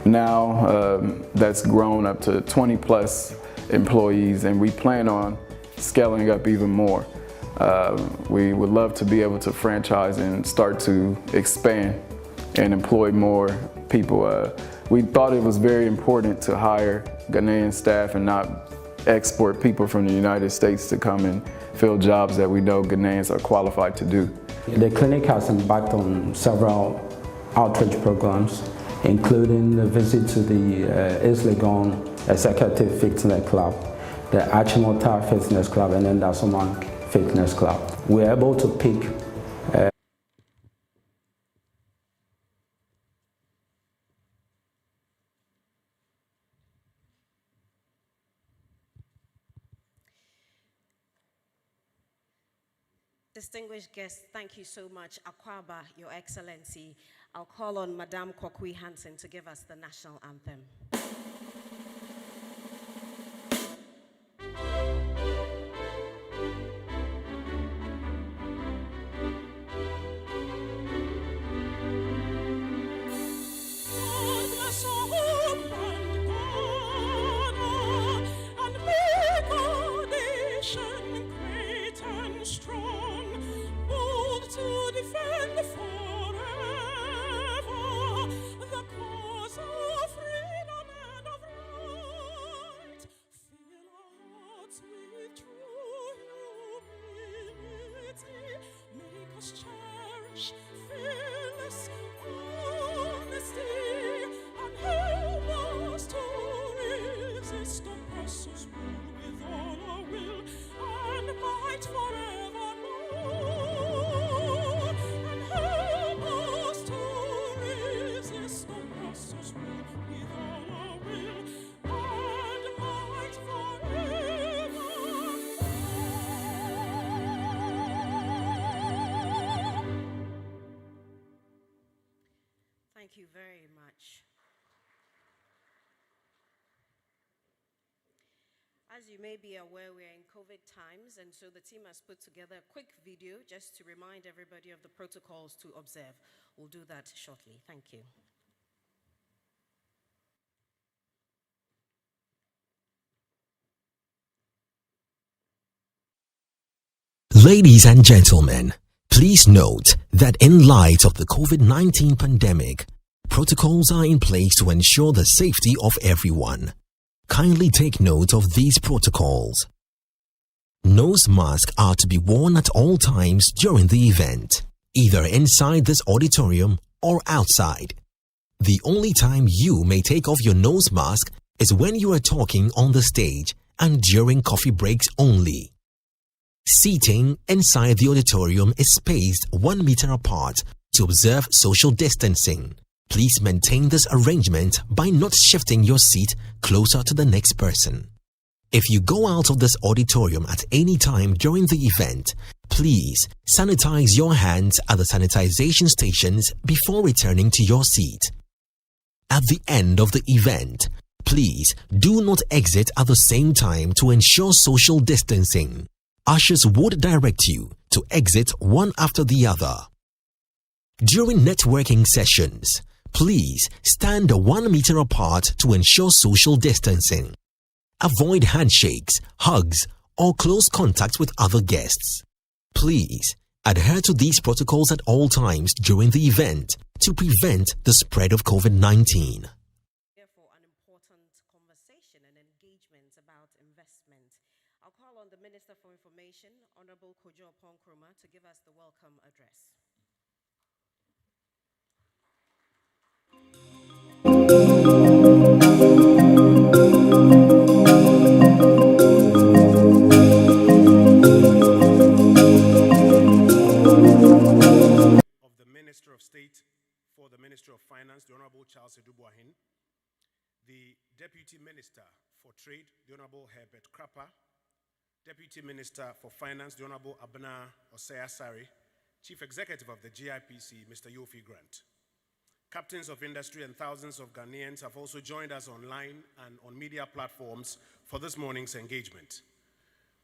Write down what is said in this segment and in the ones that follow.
Now that's grown up to 20 plus employees, and we plan on scaling up even more. We would love to be able to franchise and start to expand and employ more people. We thought it was very important to hire Ghanaian staff and not export people from the United States to come and fill jobs that we know Ghanaians are qualified to do. The clinic has embarked on several outreach programs, including the visit to the Islegon Executive Fitness Club, the Achimota Fitness Club, and then the Soman Fitness Club. We're able to pick Distinguished guests, thank you so much. Akwaba, Your Excellency. I'll call on Madame Kokui Hansen to give us the national anthem. Cherish fearless honesty and help us to resist oppressors' rule with all our will and might forevermore. And help us to resist oppressors' rule with all our will and might forevermore. Thank you very much. As you may be aware, we're in COVID times, and so the team has put together a quick video just to remind everybody of the protocols to observe. We'll do that shortly. Thank you. Ladies and gentlemen, please note that in light of the COVID-19 pandemic, protocols are in place to ensure the safety of everyone. Kindly take note of these protocols. Nose masks are to be worn at all times during the event, either inside this auditorium or outside. The only time you may take off your nose mask is when you are talking on the stage and during coffee breaks only. Seating inside the auditorium is spaced 1 meter apart to observe social distancing. Please maintain this arrangement by not shifting your seat closer to the next person. If you go out of this auditorium at any time during the event, please sanitize your hands at the sanitization stations before returning to your seat. At the end of the event, please do not exit at the same time to ensure social distancing. Ushers would direct you to exit one after the other. During networking sessions, please stand 1 meter apart to ensure social distancing. Avoid handshakes, hugs, or close contact with other guests. Please adhere to these protocols at all times during the event to prevent the spread of COVID-19. Therefore, an important conversation and engagement about investment. I'll call on the Minister for Information, Honorable Kojo Ponkroma, to give us the welcome address. Of the Minister of State for the Ministry of Finance, the Honorable Charles Edubuahin, the Deputy Minister for Trade, the Honorable Herbert Krapper, Deputy Minister for Finance, the Honorable Abena Osei-Asare, Chief Executive of the GIPC, Mr. Yofi Grant. Captains of industry and thousands of Ghanaians have also joined us online and on media platforms for this morning's engagement.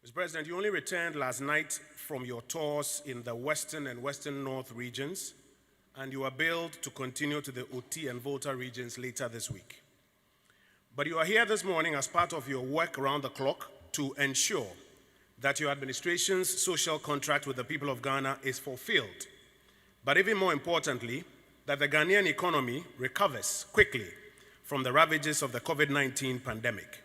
Mr. President, you only returned last night from your tours in the Western and Western North regions. and you are billed to continue to the OT and Volta regions later this week. But you are here this morning as part of your work around the clock to ensure that your administration's social contract with the people of Ghana is fulfilled. But even more importantly, that the Ghanaian economy recovers quickly from the ravages of the COVID-19 pandemic,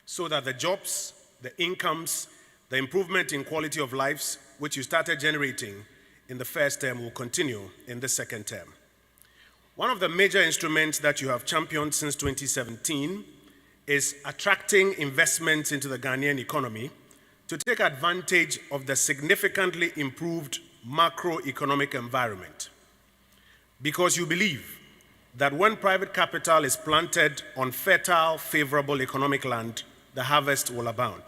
so that the jobs, the incomes, the improvement in quality of lives, which you started generating in the first term, will continue in the second term. One of the major instruments that you have championed since 2017 is attracting investments into the Ghanaian economy to take advantage of the significantly improved macroeconomic environment. Because you believe that when private capital is planted on fertile, favorable economic land, the harvest will abound.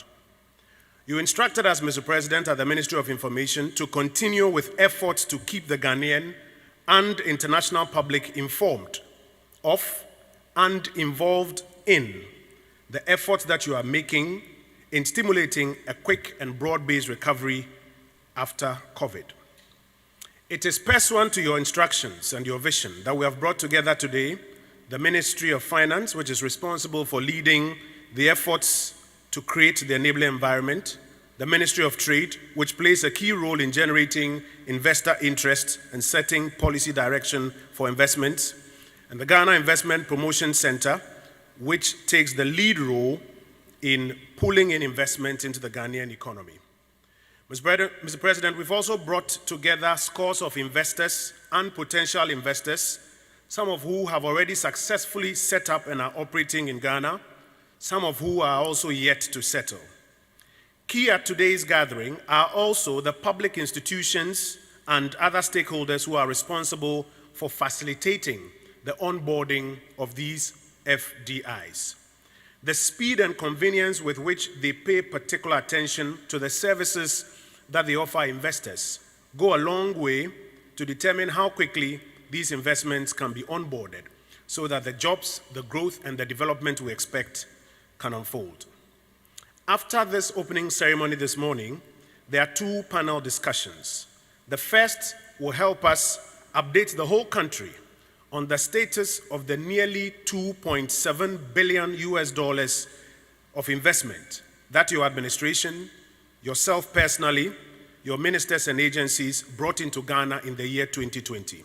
You instructed us, Mr. President, at the Ministry of Information to continue with efforts to keep the Ghanaian and international public informed of and involved in the efforts that you are making in stimulating a quick and broad-based recovery after COVID. It is pursuant to your instructions and your vision that we have brought together today the Ministry of Finance, which is responsible for leading the efforts to create the enabling environment, the Ministry of Trade, which plays a key role in generating investor interest and setting policy direction for investments, and the Ghana Investment Promotion Center, which takes the lead role in pulling in investment into the Ghanaian economy. Mr. President, we've also brought together scores of investors and potential investors, some of who have already successfully set up and are operating in Ghana, some of who are also yet to settle. Key at today's gathering are also the public institutions and other stakeholders who are responsible for facilitating the onboarding of these FDIs. The speed and convenience with which they pay particular attention to the services that they offer investors go a long way to determine how quickly these investments can be onboarded so that the jobs, the growth, and the development we expect can unfold. After this opening ceremony this morning, there are two panel discussions. The first will help us update the whole country on the status of the nearly $2.7 billion of investment that your administration, yourself personally, your ministers and agencies brought into Ghana in the year 2020.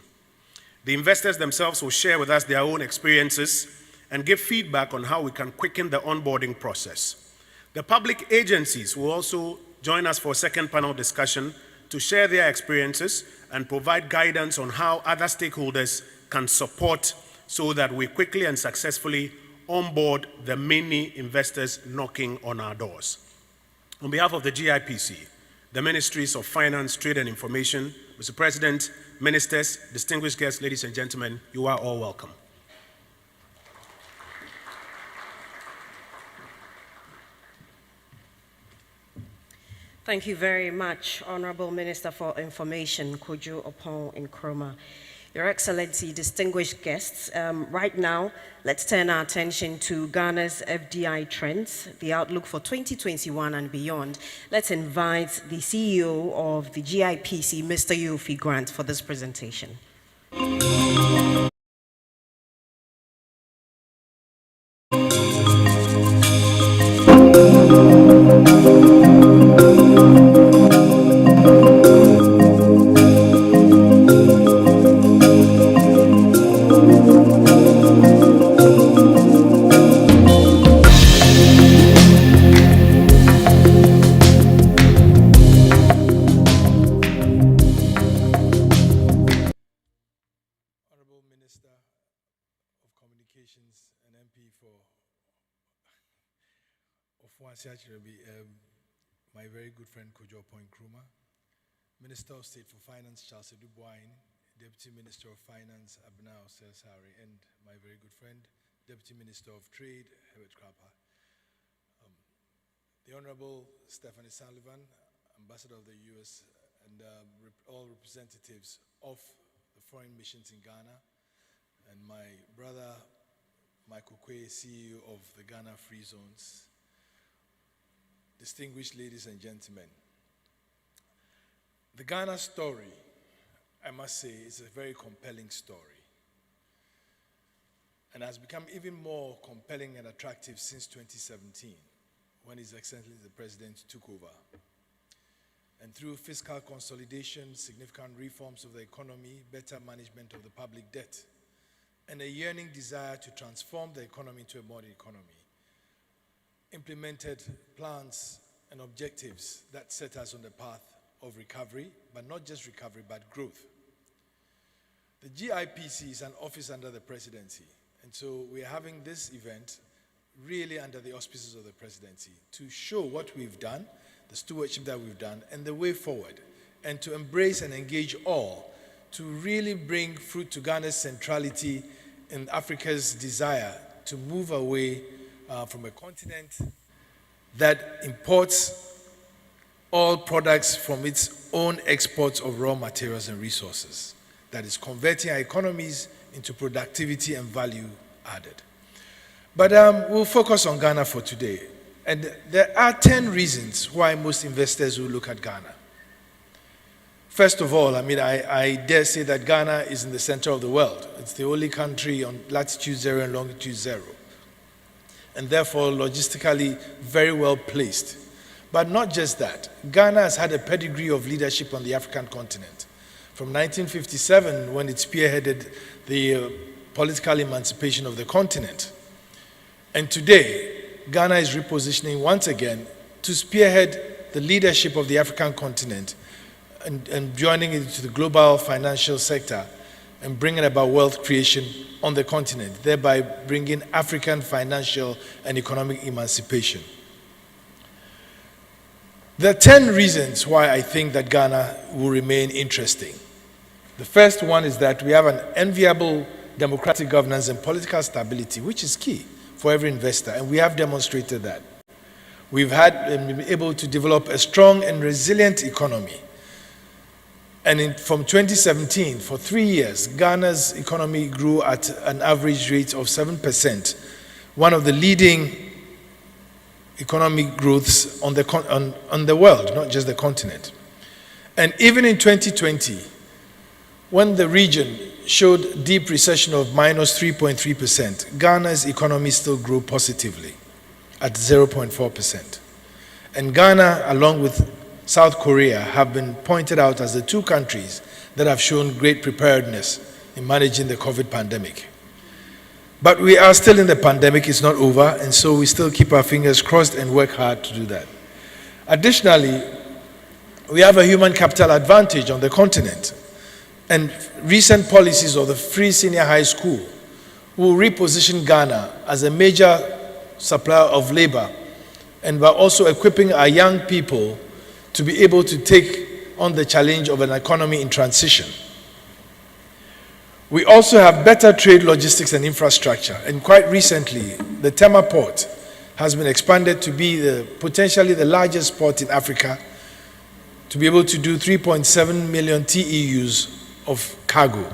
The investors themselves will share with us their own experiences and give feedback on how we can quicken the onboarding process. The public agencies will also join us for a second panel discussion to share their experiences and provide guidance on how other stakeholders can support so that we quickly and successfully onboard the many investors knocking on our doors. On behalf of the GIPC, the Ministries of Finance, Trade and Information, Mr. President, ministers, distinguished guests, ladies and gentlemen, you are all welcome. Thank you very much, Honorable Minister for Information, Kojo Opon Nkrumah. Your Excellency, distinguished guests, right now, let's turn our attention to Ghana's FDI trends, the outlook for 2021 and beyond. Let's invite the CEO of the GIPC, Mr. Yofi Grant, for this presentation. My very good friend Kojo Opon Nkrumah, Minister of State for Finance Charles Dubois, Deputy Minister of Finance Abnao Selsari, and my very good friend Deputy Minister of Trade Herbert Krapper. The Honorable Stephanie Sullivan, Ambassador of the US, and all representatives of the foreign missions in Ghana, and my brother Michael Kwe, CEO of the Ghana Free Zones. Distinguished ladies and gentlemen, the Ghana story, I must say, it's a very compelling story. And has become even more compelling and attractive since 2017, when His Excellency the President took over. And through fiscal consolidation, significant reforms of the economy, better management of the public debt, and a yearning desire to transform the economy into a modern economy, implemented plans and objectives that set us on the path of recovery, but not just recovery, but growth. The GIPC is an office under the presidency, and so we are having this event really under the auspices of the presidency to show what we've done, the stewardship that we've done, and the way forward, and to embrace and engage all to really bring fruit to Ghana's centrality in Africa's desire to move away from a continent that imports all products from its own exports of raw materials and resources, that is converting our economies into productivity and value added. But we'll focus on Ghana for today. And there are 10 reasons why most investors will look at Ghana. First of all, I dare say that Ghana is in the center of the world. It's the only country on latitude 0 and longitude 0, and therefore logistically very well placed. But not just that. Ghana has had a pedigree of leadership on the African continent. From 1957, when it spearheaded the political emancipation of the continent. And today, Ghana is repositioning once again to spearhead the leadership of the African continent and joining it to the global financial sector and bringing about wealth creation on the continent, thereby bringing African financial and economic emancipation. There are 10 reasons why I think that Ghana will remain interesting. The first one is that we have an enviable democratic governance and political stability, which is key for every investor, and we have demonstrated that. We've been able to develop a strong and resilient economy. And from 2017, for 3 years, Ghana's economy grew at an average rate of 7%, one of the leading economic growths on the world, not just the continent. And even in 2020, when the region showed deep recession of minus 3.3%, Ghana's economy still grew positively at 0.4%. And Ghana, along with South Korea, have been pointed out as the two countries that have shown great preparedness in managing the COVID pandemic. But we are still in the pandemic, it's not over, and so we still keep our fingers crossed and work hard to do that. Additionally, we have a human capital advantage on the continent, and recent policies of the free senior high school will reposition Ghana as a major supplier of labor, and we're also equipping our young people to be able to take on the challenge of an economy in transition. We also have better trade, logistics, and infrastructure. And quite recently, the Tema port has been expanded to be potentially the largest port in Africa, to be able to do 3.7 million TEUs of cargo.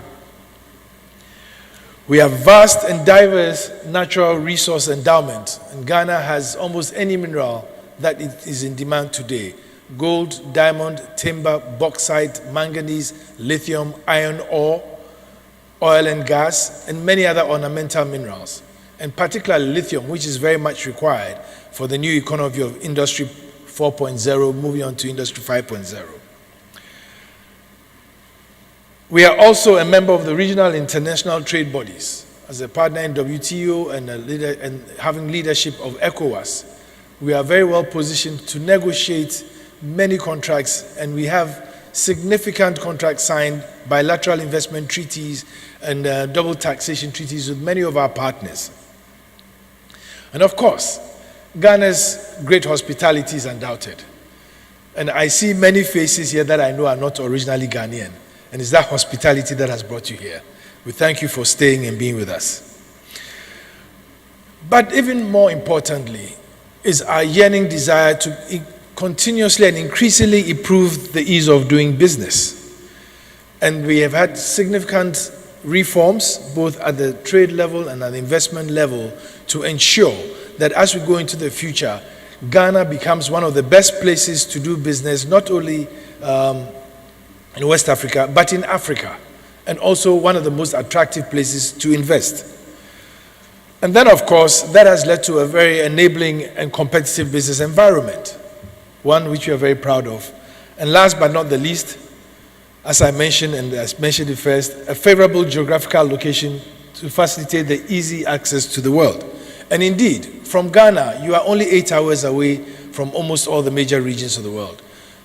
We have vast and diverse natural resource endowment, and Ghana has almost any mineral that is in demand today: gold, diamond, timber, bauxite, manganese, lithium, iron ore, oil and gas, and many other ornamental minerals, and particularly lithium, which is very much required for the new economy of Industry 4.0, moving on to Industry 5.0. We are also a member of the regional international trade bodies. As a partner in WTO and having leadership of ECOWAS, we are very well positioned to negotiate many contracts, and we have significant contracts signed, bilateral investment treaties, and double taxation treaties with many of our partners. And of course, Ghana's great hospitality is undoubted. And I see many faces here that I know are not originally Ghanaian. And it's that hospitality that has brought you here. We thank you for staying and being with us. But even more importantly is our yearning desire to continuously and increasingly improve the ease of doing business. And we have had significant reforms, both at the trade level and at the investment level, to ensure that as we go into the future, Ghana becomes one of the best places to do business, not only in West Africa, but in Africa, and also one of the most attractive places to invest. And then, of course, that has led to a very enabling and competitive business environment, one which we are very proud of. And last but not the least, as I mentioned, and as mentioned it first, a favorable geographical location to facilitate the easy access to the world. And indeed, from Ghana, you are only 8 hours away from almost all the major regions of the world.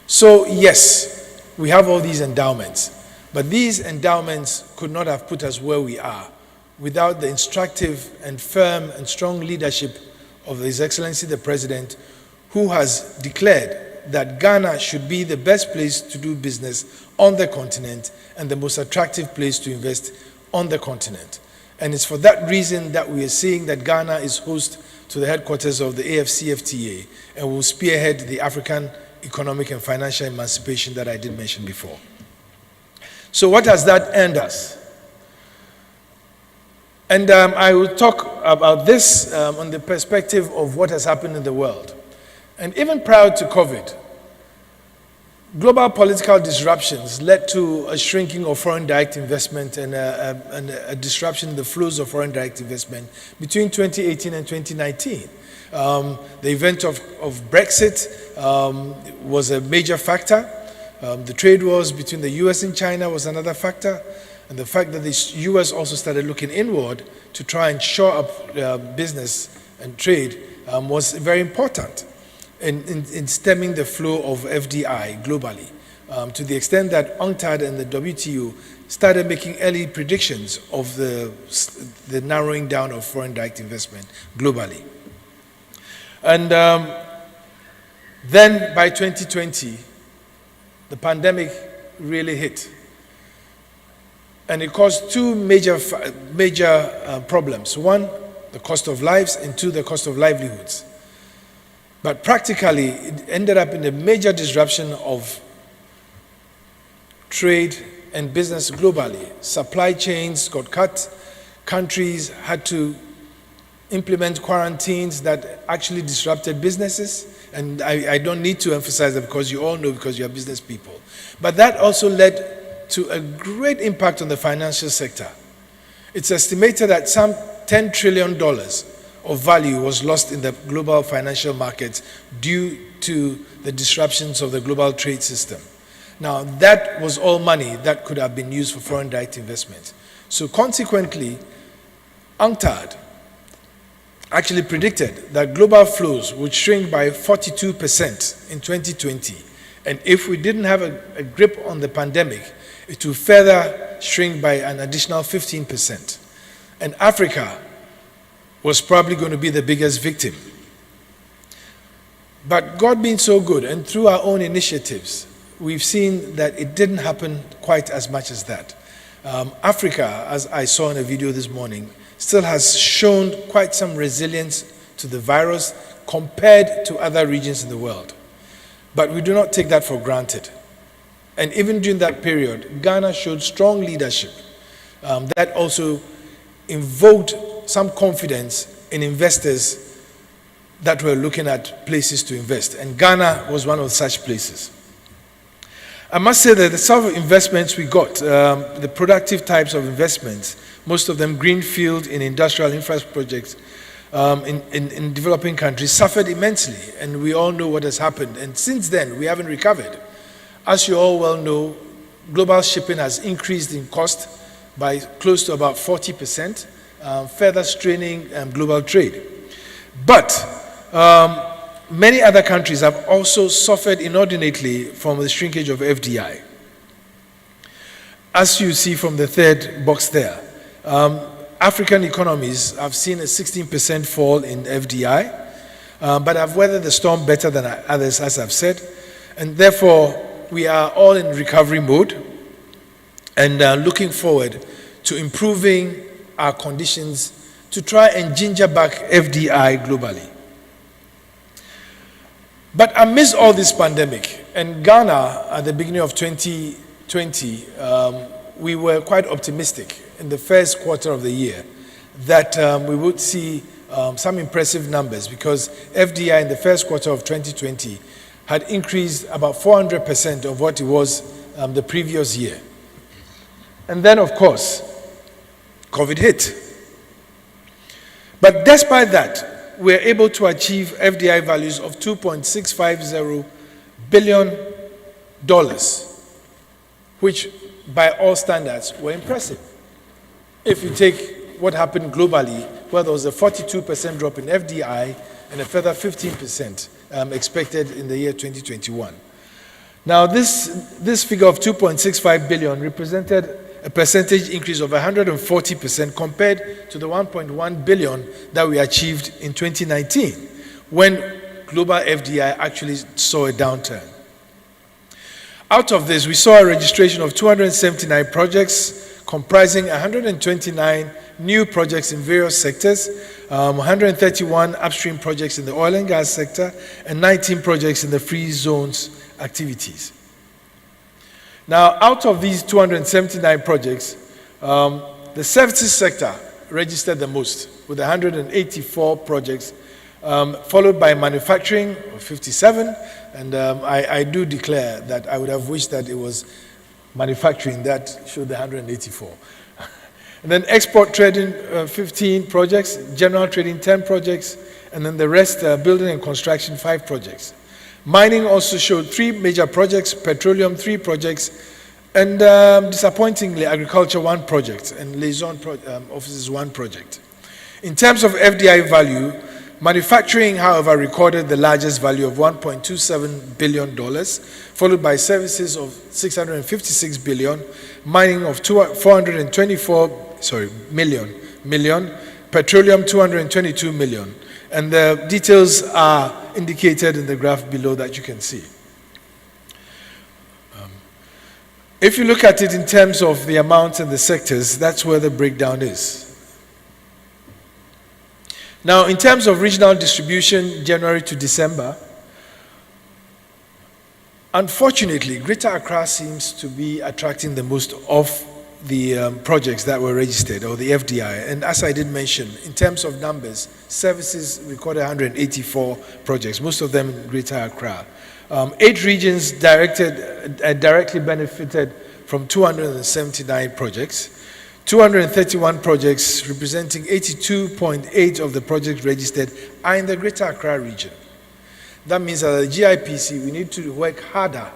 So yes, we have all these endowments, but these endowments could not have put us where we are without the instructive and firm and strong leadership of His Excellency the President, who has declared that Ghana should be the best place to do business on the continent and the most attractive place to invest on the continent. And it's for that reason that we are seeing that Ghana is host to the headquarters of the AFCFTA and will spearhead the African economic and financial emancipation that I did mention before. So what has that earned us? And I will talk about this on the perspective of what has happened in the world. And even prior to COVID, global political disruptions led to a shrinking of foreign direct investment and a disruption in the flows of foreign direct investment between 2018 and 2019. The event of Brexit was a major factor. The trade wars between the US and China was another factor. And the fact that the US also started looking inward to try and shore up business and trade was very important in stemming the flow of FDI globally, to the extent that UNCTAD and the WTO started making early predictions of the narrowing down of foreign direct investment globally. And then by 2020, the pandemic really hit. And it caused two major problems. One, the cost of lives, and two, the cost of livelihoods. But practically, it ended up in a major disruption of trade and business globally. Supply chains got cut. Countries had to implement quarantines that actually disrupted businesses. And I don't need to emphasize that because you all know, because you are business people. But that also led to a great impact on the financial sector. It's estimated that some $10 trillion of value was lost in the global financial markets due to the disruptions of the global trade system. Now, that was all money that could have been used for foreign direct investment. So consequently, UNCTAD actually predicted that global flows would shrink by 42% in 2020. And if we didn't have a grip on the pandemic, it will further shrink by an additional 15%. And Africa was probably going to be the biggest victim. But God being so good, and through our own initiatives, we've seen that it didn't happen quite as much as that. Africa, as I saw in a video this morning, still has shown quite some resilience to the virus compared to other regions in the world. But we do not take that for granted. And even during that period, Ghana showed strong leadership that also invoked some confidence in investors that were looking at places to invest. And Ghana was one of such places. I must say that the sort of investments we got, the productive types of investments, most of them greenfield in industrial infrastructure projects in developing countries, suffered immensely. And we all know what has happened. And since then, we haven't recovered. As you all well know, global shipping has increased in cost by close to about 40%, further straining global trade. But many other countries have also suffered inordinately from the shrinkage of FDI. As you see from the third box there, African economies have seen a 16% fall in FDI, but have weathered the storm better than others, as I've said, and therefore we are all in recovery mode and looking forward to improving our conditions to try and ginger back FDI globally. But amidst all this pandemic, and Ghana at the beginning of 2020, we were quite optimistic in the first quarter of the year that we would see some impressive numbers, because FDI in the first quarter of 2020 had increased about 400% of what it was the previous year. And then, of course, COVID hit. But despite that, we're able to achieve FDI values of $2.650 billion, which by all standards were impressive. If you take what happened globally, where there was a 42% drop in FDI and a further 15% expected in the year 2021. Now, this figure of 2.65 billion represented a percentage increase of 140% compared to the 1.1 billion that we achieved in 2019, when global FDI actually saw a downturn. Out of this, we saw a registration of 279 projects comprising 129 new projects in various sectors, 131 upstream projects in the oil and gas sector, and 19 projects in the free zones activities. Now, out of these 279 projects, the services sector registered the most with 184 projects, followed by manufacturing of 57, and I do declare that I would have wished that it was manufacturing that showed the 184. And then export trading, 15 projects, general trading, 10 projects, and then the rest, building and construction, 5 projects. Mining also showed 3 major projects, petroleum, 3 projects, and disappointingly, agriculture, 1 project, and liaison offices, 1 project. In terms of FDI value, manufacturing, however, recorded the largest value of $1.27 billion, followed by services of $656 billion, mining of $424 million, petroleum $222 million. And the details are indicated in the graph below that you can see. If you look at it in terms of the amounts and the sectors, that's where the breakdown is. Now, in terms of regional distribution, January to December, unfortunately, Greater Accra seems to be attracting the most of the projects that were registered, or the FDI. And as I did mention, in terms of numbers, services recorded 184 projects, most of them in Greater Accra. 8 regions directly benefited from 279 projects. 231 projects, representing 82.8% of the projects registered, are in the Greater Accra region. That means that at the GIPC, we need to work harder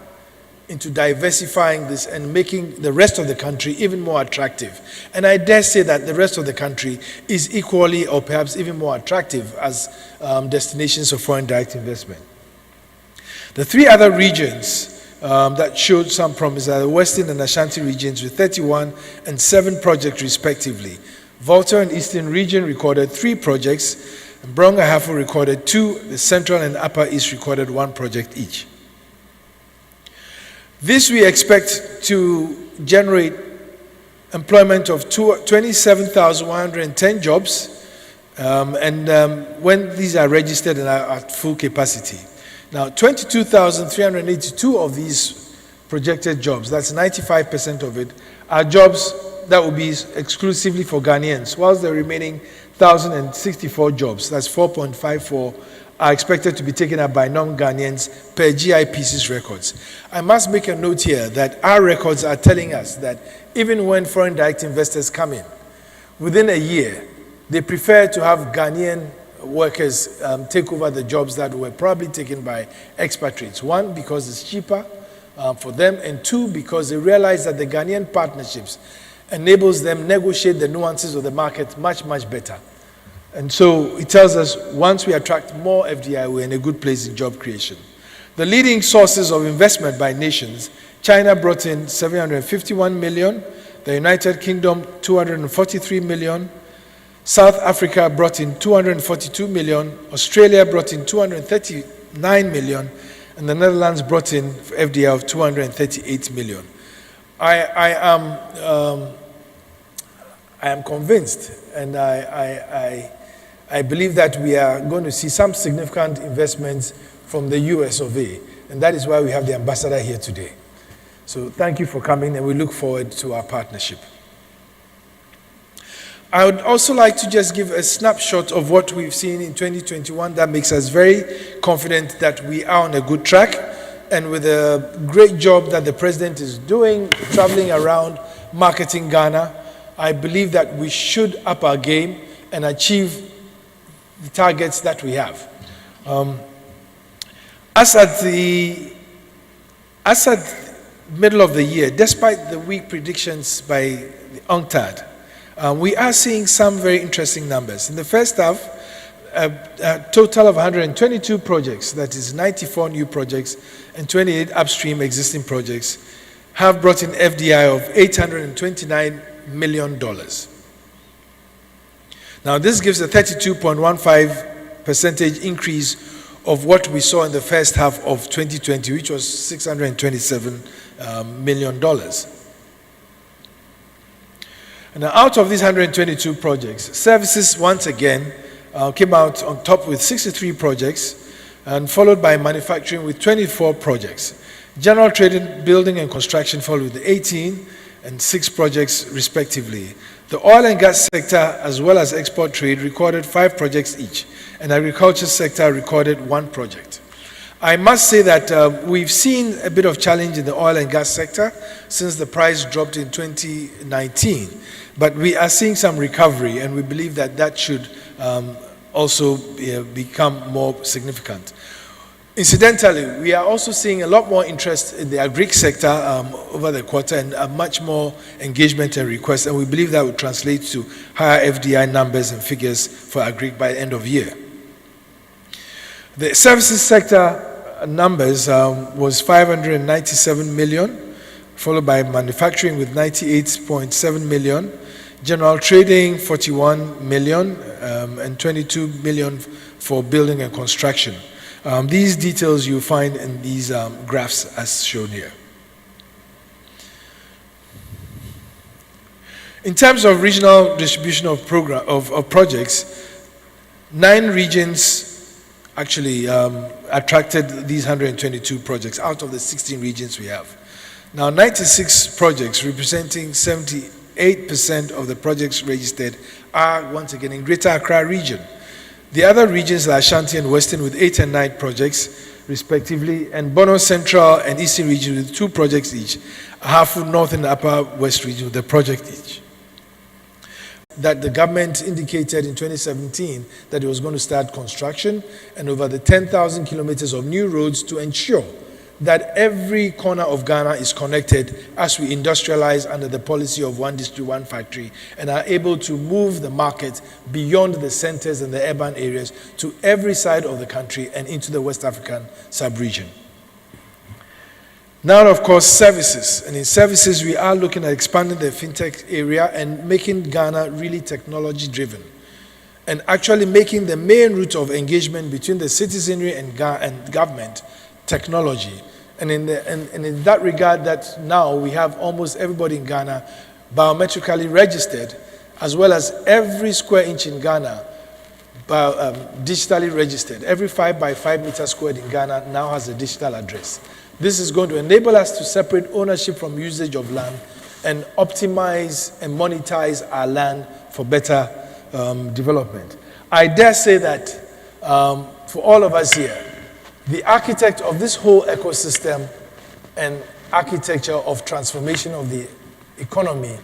into diversifying this and making the rest of the country even more attractive. And I dare say that the rest of the country is equally or perhaps even more attractive as destinations of foreign direct investment. The 3 other regions that showed some promise are the Western and Ashanti regions with 31 and 7 projects respectively. Volta and Eastern region recorded 3 projects, and Brong-Ahafo recorded 2, the Central and Upper East recorded 1 project each. This we expect to generate employment of 27,110 jobs, when these are registered and are at full capacity. Now, 22,382 of these projected jobs, that's 95% of it, are jobs that will be exclusively for Ghanaians, whilst the remaining 1,064 jobs, that's 4.54, are expected to be taken up by non-Ghanaians per GIPC's records. I must make a note here that our records are telling us that even when foreign direct investors come in, within a year, they prefer to have Ghanaian workers take over the jobs that were probably taken by expatriates. 1, because it's cheaper for them, and 2, because they realize that the Ghanaian partnerships enables them negotiate the nuances of the market much, much better. And so it tells us once we attract more FDI, we're in a good place in job creation. The leading sources of investment by nations, China brought in 751 million, the United Kingdom 243 million, South Africa brought in 242 million, Australia brought in 239 million, and the Netherlands brought in FDI of 238 million. I am convinced, and I believe that we are going to see some significant investments from the US of A, and that is why we have the ambassador here today. So thank you for coming, and we look forward to our partnership. I would also like to just give a snapshot of what we've seen in 2021 that makes us very confident that we are on a good track. and with the great job that the president is doing, traveling around, marketing Ghana, I believe that we should up our game and achieve the targets that we have. As at the middle of the year, despite the weak predictions by the UNCTAD, we are seeing some very interesting numbers. In the first half, a total of 122 projects, that is 94 new projects and 28 upstream existing projects, have brought in FDI of $829 million. Now, this gives a 32.15% increase of what we saw in the first half of 2020, which was $627 million. And out of these 122 projects, services once again came out on top with 63 projects, and followed by manufacturing with 24 projects. General trading, building and construction followed with 18 and 6 projects respectively. The oil and gas sector, as well as export trade, recorded 5 projects each, and agriculture sector recorded 1 project. I must say that we've seen a bit of challenge in the oil and gas sector since the price dropped in 2019, but we are seeing some recovery, and we believe that that should also become more significant. Incidentally, we are also seeing a lot more interest in the agri sector over the quarter, and much more engagement and requests, and we believe that will translate to higher FDI numbers and figures for agri by the end of year. The services sector numbers was 597 million, followed by manufacturing with 98.7 million, general trading 41 million, and 22 million for building and construction. These details you'll find in these graphs as shown here. In terms of regional distribution of projects, 9 regions actually attracted these 122 projects out of the 16 regions we have. Now, 96 projects representing 78% of the projects registered are once again in Greater Accra region. The other regions are Ashanti and Western with 8 and 9 projects respectively, and Bono Central and Eastern region with 2 projects each, Ahafo North and Upper West region with a project each. That the government indicated in 2017 that it was going to start construction and over the 10,000 kilometers of new roads to ensure that every corner of Ghana is connected as we industrialize under the policy of one district, one factory, and are able to move the market beyond the centers and the urban areas to every side of the country and into the West African sub-region. Now, of course, services. And in services, we are looking at expanding the fintech area and making Ghana really technology-driven, and actually making the main route of engagement between the citizenry and government technology. And in that regard, that now we have almost everybody in Ghana biometrically registered, as well as every square inch in Ghana digitally registered. Every 5 by 5 meters squared in Ghana now has a digital address. This is going to enable us to separate ownership from usage of land and optimize and monetize our land for better development. I dare say that for all of us here, the architect of this whole ecosystem and architecture of transformation of the economy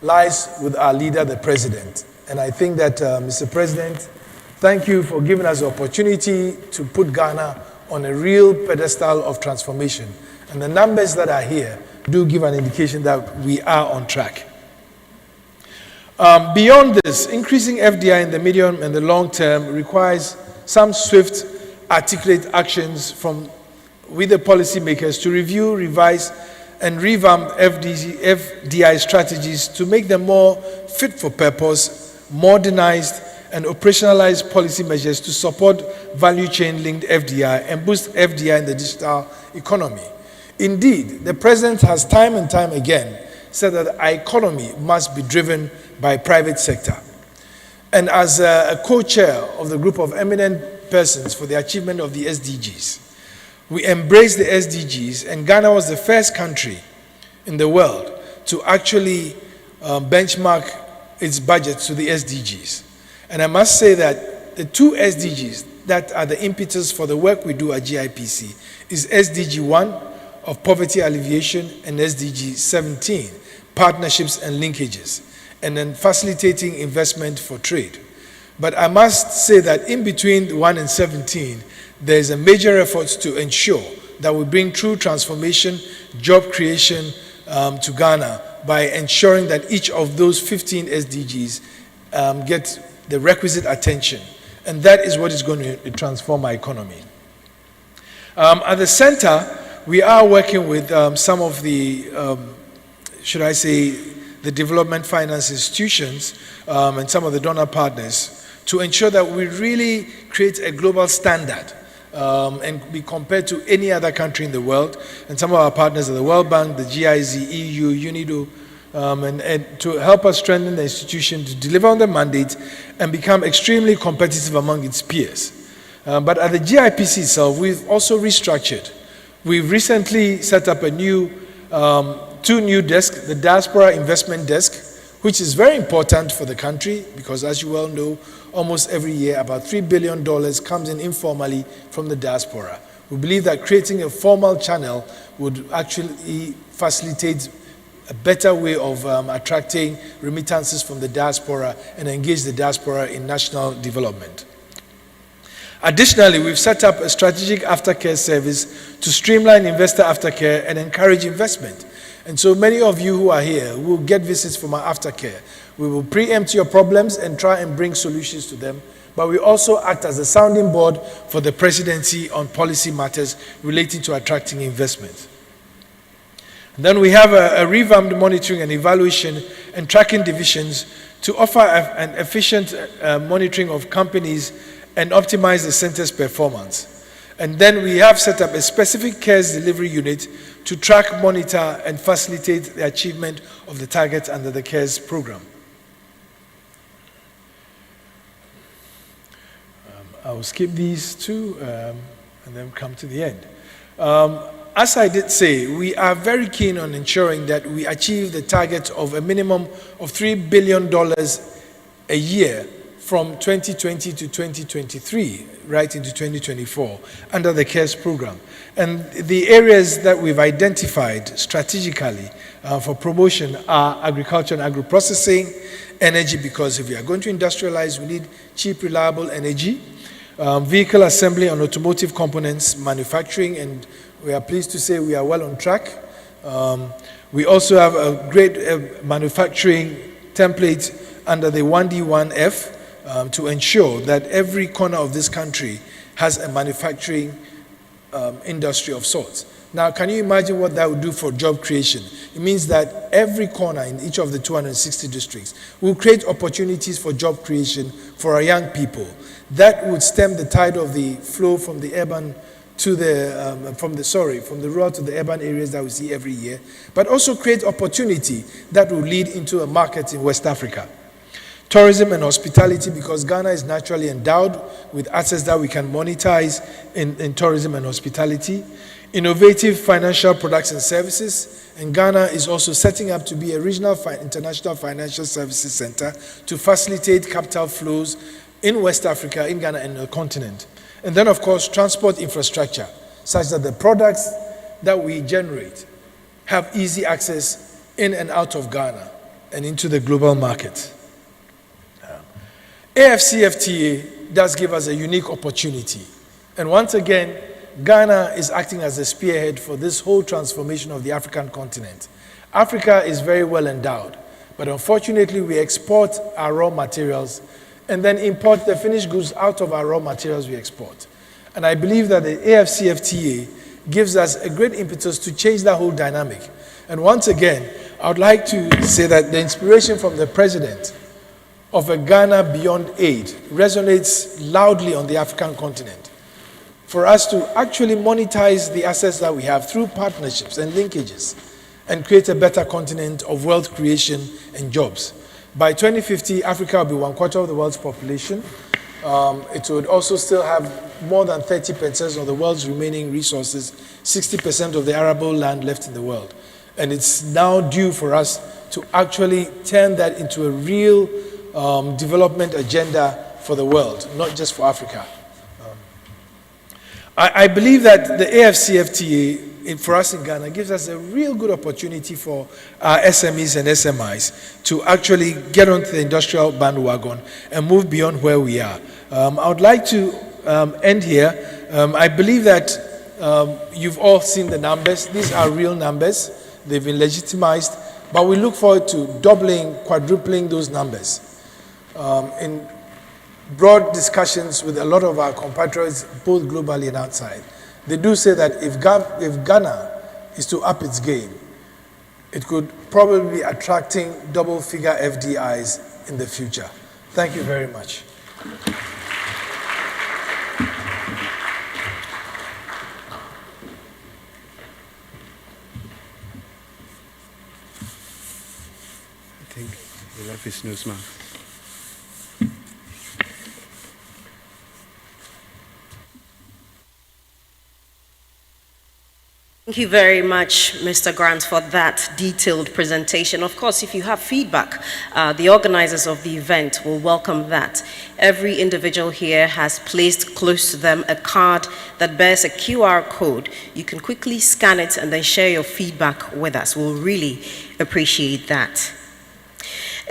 lies with our leader, the president. And I think that, Mr. President, thank you for giving us the opportunity to put Ghana on a real pedestal of transformation. And the numbers that are here do give an indication that we are on track. Beyond this, increasing FDI in the medium and the long term requires some swift, articulate actions with the policymakers to review, revise, and revamp FDI strategies to make them more fit for purpose, modernized, and operationalize policy measures to support value chain linked FDI and boost FDI in the digital economy. Indeed, the president has time and time again said that our economy must be driven by private sector. And as a co-chair of the group of eminent persons for the achievement of the SDGs, we embraced the SDGs, and Ghana was the first country in the world to actually benchmark its budget to the SDGs. And I must say that the 2 SDGs that are the impetus for the work we do at GIPC is SDG 1 of poverty alleviation and SDG 17, partnerships and linkages, and then facilitating investment for trade. But I must say that in between 1 and 17, there is a major effort to ensure that we bring true transformation, job creation to Ghana by ensuring that each of those 15 SDGs get the requisite attention. And that is what is going to transform our economy. At the center, we are working with some of the, should I say, the development finance institutions and some of the donor partners to ensure that we really create a global standard and be compared to any other country in the world. And some of our partners are the World Bank, the GIZ, EU, UNIDO, and to help us strengthen the institution to deliver on the mandate and become extremely competitive among its peers. But at the GIPC itself, we've also restructured. We've recently set up a new, two new desks, the Diaspora Investment Desk, which is very important for the country because, as you well know, almost every year about $3 billion comes in informally from the diaspora. We believe that creating a formal channel would actually facilitate a better way of attracting remittances from the diaspora and engage the diaspora in national development. Additionally, we've set up a strategic aftercare service to streamline investor aftercare and encourage investment. And so many of you who are here will get visits from our aftercare. We will preempt your problems and try and bring solutions to them, but we also act as a sounding board for the presidency on policy matters relating to attracting investment. And then we have a revamped monitoring and evaluation and tracking divisions to offer an efficient monitoring of companies and optimize the center's performance. And then we have set up a specific cares delivery unit to track, monitor, and facilitate the achievement of the targets under the cares program. I will skip these two and then come to the end. As I did say, we are very keen on ensuring that we achieve the target of a minimum of $3 billion a year from 2020 to 2023, right into 2024, under the CARES program. And the areas that we've identified strategically for promotion are agriculture and agro-processing, energy, because if we are going to industrialize, we need cheap, reliable energy, vehicle assembly and automotive components, manufacturing, and we are pleased to say we are well on track. We also have a great manufacturing template under the 1D1F to ensure that every corner of this country has a manufacturing industry of sorts. Now, can you imagine what that would do for job creation? It means that every corner in each of the 260 districts will create opportunities for job creation for our young people. That would stem the tide of the flow from the urban to the, from the rural to the urban areas that we see every year, but also create opportunity that will lead into a market in West Africa. Tourism and hospitality, because Ghana is naturally endowed with assets that we can monetize in tourism and hospitality. Innovative financial products and services, and Ghana is also setting up to be a regional international financial services center to facilitate capital flows in West Africa, in Ghana, and the continent. And then, of course, transport infrastructure, such that the products that we generate have easy access in and out of Ghana and into the global market. AFCFTA does give us a unique opportunity. And once again, Ghana is acting as a spearhead for this whole transformation of the African continent. Africa is very well endowed, but unfortunately we export our raw materials and then import the finished goods out of our raw materials we export. And I believe that the AFCFTA gives us a great impetus to change that whole dynamic. And once again, I would like to say that the inspiration from the president of a Ghana beyond aid resonates loudly on the African continent. For us to actually monetize the assets that we have through partnerships and linkages and create a better continent of wealth creation and jobs. By 2050, Africa will be 1/4 of the world's population. It would also still have more than 30% of the world's remaining resources, 60% of the arable land left in the world. And it's now due for us to actually turn that into a real development agenda for the world, not just for Africa. I believe that the AFCFTA for us in Ghana gives us a real good opportunity for our SMEs and SMIs to actually get onto the industrial bandwagon and move beyond where we are. I would like to end here. I believe that you've all seen the numbers. These are real numbers. They've been legitimized, but we look forward to doubling, quadrupling those numbers. In broad discussions with a lot of our compatriots, both globally and outside, they do say that if Ghana is to up its game, it could probably be attracting double-figure FDIs in the future. Thank you very much. I think he left his nose mask. Thank you very much, Mr. Grant, for that detailed presentation. Of course, if you have feedback, the organizers of the event will welcome that. Every individual here has placed close to them a card that bears a QR code. You can quickly scan it and then share your feedback with us. We'll really appreciate that.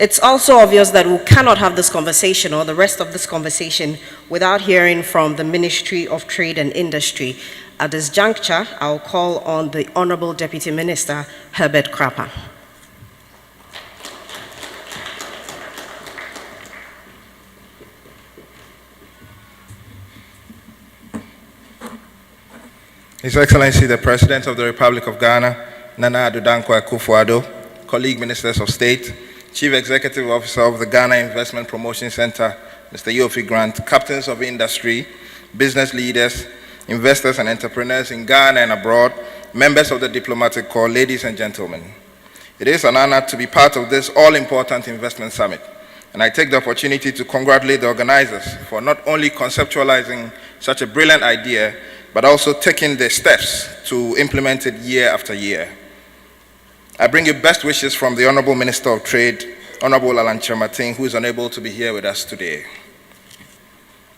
It's also obvious that we cannot have this conversation or the rest of this conversation without hearing from the Ministry of Trade and Industry. At this juncture, I'll call on the Honorable Deputy Minister, Herbert Krapper. His Excellency, the President of the Republic of Ghana, Nana Addo Dankwa Akufo-Addo, colleague Ministers of State, Chief Executive Officer of the Ghana Investment Promotion Center, Mr. Yofi Grant, captains of industry, business leaders, investors and entrepreneurs in Ghana and abroad, members of the diplomatic corps, ladies and gentlemen. It is an honor to be part of this all-important investment summit, and I take the opportunity to congratulate the organizers for not only conceptualizing such a brilliant idea, but also taking the steps to implement it year after year. I bring you best wishes from the Honorable Minister of Trade, Honorable Alan Chamatin, who is unable to be here with us today.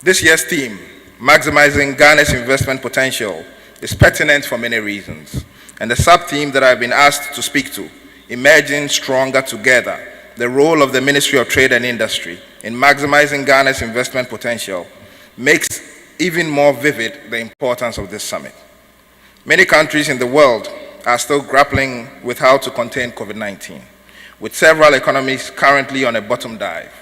This year's theme, Maximizing Ghana's Investment Potential, is pertinent for many reasons, and the sub-theme that I've been asked to speak to, Emerging Stronger Together, the role of the Ministry of Trade and Industry in maximizing Ghana's investment potential, makes even more vivid the importance of this summit. Many countries in the world are still grappling with how to contain COVID-19, with several economies currently on a bottom dive.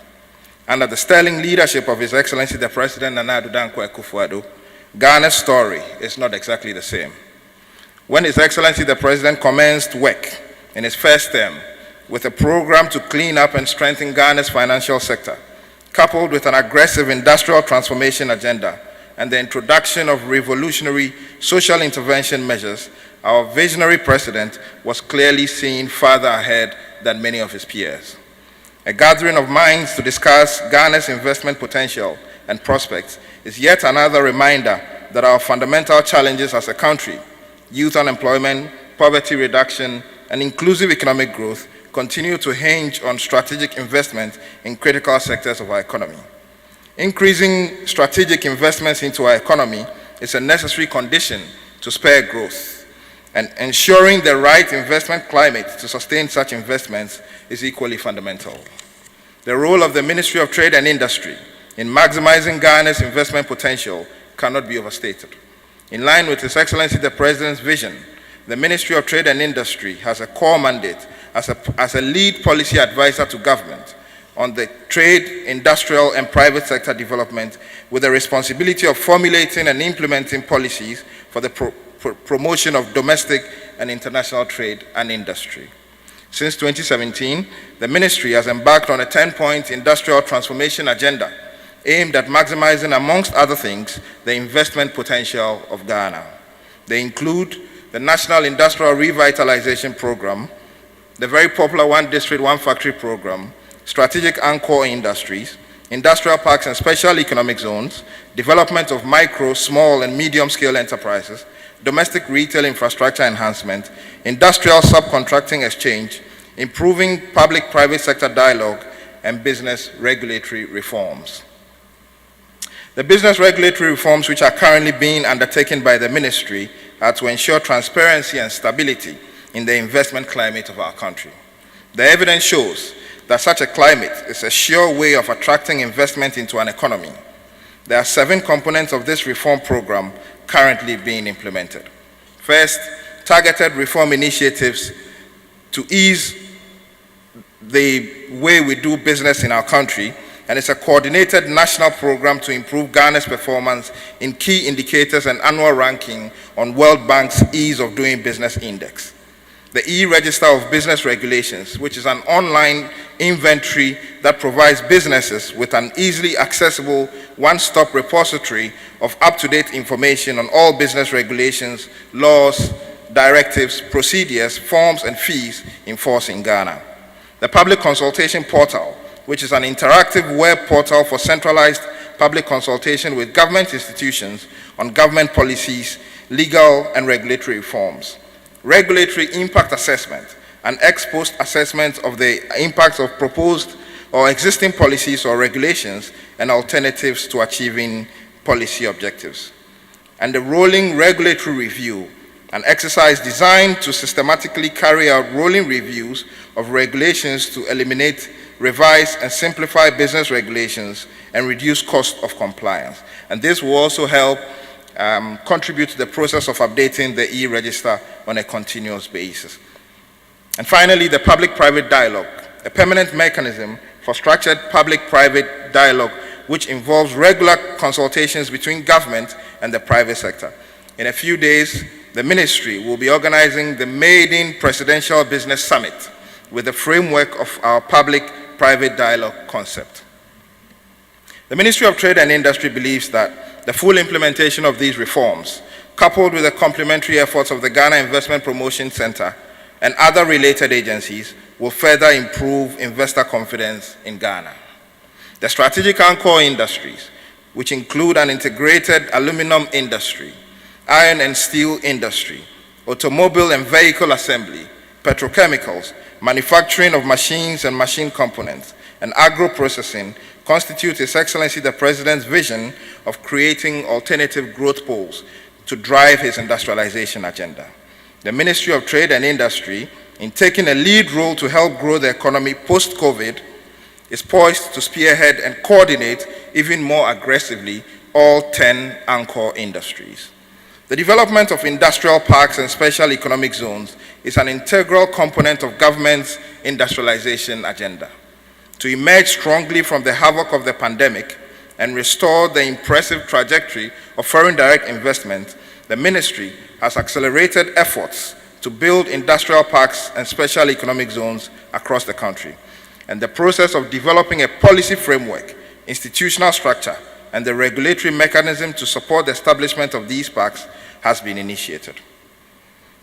Under the sterling leadership of His Excellency the President Nana Addo Dankwa Akufo-Addo, Ghana's story is not exactly the same. When His Excellency the President commenced work in his first term with a program to clean up and strengthen Ghana's financial sector, coupled with an aggressive industrial transformation agenda and the introduction of revolutionary social intervention measures, our visionary President was clearly seen farther ahead than many of his peers. A gathering of minds to discuss Ghana's investment potential and prospects is yet another reminder that our fundamental challenges as a country, youth unemployment, poverty reduction, and inclusive economic growth, continue to hinge on strategic investment in critical sectors of our economy. Increasing strategic investments into our economy is a necessary condition to spur growth, and ensuring the right investment climate to sustain such investments is equally fundamental. The role of the Ministry of Trade and Industry in maximizing Ghana's investment potential cannot be overstated. In line with His Excellency the President's vision, the Ministry of Trade and Industry has a core mandate as a lead policy advisor to government on the trade, industrial, and private sector development, with the responsibility of formulating and implementing policies for the promotion of domestic and international trade and industry. Since 2017, the Ministry has embarked on a 10-point industrial transformation agenda aimed at maximizing, amongst other things, the investment potential of Ghana. They include the National Industrial Revitalization Program, the very popular One District, One Factory Program, strategic anchor industries, industrial parks and special economic zones, development of micro, small, and medium-scale enterprises, domestic retail infrastructure enhancement, industrial subcontracting exchange, improving public-private sector dialogue, and business regulatory reforms. The business regulatory reforms which are currently being undertaken by the ministry are to ensure transparency and stability in the investment climate of our country. The evidence shows that such a climate is a sure way of attracting investment into an economy. There are 7 components of this reform program currently being implemented. First, targeted reform initiatives to ease the way we do business in our country, and it's a coordinated national program to improve Ghana's performance in key indicators and annual ranking on World Bank's Ease of Doing Business Index. The E-Register of Business Regulations, which is an online inventory that provides businesses with an easily accessible one-stop repository of up-to-date information on all business regulations, laws, directives, procedures, forms, and fees in force in Ghana. The Public Consultation Portal, which is an interactive web portal for centralized public consultation with government institutions on government policies, legal and regulatory reforms. Regulatory impact assessment and ex post assessment of the impacts of proposed or existing policies or regulations and alternatives to achieving policy objectives. And the rolling regulatory review, an exercise designed to systematically carry out rolling reviews of regulations to eliminate, revise, and simplify business regulations and reduce cost of compliance. And this will also help contribute to the process of updating the e-register on a continuous basis. And finally, the public-private dialogue, a permanent mechanism for structured public-private dialogue which involves regular consultations between government and the private sector. In a few days, the ministry will be organizing the Maiden Presidential Business Summit with the framework of our public-private dialogue concept. The Ministry of Trade and Industry believes that the full implementation of these reforms, coupled with the complementary efforts of the Ghana Investment Promotion Center and other related agencies, will further improve investor confidence in Ghana. The strategic anchor industries, which include an integrated aluminum industry, iron and steel industry, automobile and vehicle assembly, petrochemicals, manufacturing of machines and machine components, and agro-processing, constitute His Excellency the President's vision of creating alternative growth poles to drive his industrialization agenda. The Ministry of Trade and Industry, in taking a lead role to help grow the economy post-COVID, is poised to spearhead and coordinate even more aggressively all 10 anchor industries. The development of industrial parks and special economic zones is an integral component of government's industrialization agenda. To emerge strongly from the havoc of the pandemic and restore the impressive trajectory of foreign direct investment, the ministry has accelerated efforts to build industrial parks and special economic zones across the country. And the process of developing a policy framework, institutional structure, and the regulatory mechanism to support the establishment of these parks has been initiated.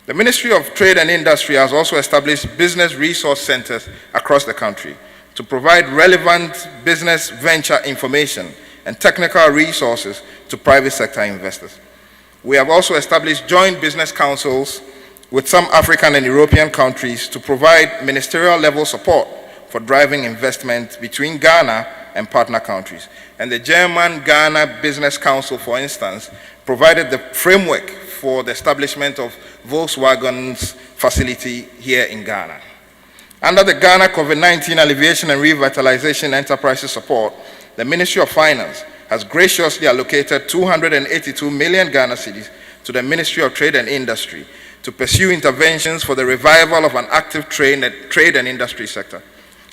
The Ministry of Trade and Industry has also established business resource centers across the country to provide relevant business venture information and technical resources to private sector investors. We have also established joint business councils with some African and European countries to provide ministerial level support for driving investment between Ghana and partner countries. And the German-Ghana Business Council, for instance, provided the framework for the establishment of Volkswagen's facility here in Ghana. Under the Ghana COVID-19 Alleviation and Revitalization Enterprises Support, the Ministry of Finance has graciously allocated 282 million Ghana cedis to the Ministry of Trade and Industry to pursue interventions for the revival of an active trade and industry sector.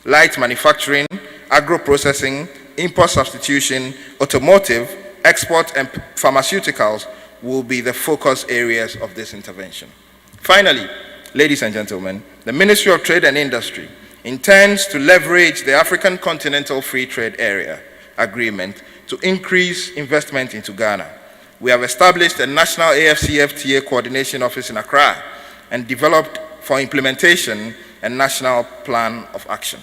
Light manufacturing, agro-processing, import substitution, automotive, export, and pharmaceuticals will be the focus areas of this intervention. Finally, ladies and gentlemen, the Ministry of Trade and Industry intends to leverage the African Continental Free Trade Area Agreement to increase investment into Ghana. We have established a national AFCFTA coordination office in Accra and developed for implementation a national plan of action.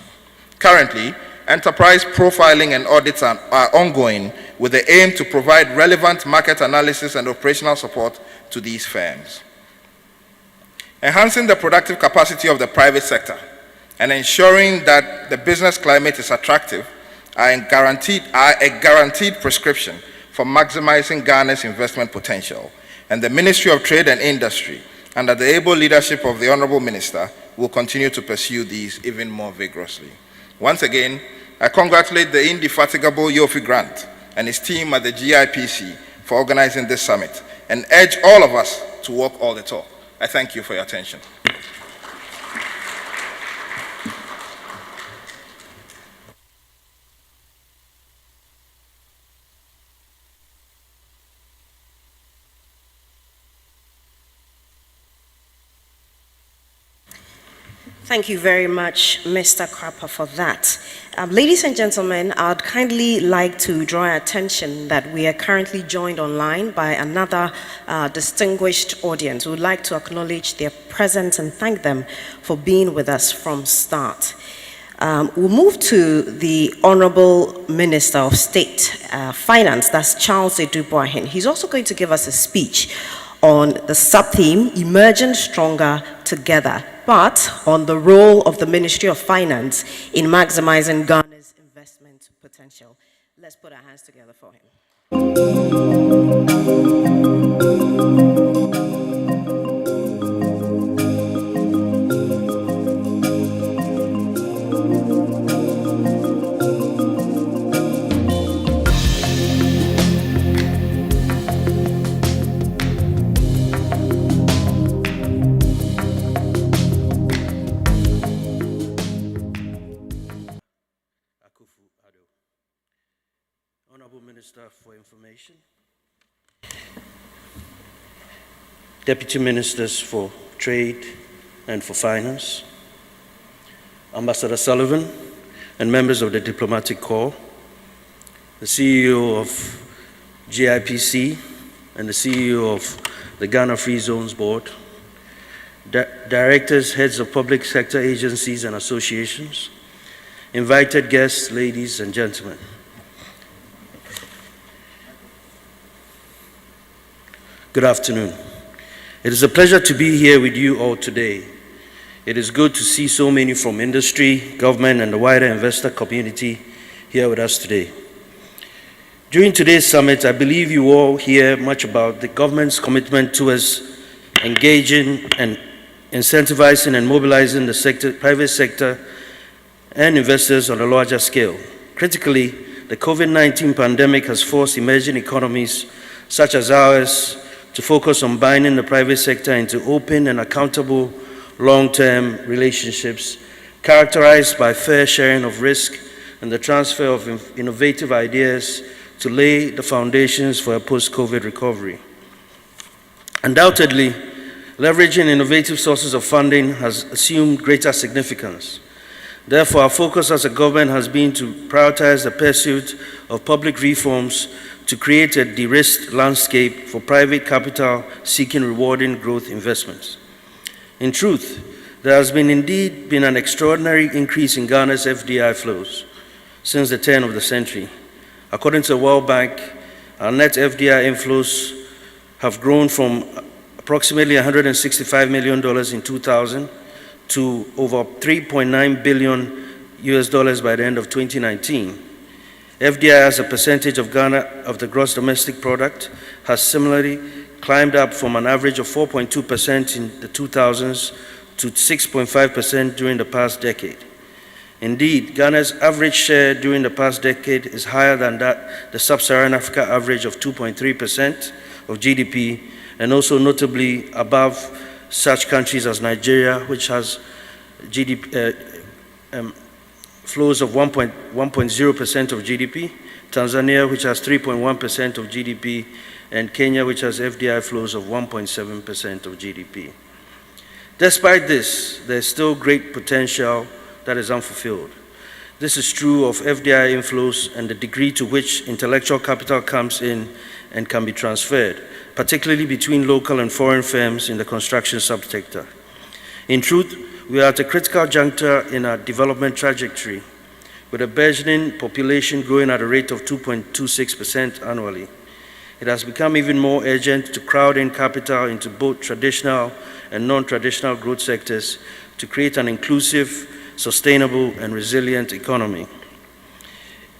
Currently, enterprise profiling and audits are ongoing with the aim to provide relevant market analysis and operational support to these firms. Enhancing the productive capacity of the private sector and ensuring that the business climate is attractive are a guaranteed prescription for maximizing Ghana's investment potential, and the Ministry of Trade and Industry, under the able leadership of the Honorable Minister, will continue to pursue these even more vigorously. Once again, I congratulate the indefatigable Yofi Grant and his team at the GIPC for organizing this summit, and urge all of us to walk all the talk. I thank you for your attention. Thank you very much, Mr. Krapa, for that. Ladies and gentlemen, I'd kindly like to draw your attention that we are currently joined online by another distinguished audience. We would like to acknowledge their presence and thank them for being with us from start. We'll move to the Honorable Minister of State Finance, that's Charles Edouboahin. He's also going to give us a speech on the sub-theme, Emerging Stronger Together, but on the role of the Ministry of Finance in maximizing Ghana's investment potential. Let's put our hands together for him. Honorable Minister for Information, Deputy Ministers for Trade and for Finance, Ambassador Sullivan and members of the Diplomatic Corps, the CEO of GIPC and the CEO of the Ghana Free Zones Board, directors, heads of public sector agencies and associations, invited guests, ladies and gentlemen. Good afternoon. It is a pleasure to be here with you all today. It is good to see so many from industry, government, and the wider investor community here with us today. During today's summit, I believe you all hear much about the government's commitment towards engaging and incentivizing and mobilizing the private sector and investors on a larger scale. Critically, the COVID-19 pandemic has forced emerging economies such as ours to focus on binding the private sector into open and accountable long-term relationships characterized by fair sharing of risk and the transfer of innovative ideas to lay the foundations for a post-COVID recovery. Undoubtedly, leveraging innovative sources of funding has assumed greater significance. Therefore, our focus as a government has been to prioritize the pursuit of public reforms to create a de-risked landscape for private capital seeking rewarding growth investments. In truth, there has indeed been an extraordinary increase in Ghana's FDI flows since the turn of the century. According to the World Bank, our net FDI inflows have grown from approximately $165 million in 2000 to over $3.9 billion by the end of 2019. FDI as a percentage of the gross domestic product has similarly climbed up from an average of 4.2% in the 2000s to 6.5% during the past decade. Indeed, Ghana's average share during the past decade is higher than the sub-Saharan Africa average of 2.3% of GDP, and also notably above such countries as Nigeria, which has flows of 1.0% of GDP, Tanzania, which has 3.1% of GDP, and Kenya, which has FDI flows of 1.7% of GDP. Despite this, there's still great potential that is unfulfilled. This is true of FDI inflows and the degree to which intellectual capital comes in and can be transferred, particularly between local and foreign firms in the construction subsector. In truth, we are at a critical juncture in our development trajectory, with a burgeoning population growing at a rate of 2.26% annually. It has become even more urgent to crowd in capital into both traditional and non-traditional growth sectors to create an inclusive, sustainable, and resilient economy.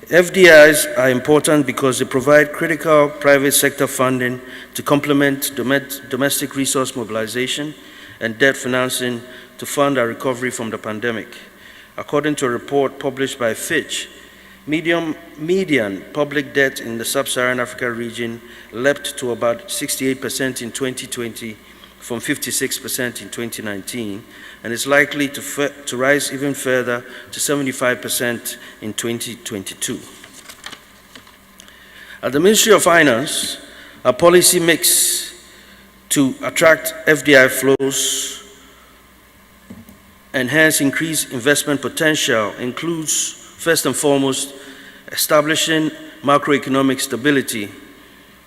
FDIs are important because they provide critical private sector funding to complement domestic resource mobilization and debt financing to fund our recovery from the pandemic. According to a report published by Fitch, median public debt in the sub-Saharan Africa region leapt to about 68% in 2020 from 56% in 2019, and is likely to rise even further to 75% in 2022. At the Ministry of Finance, our policy mix to attract FDI flows and hence increase investment potential includes, first and foremost, establishing macroeconomic stability,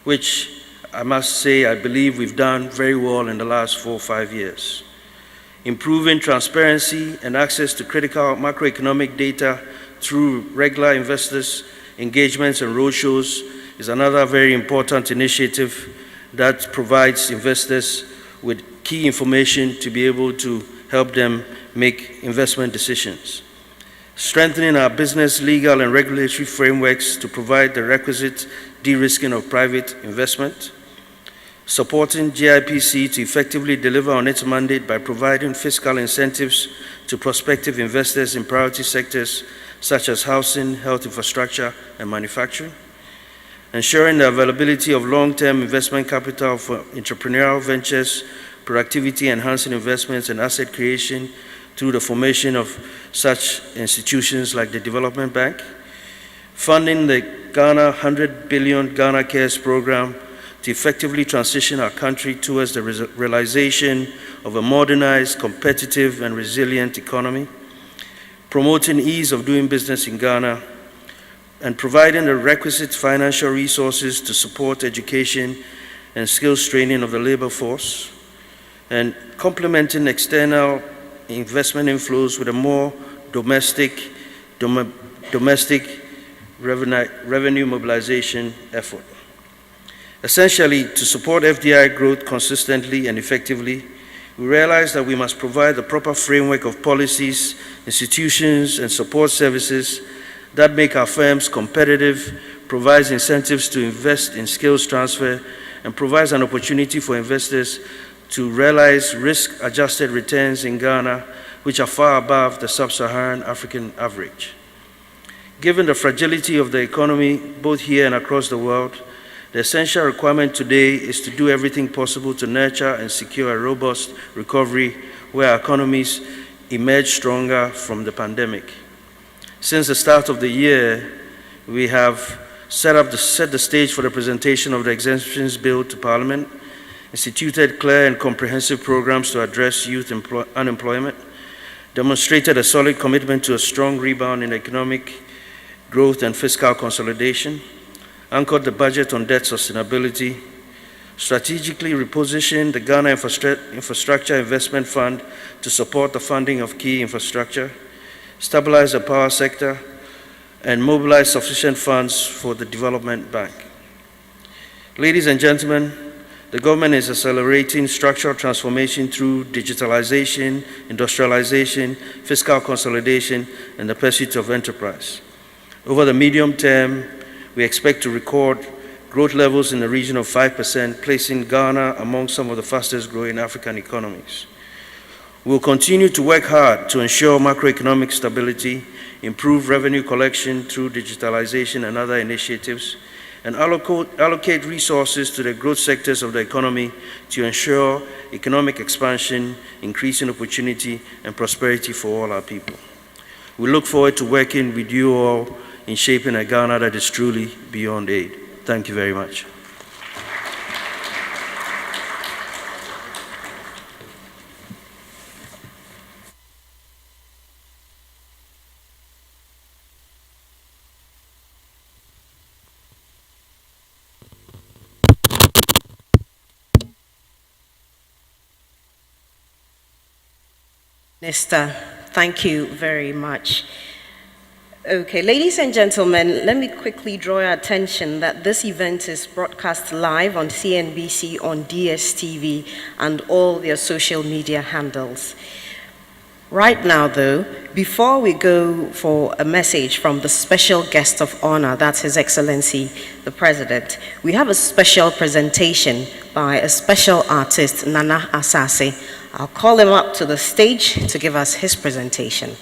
which I must say I believe we've done very well in the last 4 or 5 years. Improving transparency and access to critical macroeconomic data through regular investors' engagements and roadshows is another very important initiative that provides investors with key information to be able to help them make investment decisions. Strengthening our business, legal, and regulatory frameworks to provide the requisite de-risking of private investment. Supporting GIPC to effectively deliver on its mandate by providing fiscal incentives to prospective investors in priority sectors such as housing, health infrastructure, and manufacturing. Ensuring the availability of long-term investment capital for entrepreneurial ventures, productivity-enhancing investments, and asset creation through the formation of such institutions like the Development Bank. Funding the Ghana 100 billion Ghana Cares program to effectively transition our country towards the realization of a modernized, competitive, and resilient economy. Promoting ease of doing business in Ghana, and providing the requisite financial resources to support education and skills training of the labor force, and complementing external investment inflows with a more domestic revenue mobilization effort. Essentially, to support FDI growth consistently and effectively, we realize that we must provide the proper framework of policies, institutions, and support services that make our firms competitive, provides incentives to invest in skills transfer, and provides an opportunity for investors to realize risk-adjusted returns in Ghana, which are far above the sub-Saharan African average. Given the fragility of the economy, both here and across the world, the essential requirement today is to do everything possible to nurture and secure a robust recovery where our economies emerge stronger from the pandemic. Since the start of the year, we have set the stage for the presentation of the exemptions bill to Parliament, instituted clear and comprehensive programs to address youth unemployment, demonstrated a solid commitment to a strong rebound in economic growth and fiscal consolidation, anchored the budget on debt sustainability, strategically repositioned the Ghana Infrastructure Investment Fund to support the funding of key infrastructure, stabilized the power sector, and mobilized sufficient funds for the Development Bank. Ladies and gentlemen, the government is accelerating structural transformation through digitalization, industrialization, fiscal consolidation, and the pursuit of enterprise. Over the medium term, we expect to record growth levels in the region of 5%, placing Ghana among some of the fastest growing African economies. We will continue to work hard to ensure macroeconomic stability, improve revenue collection through digitalization and other initiatives, and allocate resources to the growth sectors of the economy to ensure economic expansion, increasing opportunity, and prosperity for all our people. We look forward to working with you all in shaping a Ghana that is truly beyond aid. Thank you very much. Minister, thank you very much. Okay, ladies and gentlemen, let me quickly draw your attention that this event is broadcast live on CNBC, on DSTV, and all their social media handles. Right now, though, before we go for a message from the special guest of honor, that's His Excellency the President, we have a special presentation by a special artist, Nana Asase. I'll call him up to the stage to give us his presentation.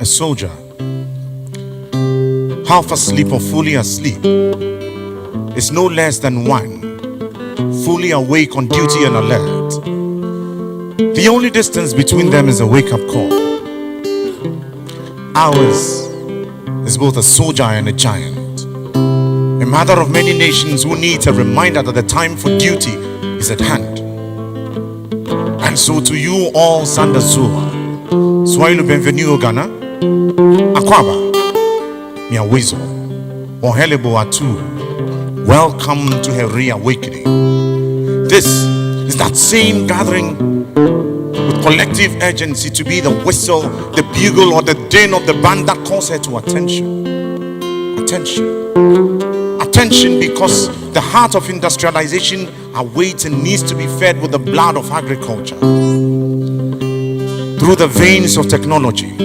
A soldier, half asleep or fully asleep, is no less than one, fully awake on duty and alert. The only distance between them is a wake-up call. Ours is both a soldier and a giant, a mother of many nations who needs a reminder that the time for duty is at hand. And so to you all, Sandazua, Swahili Benvenu Ghana, Akwaba, Miawizo, Ohelebo Atu, welcome to her reawakening. This is that same gathering with collective urgency to be the whistle, the bugle, or the din of the band that calls her to attention. Attention because the heart of industrialization awaits and needs to be fed with the blood of agriculture. Through the veins of technology,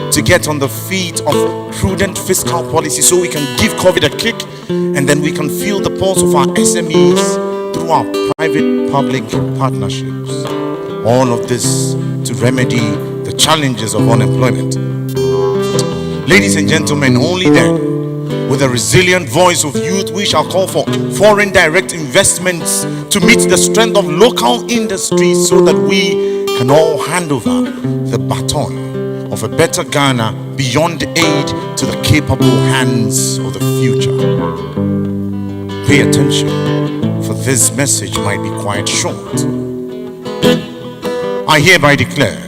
to get on the feet of prudent fiscal policy so we can give COVID a kick, and then we can feel the pulse of our SMEs through our private-public partnerships. All of this to remedy the challenges of unemployment. Ladies and gentlemen, only then, with a resilient voice of youth, we shall call for foreign direct investments to meet the strength of local industries so that we can all hand over the baton of a better Ghana beyond aid to the capable hands of the future. Pay attention, for this message might be quite short. I hereby declare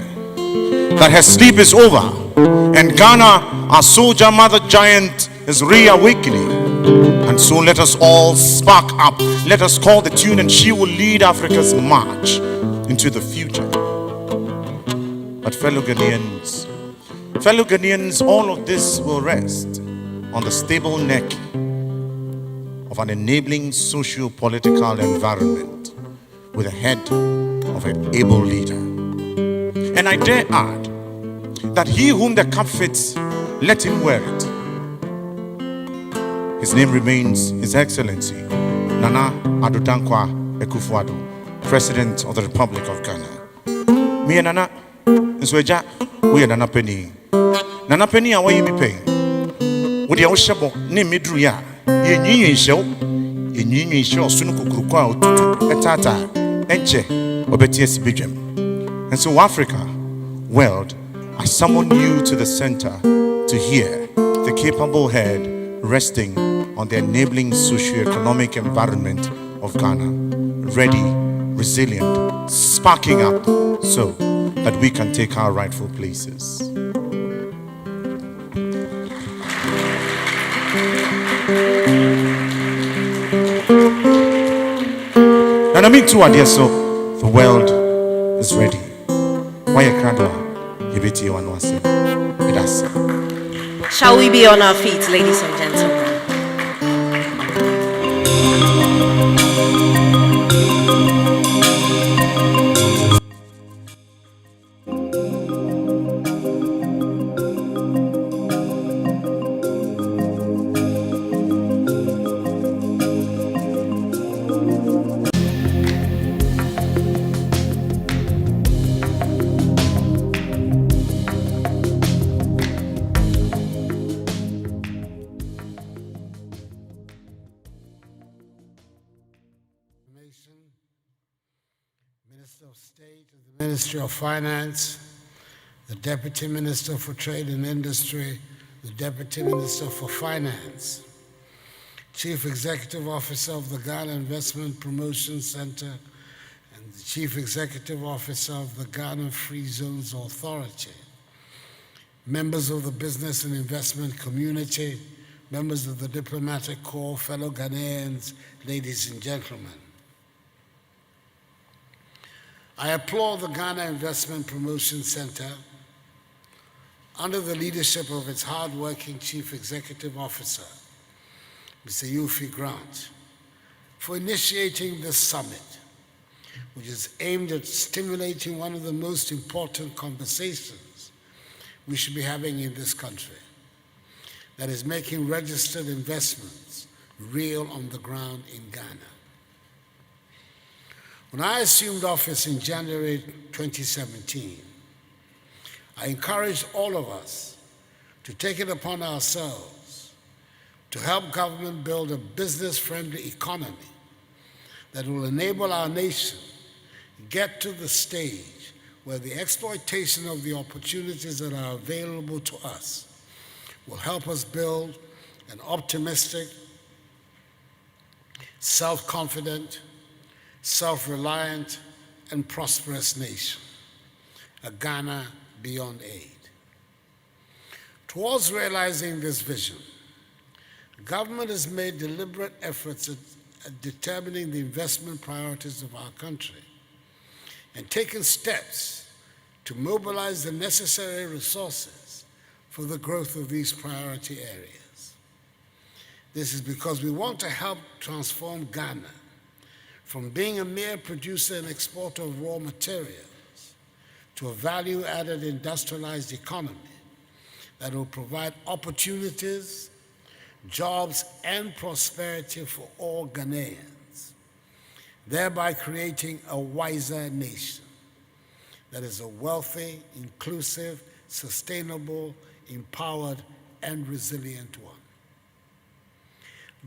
that her sleep is over and Ghana, our soldier mother giant, is reawakening. And so let us all spark up. Let us call the tune and she will lead Africa's march into the future. But fellow Ghanaians, all of this will rest on the stable neck of an enabling socio-political environment with the head of an able leader. And I dare add that he whom the cap fits, let him wear it. His name remains His Excellency Nana Addo Dankwa Akufo-Addo, President of the Republic of Ghana. Me and Nana, Nsweja, we are Nana Penny. Nana Penny, I want you to be paying. With your shabo, name me Druya, ye show, Sunuku Krukwa, Etata, Enche, Obetius Bijam. And so, Africa, world, I summon you to the center to hear the capable head resting on the enabling socio-economic environment of Ghana, ready, resilient, sparking up so that we can take our rightful places. And I mean to add so the world is ready. Why a crowd? Shall we be on our feet, ladies and gentlemen? Minister of State of the Ministry of Finance, the Deputy Minister for Trade and Industry, the Deputy Minister for Finance, Chief Executive Officer of the Ghana Investment Promotion Center, and the Chief Executive Officer of the Ghana Free Zones Authority, members of the business and investment community, members of the diplomatic corps, fellow Ghanaians, ladies and gentlemen. I applaud the Ghana Investment Promotion Center, under the leadership of its hard-working Chief Executive Officer, Mr. Yofi Grant, for initiating this summit, which is aimed at stimulating one of the most important conversations we should be having in this country, that is making registered investments real on the ground in Ghana. When I assumed office in January 2017, I encouraged all of us to take it upon ourselves to help government build a business-friendly economy that will enable our nation get to the stage where the exploitation of the opportunities that are available to us will help us build an optimistic, self-confident, self-reliant, and prosperous nation, a Ghana beyond aid. Towards realizing this vision, government has made deliberate efforts at determining the investment priorities of our country and taken steps to mobilize the necessary resources for the growth of these priority areas. This is because we want to help transform Ghana from being a mere producer and exporter of raw materials to a value-added industrialized economy that will provide opportunities, jobs, and prosperity for all Ghanaians, thereby creating a wiser nation that is a wealthy, inclusive, sustainable, empowered, and resilient one.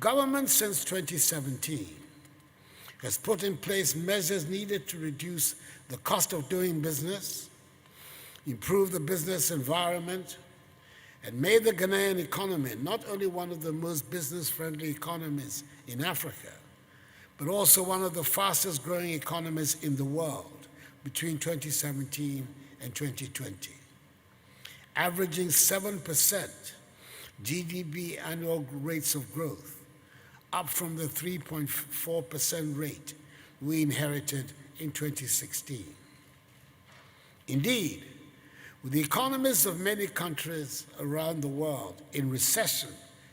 Government since 2017 has put in place measures needed to reduce the cost of doing business, improve the business environment, and made the Ghanaian economy not only one of the most business-friendly economies in Africa, but also one of the fastest growing economies in the world between 2017 and 2020, averaging 7% GDP annual rates of growth, up from the 3.4% rate we inherited in 2016. Indeed, with the economies of many countries around the world in recession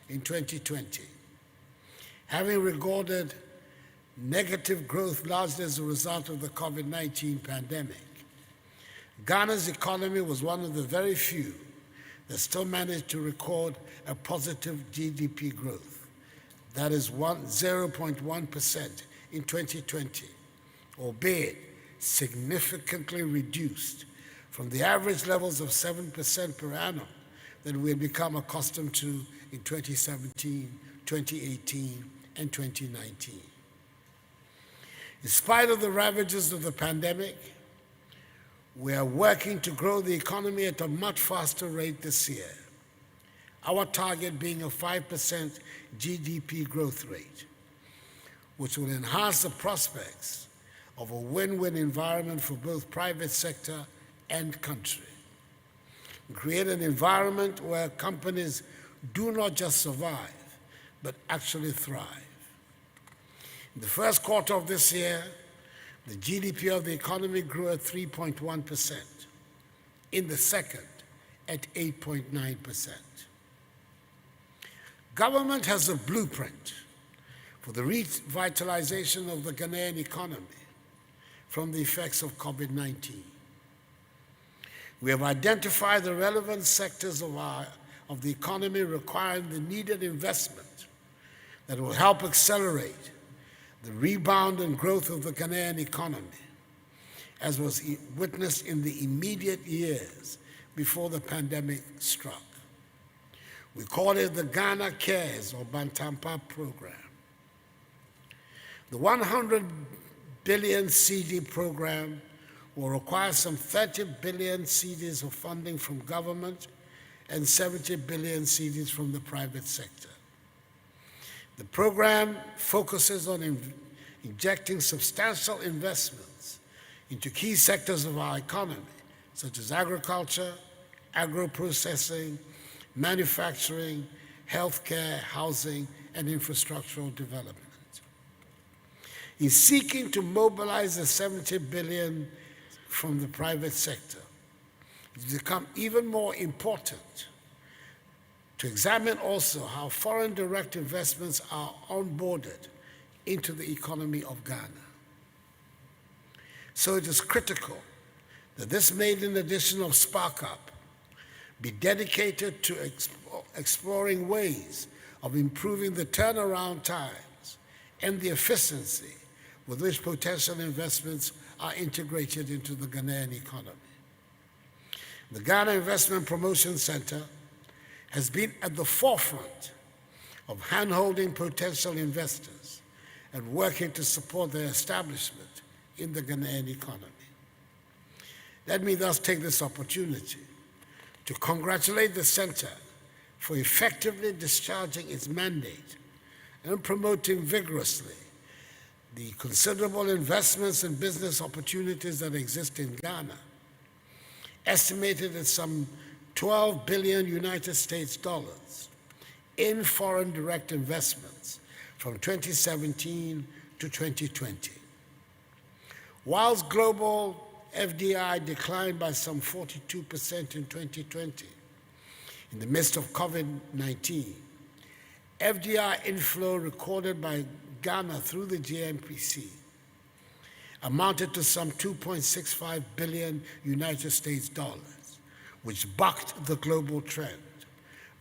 in 2020, having recorded negative growth largely as a result of the COVID-19 pandemic, Ghana's economy was one of the very few that still managed to record a positive GDP growth. That is 0.1% in 2020, albeit significantly reduced from the average levels of 7% per annum that we had become accustomed to in 2017, 2018, and 2019. In spite of the ravages of the pandemic, we are working to grow the economy at a much faster rate this year, our target being a 5% GDP growth rate, which will enhance the prospects of a win-win environment for both private sector and country, and create an environment where companies do not just survive, but actually thrive. In the first quarter of this year, the GDP of the economy grew at 3.1%. In the second, at 8.9%. Government has a blueprint for the revitalization of the Ghanaian economy from the effects of COVID-19. We have identified the relevant sectors of the economy requiring the needed investment that will help accelerate the rebound and growth of the Ghanaian economy, as was witnessed in the immediate years before the pandemic struck. We call it the Ghana Cares or Bantampa program. The 100 billion CD program will require some 30 billion CDs of funding from government and 70 billion cedis from the private sector. The program focuses on injecting substantial investments into key sectors of our economy, such as agriculture, agro-processing, manufacturing, healthcare, housing, and infrastructural development. In seeking to mobilize the 70 billion from the private sector, it's become even more important to examine also how foreign direct investments are onboarded into the economy of Ghana. So it is critical that this maiden edition of Spark Up be dedicated to exploring ways of improving the turnaround times and the efficiency with which potential investments are integrated into the Ghanaian economy. The Ghana Investment Promotion Center has been at the forefront of hand-holding potential investors and working to support their establishment in the Ghanaian economy. Let me thus take this opportunity to congratulate the center for effectively discharging its mandate and promoting vigorously the considerable investments and business opportunities that exist in Ghana, estimated at some 12 billion United States dollars in foreign direct investments from 2017 to 2020. Whilst global FDI declined by some 42% in 2020, in the midst of COVID-19, FDI inflow recorded by Ghana through the Gipc amounted to some 2.65 billion United States dollars, which bucked the global trend,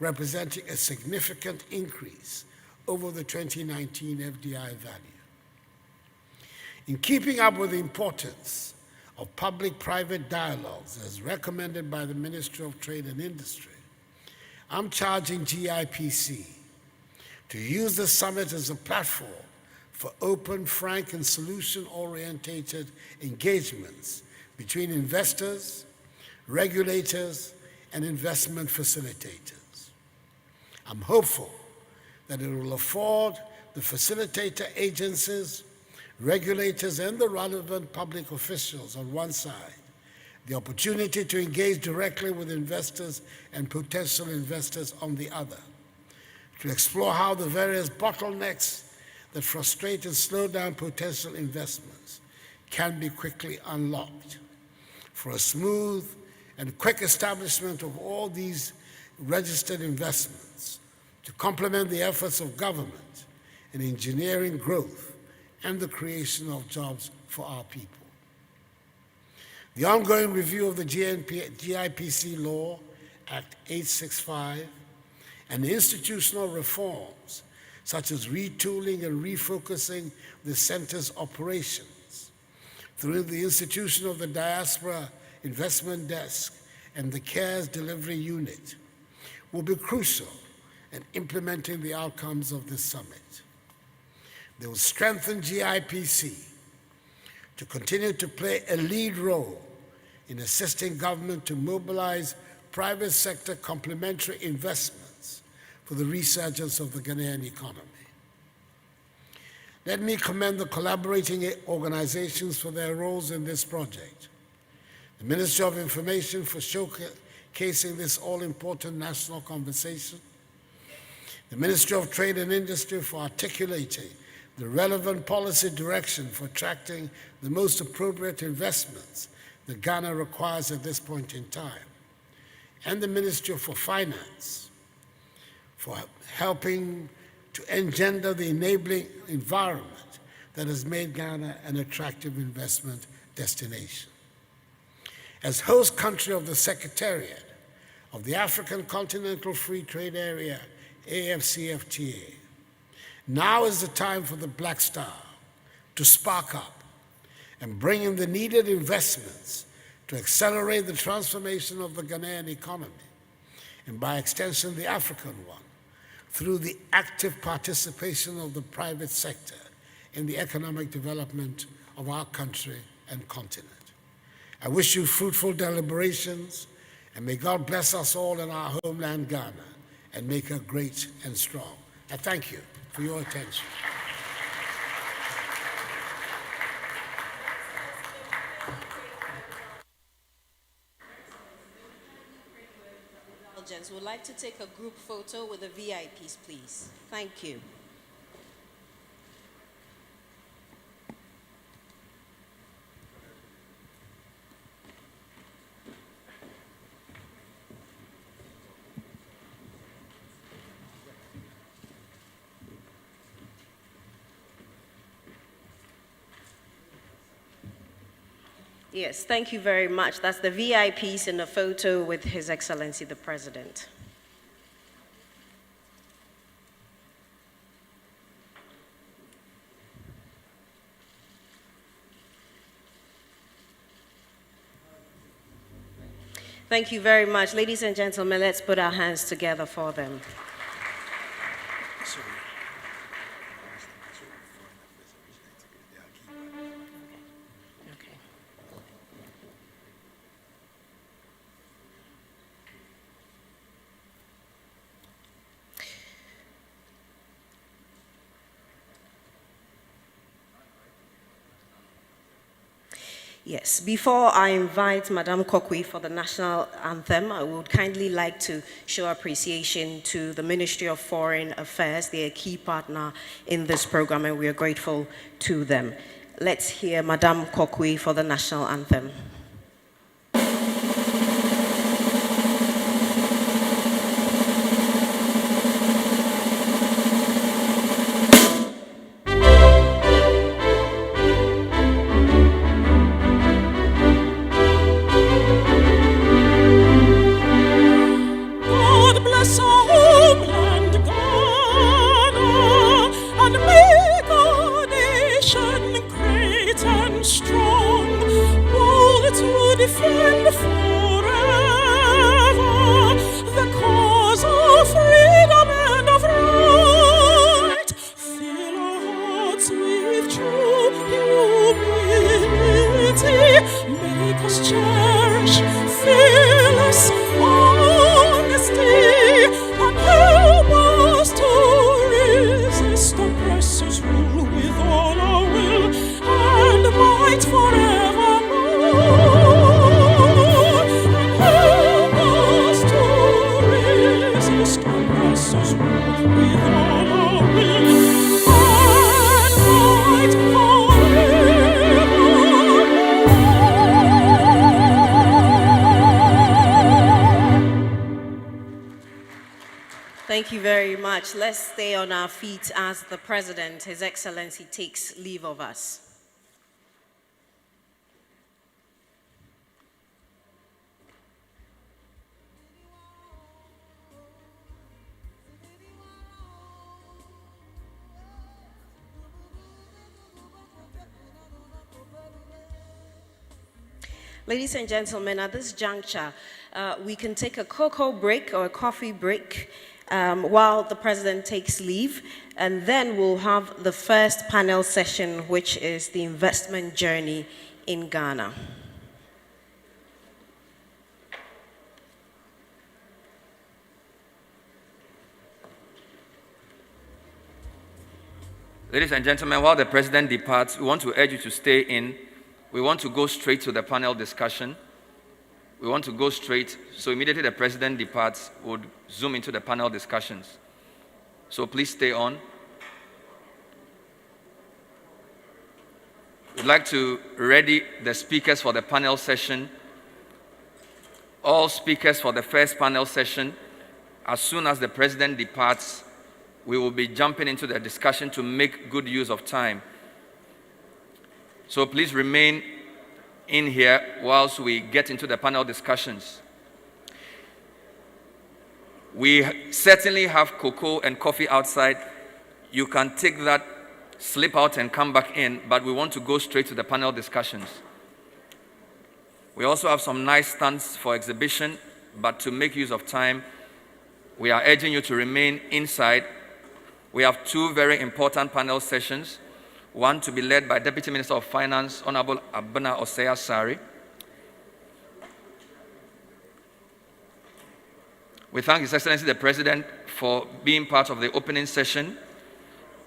representing a significant increase over the 2019 FDI value. In keeping up with the importance of public-private dialogues as recommended by the Ministry of Trade and Industry, I'm charging GIPC to use the summit as a platform for open, frank, and solution-oriented engagements between investors, regulators, and investment facilitators. I'm hopeful that it will afford the facilitator agencies, regulators, and the relevant public officials on one side the opportunity to engage directly with investors and potential investors on the other, to explore how the various bottlenecks that frustrate and slow down potential investments can be quickly unlocked, for a smooth and quick establishment of all these registered investments to complement the efforts of government in engineering growth and the creation of jobs for our people. The ongoing review of the GIPC Law, Act 865, and the institutional reforms, such as retooling and refocusing the center's operations through the institution of the Diaspora Investment Desk and the CARES Delivery Unit, will be crucial in implementing the outcomes of this summit. They will strengthen GIPC to continue to play a lead role in assisting government to mobilize private sector complementary investments for the resurgence of the Ghanaian economy. Let me commend the collaborating organizations for their roles in this project. The Ministry of Information for showcasing this all-important national conversation. The Ministry of Trade and Industry for articulating the relevant policy direction for attracting the most appropriate investments that Ghana requires at this point in time. And the Ministry for Finance for helping to engender the enabling environment that has made Ghana an attractive investment destination. As host country of the Secretariat of the African Continental Free Trade Area, AFCFTA, now is the time for the Black Star to spark up and bring in the needed investments to accelerate the transformation of the Ghanaian economy, and by extension the African one, through the active participation of the private sector in the economic development of our country and continent. I wish you fruitful deliberations And may God bless us all in our homeland, Ghana, and make her great and strong. I thank you for your attention. We'd like to take a group photo with the VIPs, please. Thank you. Yes, thank you very much. That's the VIPs in the photo with His Excellency the President. Thank you very much. Ladies and gentlemen, let's put our hands together for them. Yes, before I invite Madame Kokwe for the national anthem, I would kindly like to show appreciation to the Ministry of Foreign Affairs. They're a key partner in this program and we are grateful to them. Let's hear Madame Kokwe for the national anthem. Thank you very much. Let's stay on our feet as the President, His Excellency, takes leave of us. Ladies and gentlemen, at this juncture, we can take a cocoa break or a coffee break while the President takes leave, and then we'll have the first panel session, which is the investment journey in Ghana. Ladies and gentlemen, while the President departs, we want to urge you to stay in. We want to go straight to the panel discussion. We want to go straight, so immediately the President departs, we'll zoom into the panel discussions. So please stay on. We'd like to ready the speakers for the panel session. All speakers for the first panel session, as soon as the President departs, we will be jumping into the discussion to make good use of time. So please remain in here whilst we get into the panel discussions. We certainly have cocoa and coffee outside. You can take that, slip out and come back in, but we want to go straight to the panel discussions. We also have some nice stands for exhibition, but to make use of time, we are urging you to remain inside. We have two very important panel sessions. One to be led by Deputy Minister of Finance, Honorable Abuna Osei Asari. We thank His Excellency the President for being part of the opening session.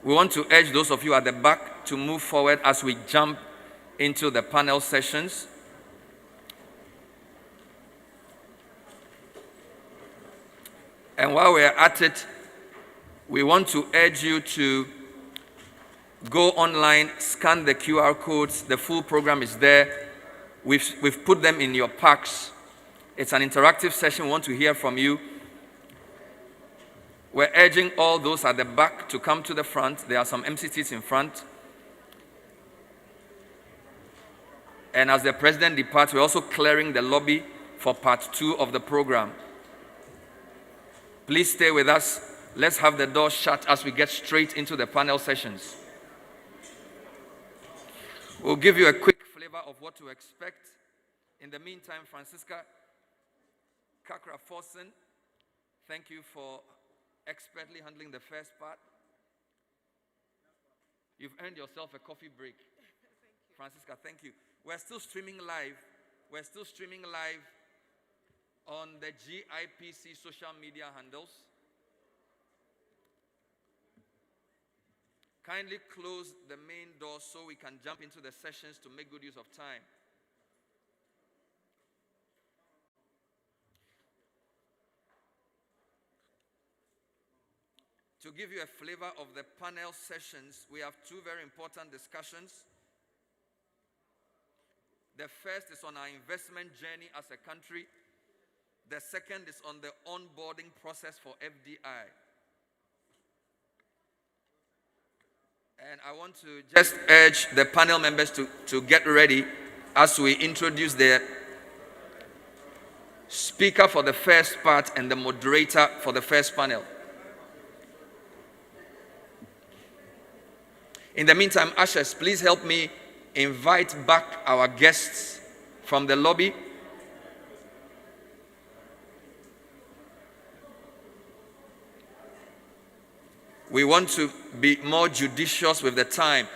We want to urge those of you at the back to move forward as we jump into the panel sessions. And while we're at it, we want to urge you to go online, scan the QR codes. The full program is there. We've put them in your packs. It's an interactive session. We want to hear from you. We're urging all those at the back to come to the front. There are some empty seats in front. And as the President departs, we're also clearing the lobby for part 2 of the program. Please stay with us. Let's have the door shut as we get straight into the panel sessions. We'll give you a quick flavor of what to expect. In the meantime, Francisca Kakra-Forsen, thank you for expertly handling the first part. You've earned yourself a coffee break. Francisca, thank you. We're still streaming live. We're still streaming live on the GIPC social media handles. Kindly close the main door so we can jump into the sessions to make good use of time. To give you a flavor of the panel sessions, we have 2 very important discussions. The first is on our investment journey as a country. The second is on the onboarding process for FDI. And I want to just urge the panel members to get ready as we introduce the speaker for the first part and the moderator for the first panel. In the meantime, ushers, please help me invite back our guests from the lobby. We want to be more judicious with the time.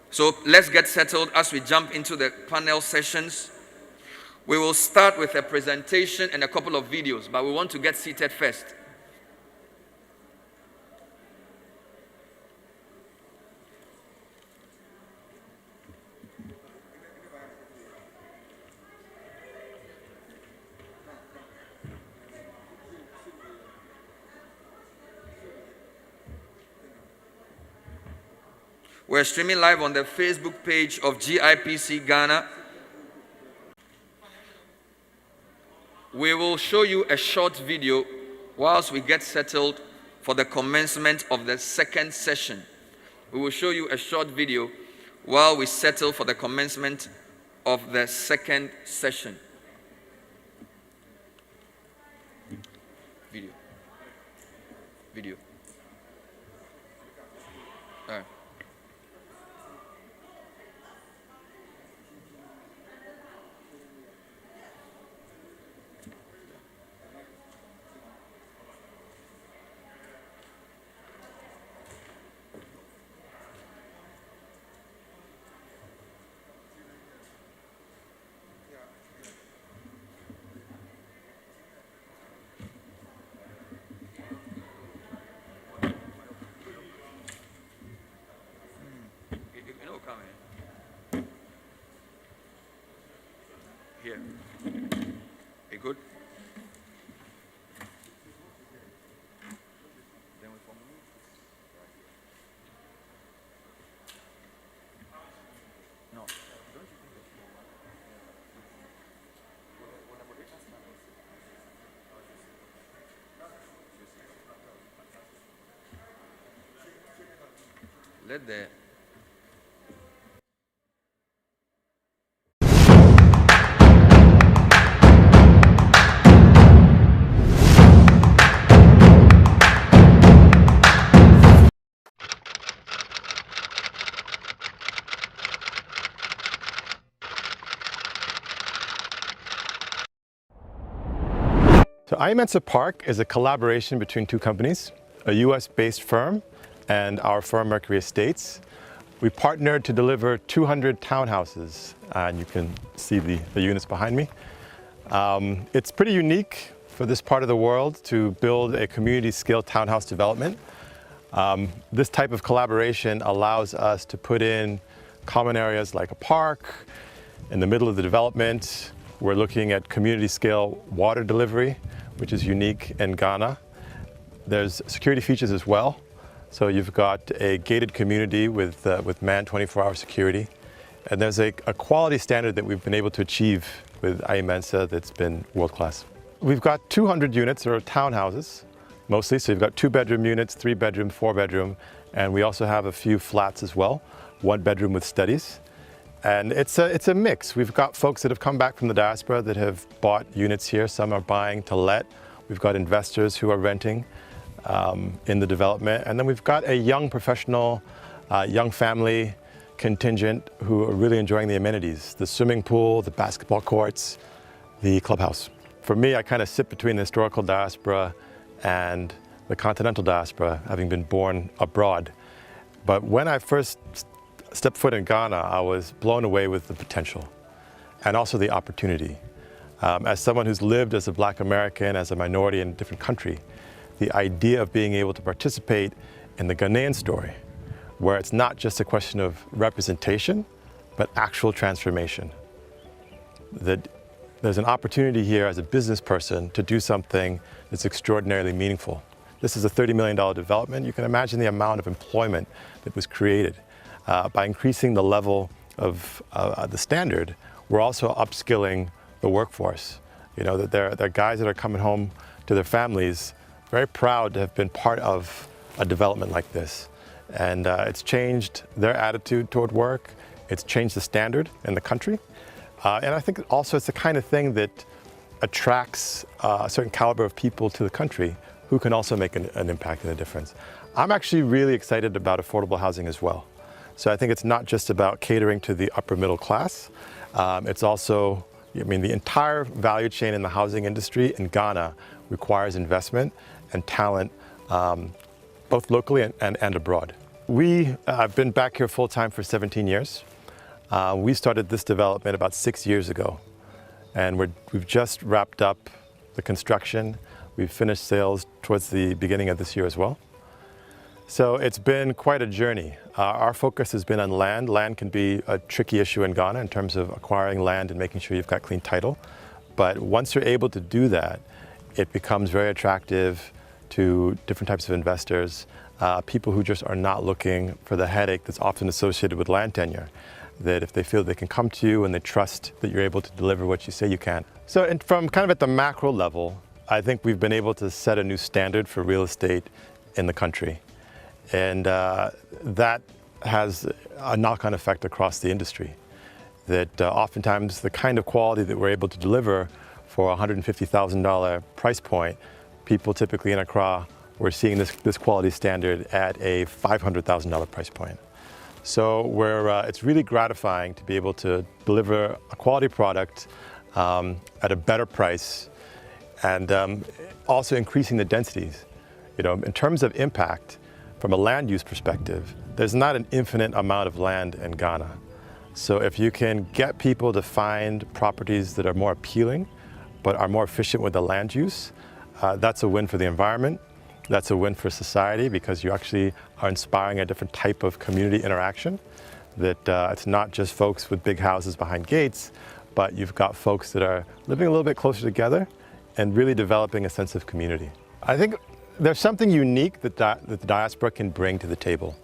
So let's get settled as we jump into the panel sessions. We will start with a presentation and a couple of videos, but we want to get seated first. We're streaming live on the Facebook page of GIPC Ghana. We will show you a short video whilst we get settled for the commencement of the second session. We will show you a short video while we settle for the commencement of the second session. Video. All right. Here. You good? Then we form. No. Don't you think that's let the So iMensa Park is a collaboration between 2 companies, a US-based firm and our firm Mercury Estates. We partnered to deliver 200 townhouses, and you can see the units behind me. It's pretty unique for this part of the world to build a community-scale townhouse development. This type of collaboration allows us to put in common areas like a park in the middle of the development. We're looking at community-scale water delivery, which is unique in Ghana. There's security features as well. So you've got a gated community with manned 24-hour security. And there's a quality standard that we've been able to achieve with IMENSA that's been world-class. We've got 200 units, or townhouses, mostly. So you've got 2-bedroom units, 3-bedroom, 4-bedroom, and we also have a few flats as well, 1-bedroom with studies. And it's a mix. We've got folks that have come back from the diaspora that have bought units here. Some are buying to let. We've got investors who are renting in the development. And then we've got a young professional, young family contingent who are really enjoying the amenities, the swimming pool, the basketball courts, the clubhouse. For me, I kind of sit between the historical diaspora and the continental diaspora, having been born abroad. But when I first stepped foot in Ghana, I was blown away with the potential and also the opportunity. As someone who's lived as a Black American, as a minority in a different country, the idea of being able to participate in the Ghanaian story, where it's not just a question of representation, but actual transformation. That there's an opportunity here as a business person to do something that's extraordinarily meaningful. This is a $30 million development. You can imagine the amount of employment that was created. By increasing the level of the standard, we're also upskilling the workforce. You know, that there are guys that are coming home to their families very proud to have been part of a development like this. And it's changed their attitude toward work. It's changed the standard in the country. And I think also it's the kind of thing that attracts a certain caliber of people to the country who can also make an impact and a difference. I'm actually really excited about affordable housing as well. So I think it's not just about catering to the upper middle class. It's also, I mean, the entire value chain in the housing industry in Ghana requires investment and talent, both locally and abroad. I've been back here full-time for 17 years. We started this development about 6 years ago, and we've just wrapped up the construction. We've finished sales towards the beginning of this year as well. So it's been quite a journey. Our focus has been on land. Land can be a tricky issue in Ghana in terms of acquiring land and making sure you've got clean title. But once you're able to do that, it becomes very attractive to different types of investors, people who just are not looking for the headache that's often associated with land tenure. That if they feel they can come to you and they trust that you're able to deliver what you say you can. So from kind of at the macro level, I think we've been able to set a new standard for real estate in the country. And that has a knock-on effect across the industry. That oftentimes the kind of quality that we're able to deliver for a $150,000 price point, people typically in Accra, we're seeing this quality standard at a $500,000 price point. So it's really gratifying to be able to deliver a quality product at a better price and also increasing the densities. You know, in terms of impact, from a land use perspective, there's not an infinite amount of land in Ghana. So if you can get people to find properties that are more appealing, but are more efficient with the land use, that's a win for the environment. That's a win for society because you actually are inspiring a different type of community interaction. That it's not just folks with big houses behind gates, but you've got folks that are living a little bit closer together and really developing a sense of community. I think there's something unique that the diaspora can bring to the table,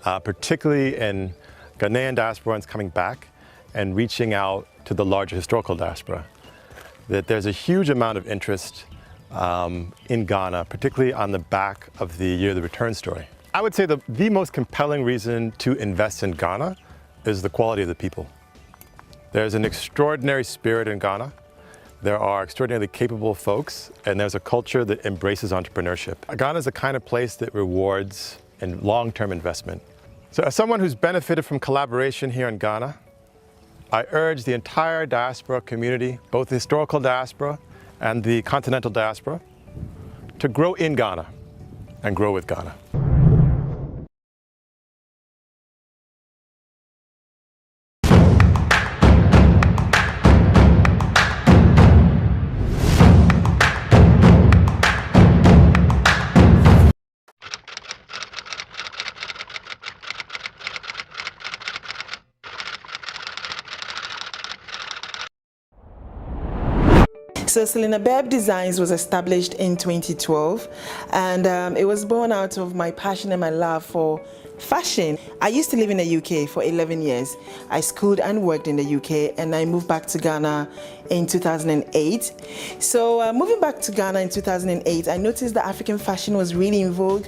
particularly in Ghanaian diasporans coming back and reaching out to the larger historical diaspora. That there's a huge amount of interest in Ghana, particularly on the back of the Year of the Return story. I would say the most compelling reason to invest in Ghana is the quality of the people. There's an extraordinary spirit in Ghana. There are extraordinarily capable folks, and there's a culture that embraces entrepreneurship. Ghana is the kind of place that rewards and long-term investment. So as someone who's benefited from collaboration here in Ghana, I urge the entire diaspora community, both the historical diaspora and the continental diaspora, to grow in Ghana and grow with Ghana. So Selina Beb Designs was established in 2012, and it was born out of my passion and my love for fashion. I used to live in the UK for 11 years. I schooled and worked in the UK, and I moved back to Ghana in 2008. So moving back to Ghana in 2008, I noticed that African fashion was really in vogue,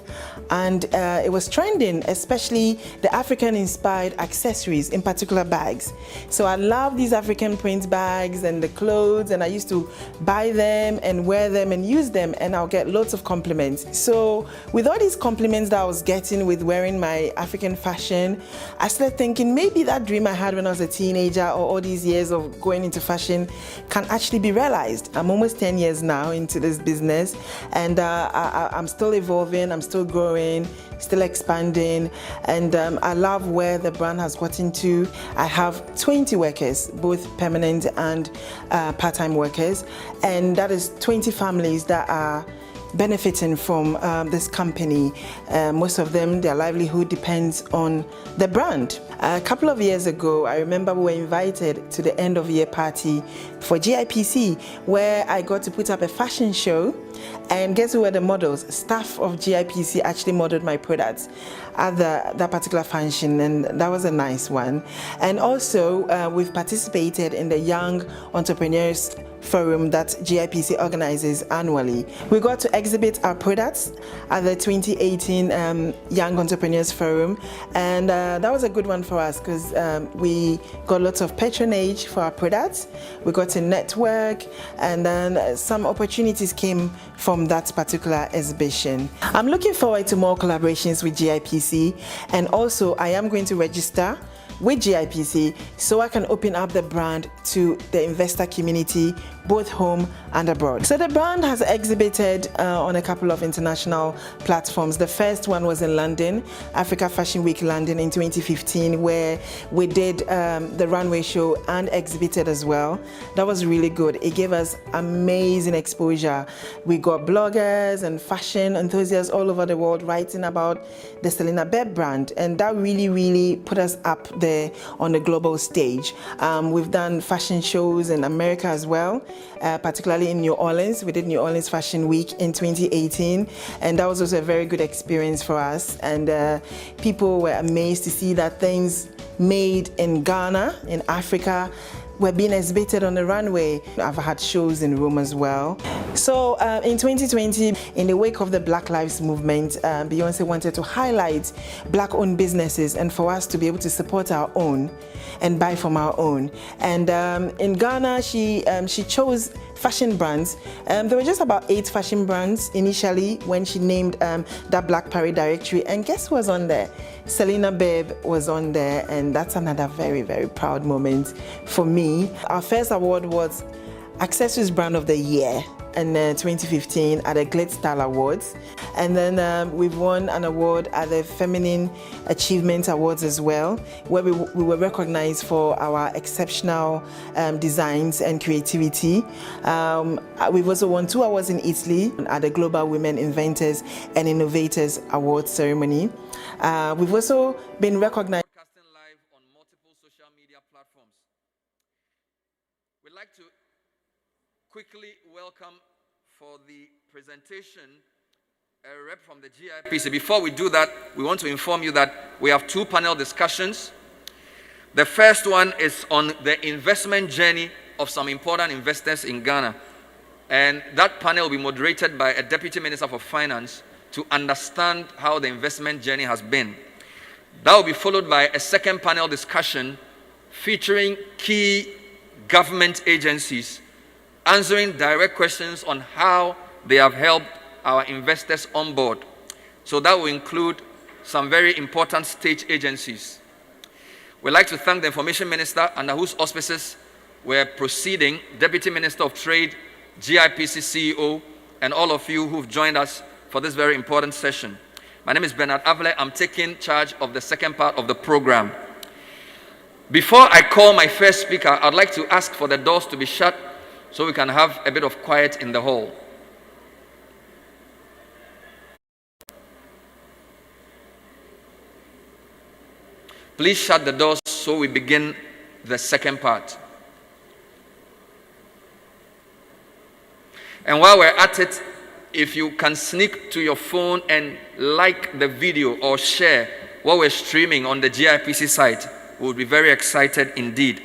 and it was trending, especially the African-inspired accessories, in particular bags. So I love these African print bags and the clothes, and I used to buy them and wear them and use them, and I'll get lots of compliments. So with all these compliments that I was getting with wearing my African fashion, I started thinking maybe that dream I had when I was a teenager, or all these years of going into fashion, can actually be realized. I'm almost 10 years now into this business, and I'm still evolving, I'm still growing, still expanding, and I love where the brand has gotten to. I have 20 workers, both permanent and part-time workers, and that is 20 families that are benefiting from this company. Most of them, their livelihood depends on the brand. A couple of years ago, I remember we were invited to the end of year party for GIPC, where I got to put up a fashion show, and guess who were the models? Staff of GIPC actually modeled my products at that particular function, and that was a nice one. And also, we've participated in the Young Entrepreneurs Forum that GIPC organizes annually. We got to exhibit our products at the 2018 Young Entrepreneurs Forum, and that was a good one for us because we got lots of patronage for our products. We got to network, and then some opportunities came from that particular exhibition. I'm looking forward to more collaborations with GIPC, and also I am going to register with GIPC so I can open up the brand to the investor community, both home and abroad. So the brand has exhibited on a couple of international platforms. The first one was in London, Africa Fashion Week London in 2015, where we did the runway show and exhibited as well. That was really good. It gave us amazing exposure. We got bloggers and fashion enthusiasts all over the world writing about the Selina Beb brand, and that really put us up there on the global stage. We've done fashion shows in America as well, particularly in New Orleans. We did New Orleans Fashion Week in 2018, and that was also a very good experience for us, and people were amazed to see that things made in Ghana, in Africa, were being exhibited on the runway. I've had shows in Rome as well. So in 2020, in the wake of the Black Lives Movement, Beyonce wanted to highlight Black-owned businesses and for us to be able to support our own and buy from our own. And in Ghana, she chose fashion brands. There were just about 8 fashion brands initially when she named that Black Parade directory, and guess who was on there? Selina Beb was on there, and that's another very proud moment for me. Our first award was Accessories Brand of the Year in 2015 at the Glitz Style Awards, and then we've won an award at the Feminine Achievement Awards as well, where we were recognized for our exceptional designs and creativity. We've also won 2 awards in Italy at the Global Women Inventors and Innovators Awards ceremony. We've also been recognized Live on multiple social media platforms. We'd like to quickly welcome for the presentation a rep from the GIPC. Before we do that, we want to inform you that we have 2 panel discussions. The first one is on the investment journey of some important investors in Ghana, and that panel will be moderated by a Deputy Minister for Finance to understand how the investment journey has been. That will be followed by a second panel discussion featuring key government agencies answering direct questions on how they have helped our investors on board. So that will include some very important state agencies. We'd like to thank the Information Minister, under whose auspices we're proceeding, Deputy Minister of Trade, GIPC CEO, and all of you who've joined us for this very important session. My name is Bernard Avle. I'm taking charge of the second part of the program. Before I call my first speaker, I'd like to ask for the doors to be shut so we can have a bit of quiet in the hall. Please shut the doors so we begin the second part. And while we're at it, if you can sneak to your phone and like the video or share what we're streaming on the GIPC site, we would be very excited indeed.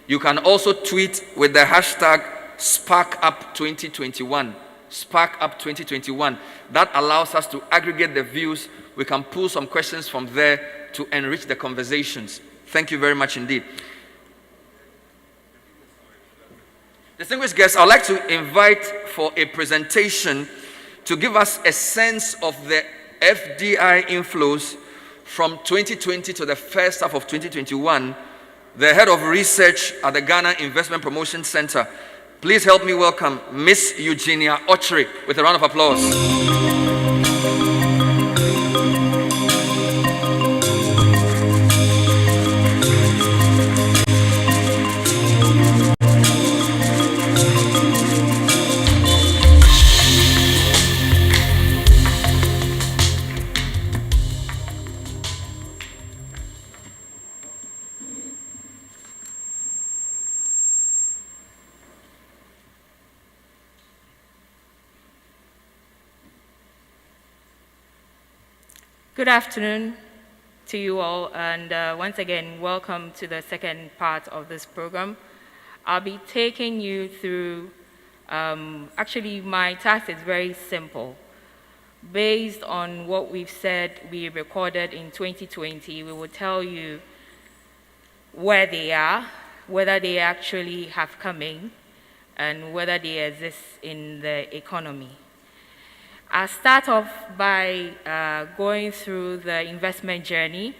You can also tweet with the hashtag SparkUp2021. SparkUp2021. That allows us to aggregate the views. We can pull some questions from there to enrich the conversations. Thank you very much indeed. Distinguished guests, I'd like to invite for a presentation to give us a sense of the FDI inflows from 2020 to the first half of 2021, the head of research at the Ghana Investment Promotion Center. Please help me welcome Miss Eugenia Ochri with a round of applause. Good afternoon to you all, and once again, welcome to the second part of this program. I'll be taking you through, actually my task is very simple. Based on what we've said we recorded in 2020, we will tell you where they are, whether they actually have come in, and whether they exist in the economy. I'll start off by going through the investment journey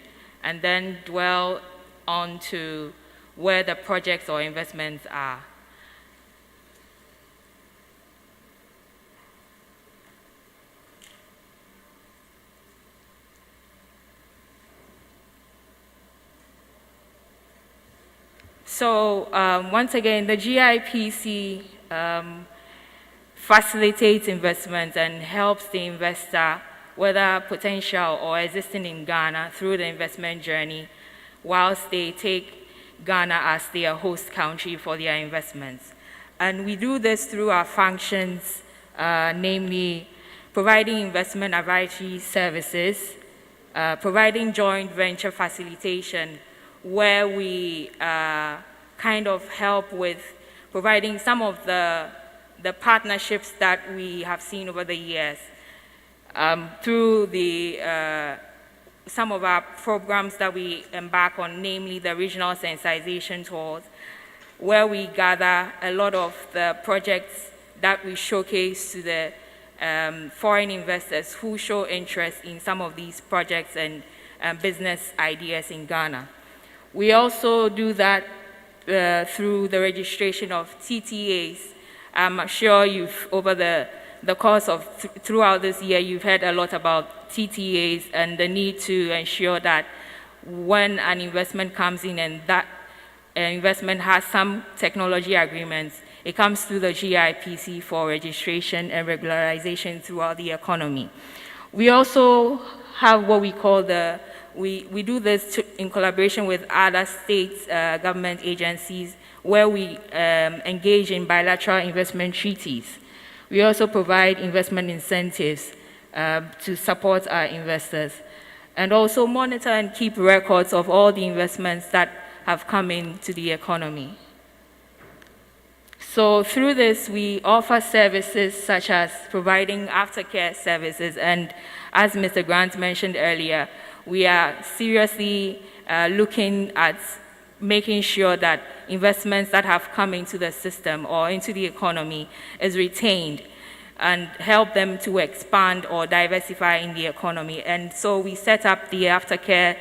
and then dwell on to where the projects or investments are. So once again, the GIPC facilitates investments and helps the investor, whether potential or existing in Ghana, through the investment journey, whilst they take Ghana as their host country for their investments. And we do this through our functions, namely providing investment advisory services, providing joint venture facilitation, where we kind of help with providing some of the partnerships that we have seen over the years through some of our programs that we embark on, namely the regional sensitization tours, where we gather a lot of the projects that we showcase to the foreign investors who show interest in some of these projects and business ideas in Ghana. We also do that through the registration of TTAs. I'm sure you've, over the course of throughout this year, you've heard a lot about TTAs and the need to ensure that when an investment comes in and that investment has some technology agreements, it comes through the GIPC for registration and regularization throughout the economy. We also have what we call we do this in collaboration with other states, government agencies, where we engage in bilateral investment treaties. We also provide investment incentives to support our investors, and also monitor and keep records of all the investments that have come into the economy. So through this, we offer services such as providing aftercare services, and as Mr. Grant mentioned earlier, we are seriously looking at making sure that investments that have come into the system or into the economy is retained and help them to expand or diversify in the economy. And so we set up the aftercare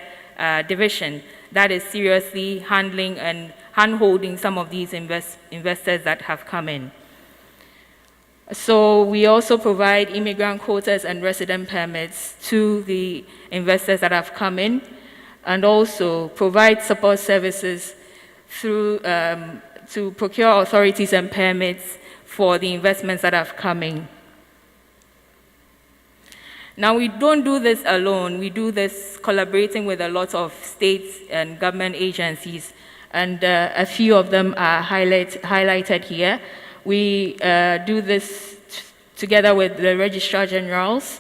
division that is seriously handling and hand-holding some of these investors that have come in. So we also provide immigrant quotas and resident permits to the investors that have come in, and also provide support services through to procure authorities and permits for the investments that have come in. Now, we don't do this alone. We do this collaborating with a lot of states and government agencies, and a few of them are highlighted here. We do this together with the Registrar Generals,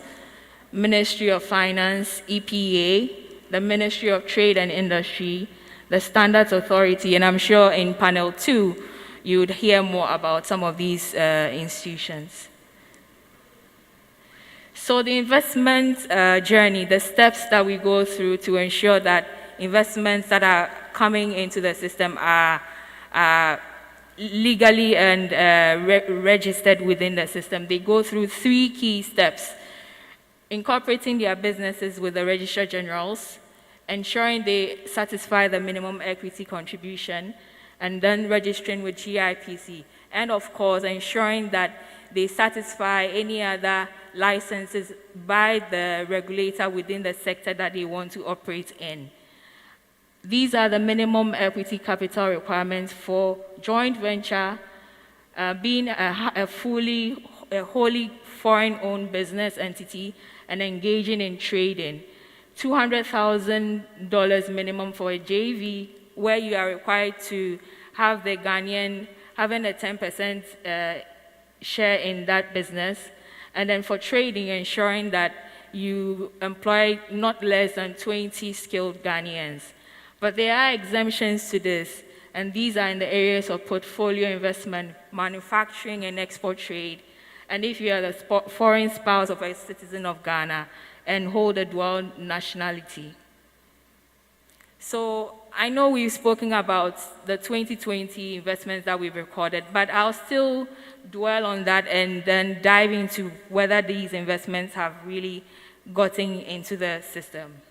Ministry of Finance, EPA, the Ministry of Trade and Industry, the Standards Authority, and I'm sure in panel 2, you would hear more about some of these institutions. So the investment journey, the steps that we go through to ensure that investments that are coming into the system are legally and registered within the system. They go through 3 key steps: incorporating their businesses with the Registrar Generals, ensuring they satisfy the minimum equity contribution, and then registering with GIPC, and of course ensuring that they satisfy any other licenses by the regulator within the sector that they want to operate in. These are the minimum equity capital requirements for joint venture, being a wholly foreign-owned business entity and engaging in trading. $200,000 minimum for a JV, where you are required to have the Ghanaian having a 10% share in that business. And then for trading, ensuring that you employ not less than 20 skilled Ghanaians. But there are exemptions to this, and these are in the areas of portfolio investment, manufacturing and export trade, and if you are the foreign spouse of a citizen of Ghana and hold a dual nationality. So I know we've spoken about the 2020 investments that we've recorded, but I'll still dwell on that and then dive into whether these investments have really gotten into the system.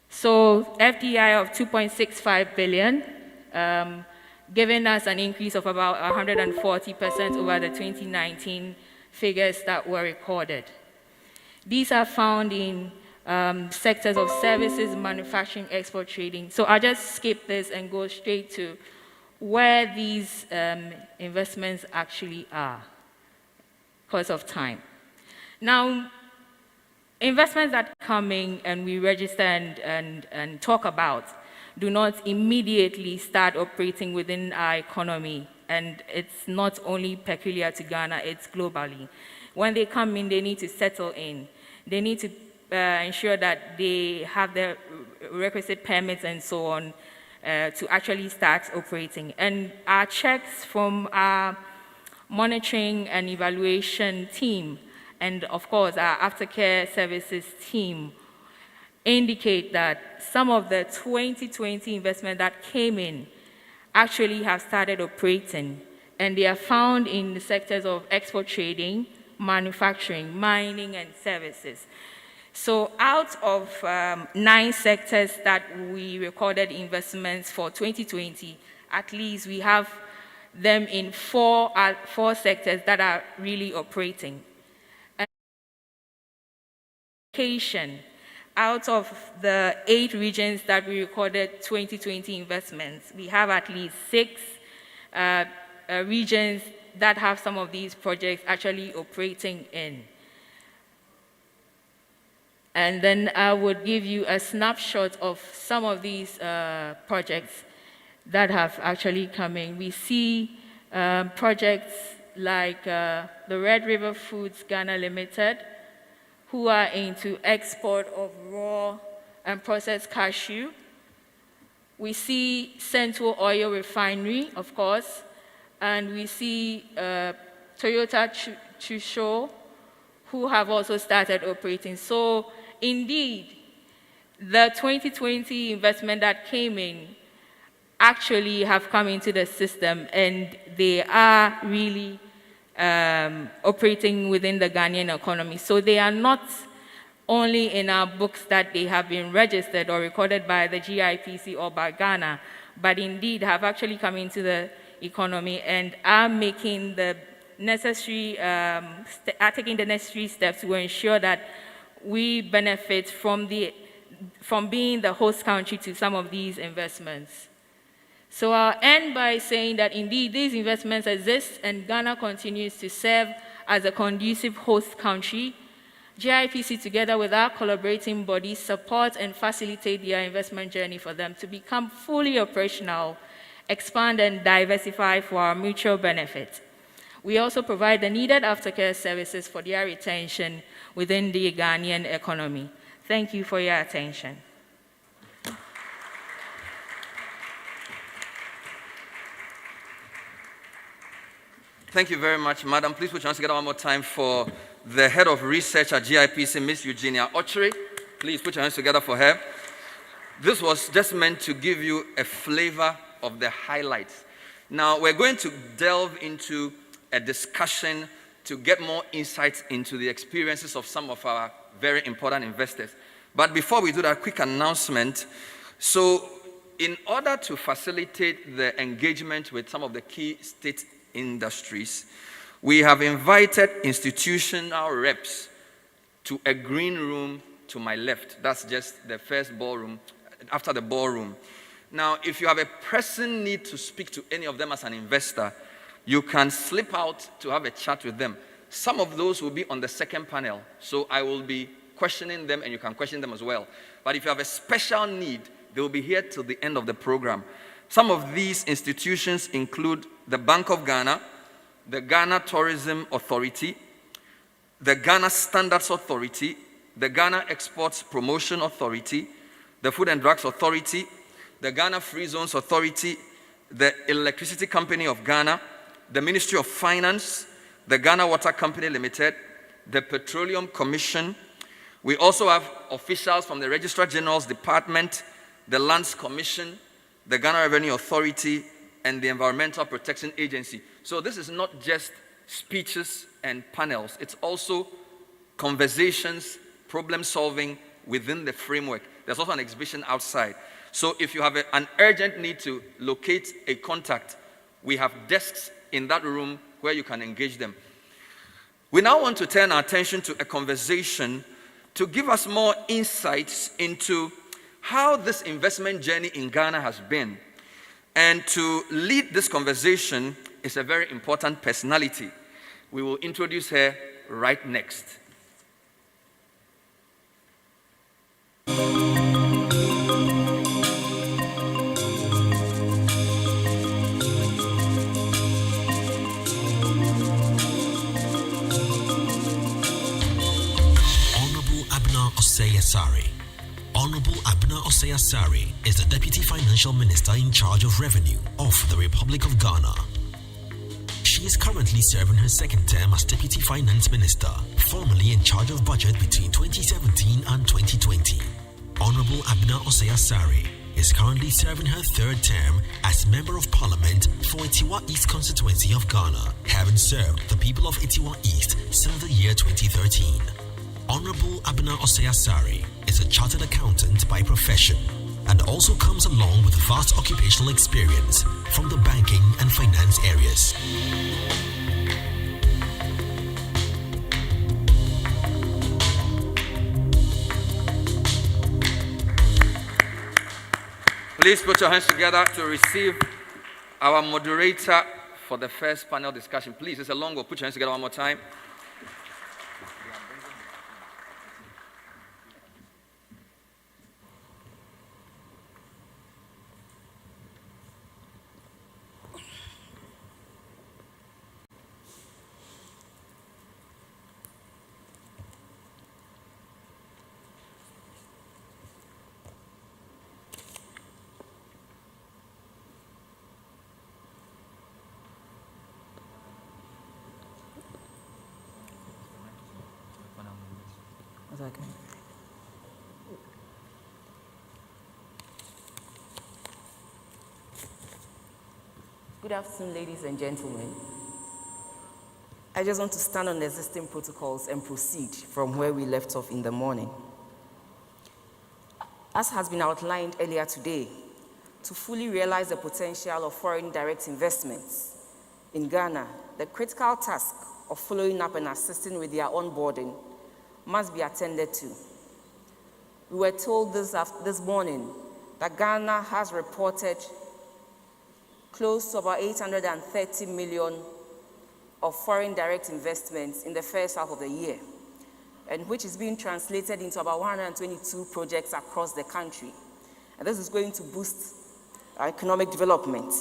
So FDI of 2.65 billion, giving us an increase of about 140% over the 2019 figures that were recorded. These are found in sectors of services, manufacturing, export, trading. So I'll just skip this and go straight to where these investments actually are because of time. Now, investments that come in and we register and talk about do not immediately start operating within our economy. And it's not only peculiar to Ghana, it's globally. When they come in, they need to settle in. They need to ensure that they have the requisite permits and so on to actually start operating. And our checks from our monitoring and evaluation team, and of course our aftercare services team, indicate that some of the 2020 investment that came in actually have started operating, and they are found in the sectors of export trading, manufacturing, mining, and services. So out of 9 sectors that we recorded investments for 2020, at least we have them in four sectors that are really operating. Education, out of the 8 regions that we recorded 2020 investments, we have at least 6 regions that have some of these projects actually operating in. And then I would give you a snapshot of some of these projects that have actually come in. We see projects like the Red River Foods Ghana Limited, who are into export of raw and processed cashew. We see Central Oil Refinery, of course, and we see Toyota Chusho, who have also started operating. So indeed, the 2020 investment that came in actually have come into the system, and they are really operating within the Ghanaian economy. So they are not only in our books that they have been registered or recorded by the GIPC or by Ghana, but indeed have actually come into the economy and are making the necessary, are taking the necessary steps to ensure that we benefit from being the host country to some of these investments. So I'll end by saying that indeed these investments exist and Ghana continues to serve as a conducive host country. GIPC, together with our collaborating bodies, support and facilitate their investment journey for them to become fully operational, expand and diversify for our mutual benefit. We also provide the needed aftercare services for their retention within the Ghanaian economy. Thank you for your attention. Thank you very much, Madam. Please put your hands together one more time for the head of research at GIPC, Miss Eugenia Ochre. Please put your hands together for her. This was just meant to give you a flavor of the highlights. Now, we're going to delve into a discussion to get more insights into the experiences of some of our very important investors. But before we do that, quick announcement. So, in order to facilitate the engagement with some of the key state industries, we have invited institutional reps to a green room to my left. That's just the first ballroom, after the ballroom. Now, if you have a pressing need to speak to any of them as an investor, you can slip out to have a chat with them. Some of those will be on the second panel, so I will be questioning them and you can question them as well. But if you have a special need, they will be here till the end of the program. Some of these institutions include the Bank of Ghana, the Ghana Tourism Authority, the Ghana Standards Authority, the Ghana Exports Promotion Authority, the Food and Drugs Authority, the Ghana Free Zones Authority, the Electricity Company of Ghana, the Ministry of Finance, the Ghana Water Company Limited, the Petroleum Commission. We also have officials from the Registrar General's Department, the Lands Commission, the Ghana Revenue Authority, and the Environmental Protection Agency. So this is not just speeches and panels, it's also conversations, problem solving within the framework. There's also an exhibition outside. So if you have an urgent need to locate a contact, we have desks in that room where you can engage them. We now want to turn our attention to a conversation to give us more insights into how this investment journey in Ghana has been. And to lead this conversation is a very important personality. We will introduce her right next. Honorable Abna Osei-Asare is the Deputy Financial Minister in charge of Revenue of the Republic of Ghana. She is currently serving her second term as Deputy Finance Minister, formerly in charge of budget between 2017 and 2020. Honorable Abna Osei-Asare is currently serving her third term as Member of Parliament for Itiwa East constituency of Ghana, having served the people of Itiwa East since the year 2013. Honorable Abna Osei-Asare is a chartered accountant by profession and also comes along with vast occupational experience from the banking and finance areas. Please put your hands together to receive our moderator for the first panel discussion. Please, it's a long one. Put your hands together one more time. Okay. Good afternoon, ladies and gentlemen. I just want to stand on the existing protocols and proceed from where we left off in the morning. As has been outlined earlier today, to fully realize the potential of foreign direct investments in Ghana, the critical task of following up and assisting with their onboarding must be attended to. We were told this morning that Ghana has reported close to about 830 million of foreign direct investments in the first half of the year, and which is being translated into about 122 projects across the country. And this is going to boost our economic development.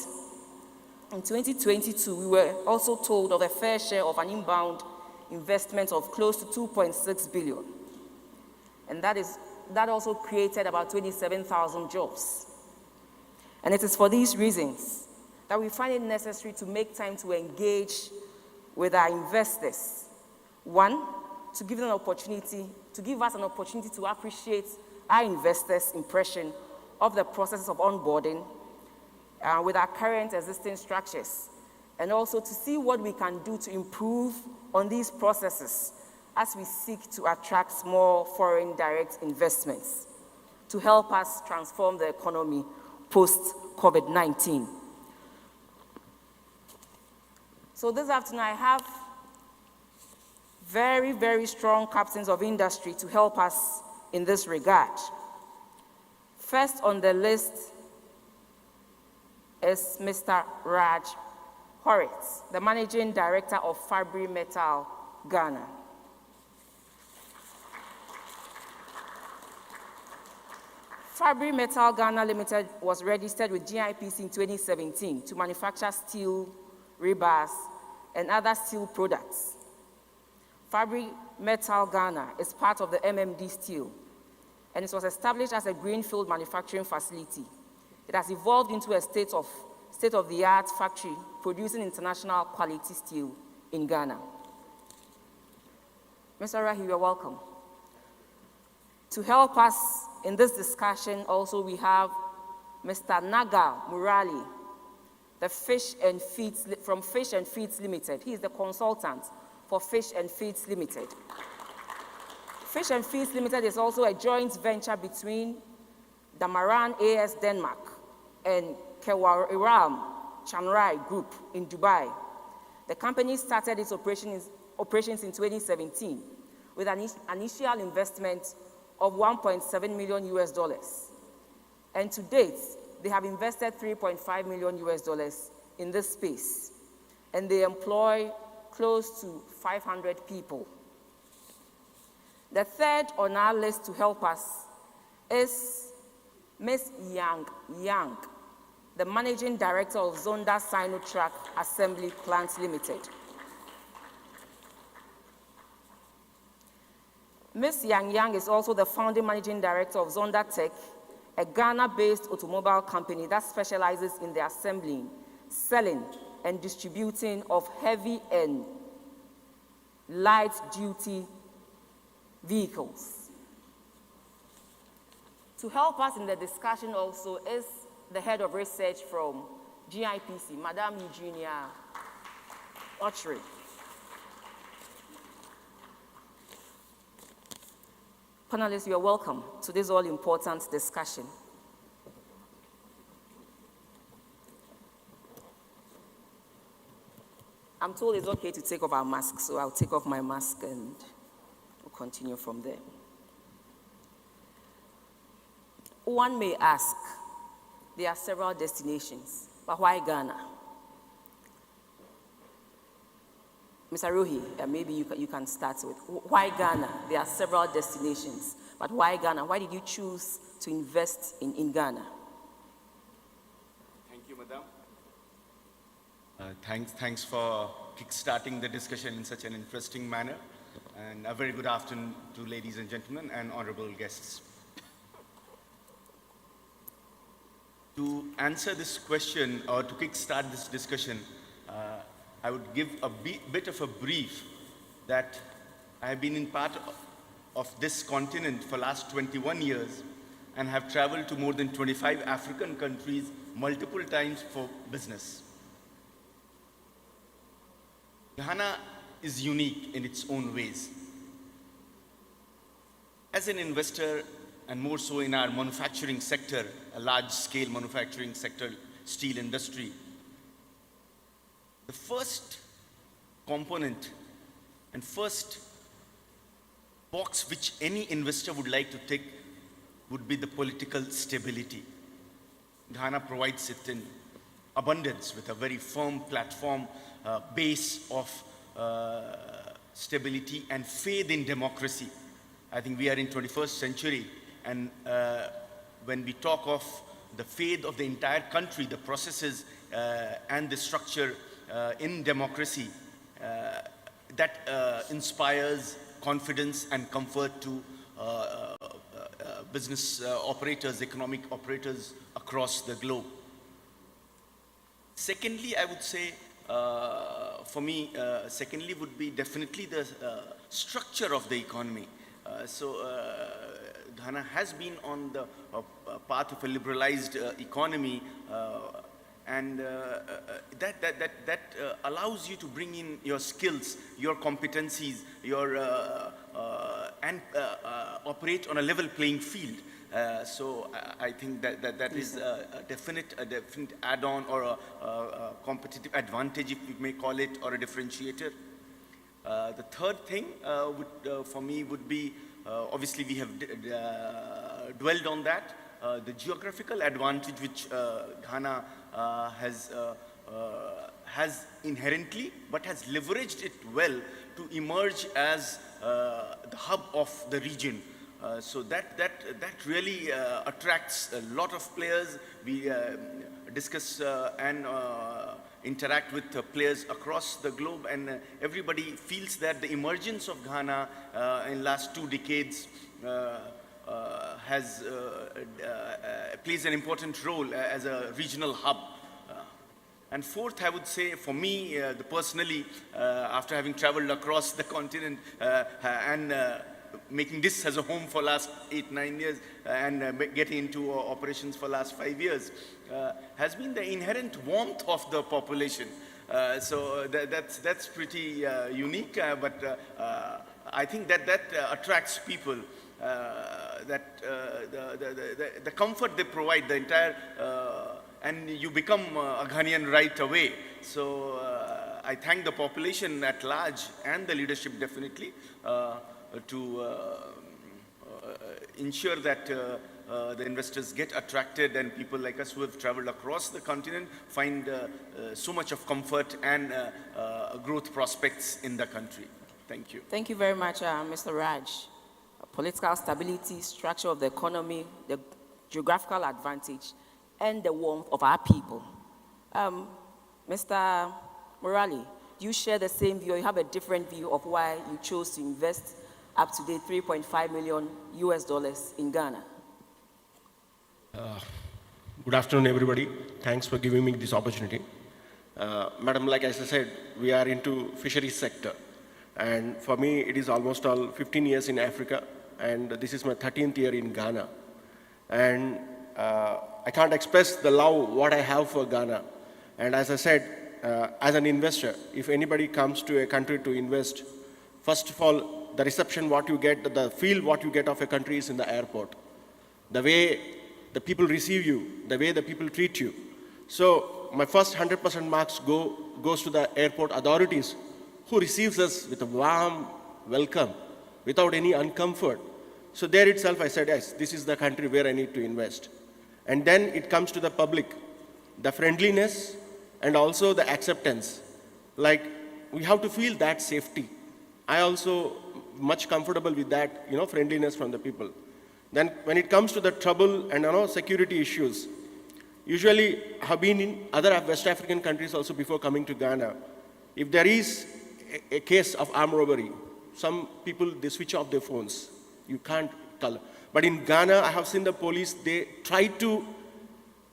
In 2022, we were also told of a fair share of an inbound investment of close to 2.6 billion. And that also created about 27,000 jobs. And it is for these reasons that we find it necessary to make time to engage with our investors. One, to give us an opportunity to appreciate our investors' impression of the process of onboarding with our current existing structures, and also to see what we can do to improve on these processes as we seek to attract more foreign direct investments to help us transform the economy post-COVID-19. So this afternoon, I have very, very strong captains of industry to help us in this regard. First on the list is Mr. Raj Horitz, the Managing Director of Fabry Metal, Ghana. Fabry Metal Ghana Limited was registered with Gipc in 2017 to manufacture steel, rebars, and other steel products. Fabry Metal Ghana is part of the MMD Steel, and it was established as a greenfield manufacturing facility. It has evolved into a state-of-the-art factory producing international quality steel in Ghana. Mr. Rahi, you're welcome. To help us in this discussion, also we have Mr. Naga Murali, from Fish and Feeds Limited. He is the consultant for Fish and Feeds Limited. Fish and Feeds Limited is also a joint venture between Damaran AS Denmark and Kewariram Chanrai Group in Dubai. The company started its operations in 2017 with an initial investment of $1.7 million. And to date, they have invested $3.5 million in this space. And they employ close to 500 people. The third on our list to help us is Ms. Yang, the Managing Director of Zonda Sinotrack Assembly Plant Limited. Ms. Yang is also the founding Managing Director of Zonda Tech, a Ghana-based automobile company that specializes in the assembling, selling, and distributing of heavy and light-duty vehicles. To help us in the discussion also is the head of research from GIPC, Madame Eugenia Ochre. Panelists, you are welcome to this all-important discussion. I'm told it's okay to take off our masks, so I'll take off my mask and we'll continue from there. One may ask, there are several destinations, but why Ghana? Mr. Rohi, maybe you can start with, why Ghana? There are several destinations, but why Ghana? Why did you choose to invest in Ghana? Thank you, Madam. Thanks for kickstarting the discussion in such an interesting manner. And a very good afternoon to ladies and gentlemen and honorable guests. To answer this question or to kickstart this discussion, I would give a bit of a brief that I have been in part of this continent for last 21 years and have traveled to more than 25 African countries multiple times for business. Ghana is unique in its own ways. As an investor, and more so in our manufacturing sector, a large-scale manufacturing sector, steel industry, the first component and first box which any investor would like to tick would be the political stability. Ghana provides it in abundance with a very firm platform, base of stability and faith in democracy. I think we are in 21st century, and when we talk of the faith of the entire country, the processes and the structure in democracy that inspires confidence and comfort to business operators, economic operators across the globe. Secondly, I would say, for me, secondly would be definitely the structure of the economy. Ghana has been on the path of a liberalized economy, and that allows you to bring in your skills, your competencies, and operate on a level playing field. So I think that is a definite add-on or a competitive advantage, if you may call it, or a differentiator. The third thing for me would be, obviously we have dwelled on that, the geographical advantage which Ghana has inherently, but has leveraged it well to emerge as the hub of the region. So that really attracts a lot of players. We discuss and interact with players across the globe, and everybody feels that the emergence of Ghana in last 2 decades plays an important role as a regional hub. And fourth, I would say, for me personally, after having traveled across the continent and making this as a home for last 8-9 years and getting into operations for last 5 years, has been the inherent warmth of the population. So that's pretty unique, but I think that attracts people. The comfort they provide, the entire, and you become a Ghanaian right away. So I thank the population at large and the leadership definitely to ensure that the investors get attracted, and people like us who have traveled across the continent find so much of comfort and growth prospects in the country. Thank you. Thank you very much, Mr. Raj. Political stability, structure of the economy, the geographical advantage, and the warmth of our people. Mr. Morali, do you share the same view, or you have a different view of why you chose to invest up to date $3.5 million in Ghana? Good afternoon, everybody. Thanks for giving me this opportunity. Madam, like as I said, we are into fisheries sector. And for me, it is almost all 15 years in Africa, and this is my 13th year in Ghana. And I can't express the love what I have for Ghana. And as I said, as an investor, if anybody comes to a country to invest, first of all, the reception what you get, the feel what you get of a country is in the airport. The way the people receive you, the way the people treat you. So my first 100% marks goes to the airport authorities, who receives us with a warm welcome, without any uncomfort. So there itself I said, yes, this is the country where I need to invest. And then it comes to the public, the friendliness and also the acceptance. Like, we have to feel that safety. I also much comfortable with that, friendliness from the people. Then when it comes to the trouble and security issues, usually have been in other West African countries also before coming to Ghana. If there is a case of armed robbery, some people, they switch off their phones. You can't call. But in Ghana, I have seen the police, they try to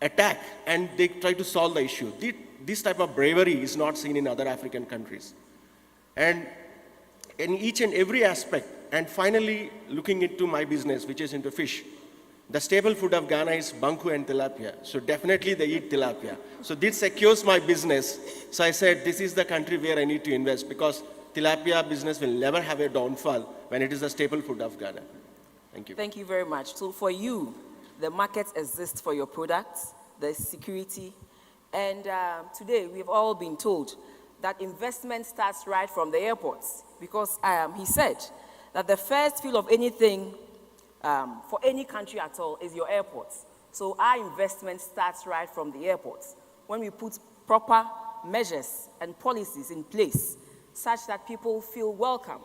attack and they try to solve the issue. This type of bravery is not seen in other African countries. And in each and every aspect, and finally looking into my business, which is into fish, the staple food of Ghana is banku and tilapia. So definitely they eat tilapia. So this secures my business. So I said, this is the country where I need to invest, because tilapia business will never have a downfall when it is the staple food of Ghana. Thank you. Thank you very much. So for you, the market exists for your products, the security, and today we've all been told that investment starts right from the airports, because he said that the first field of anything for any country at all is your airports. So our investment starts right from the airports. When we put proper measures and policies in place such that people feel welcome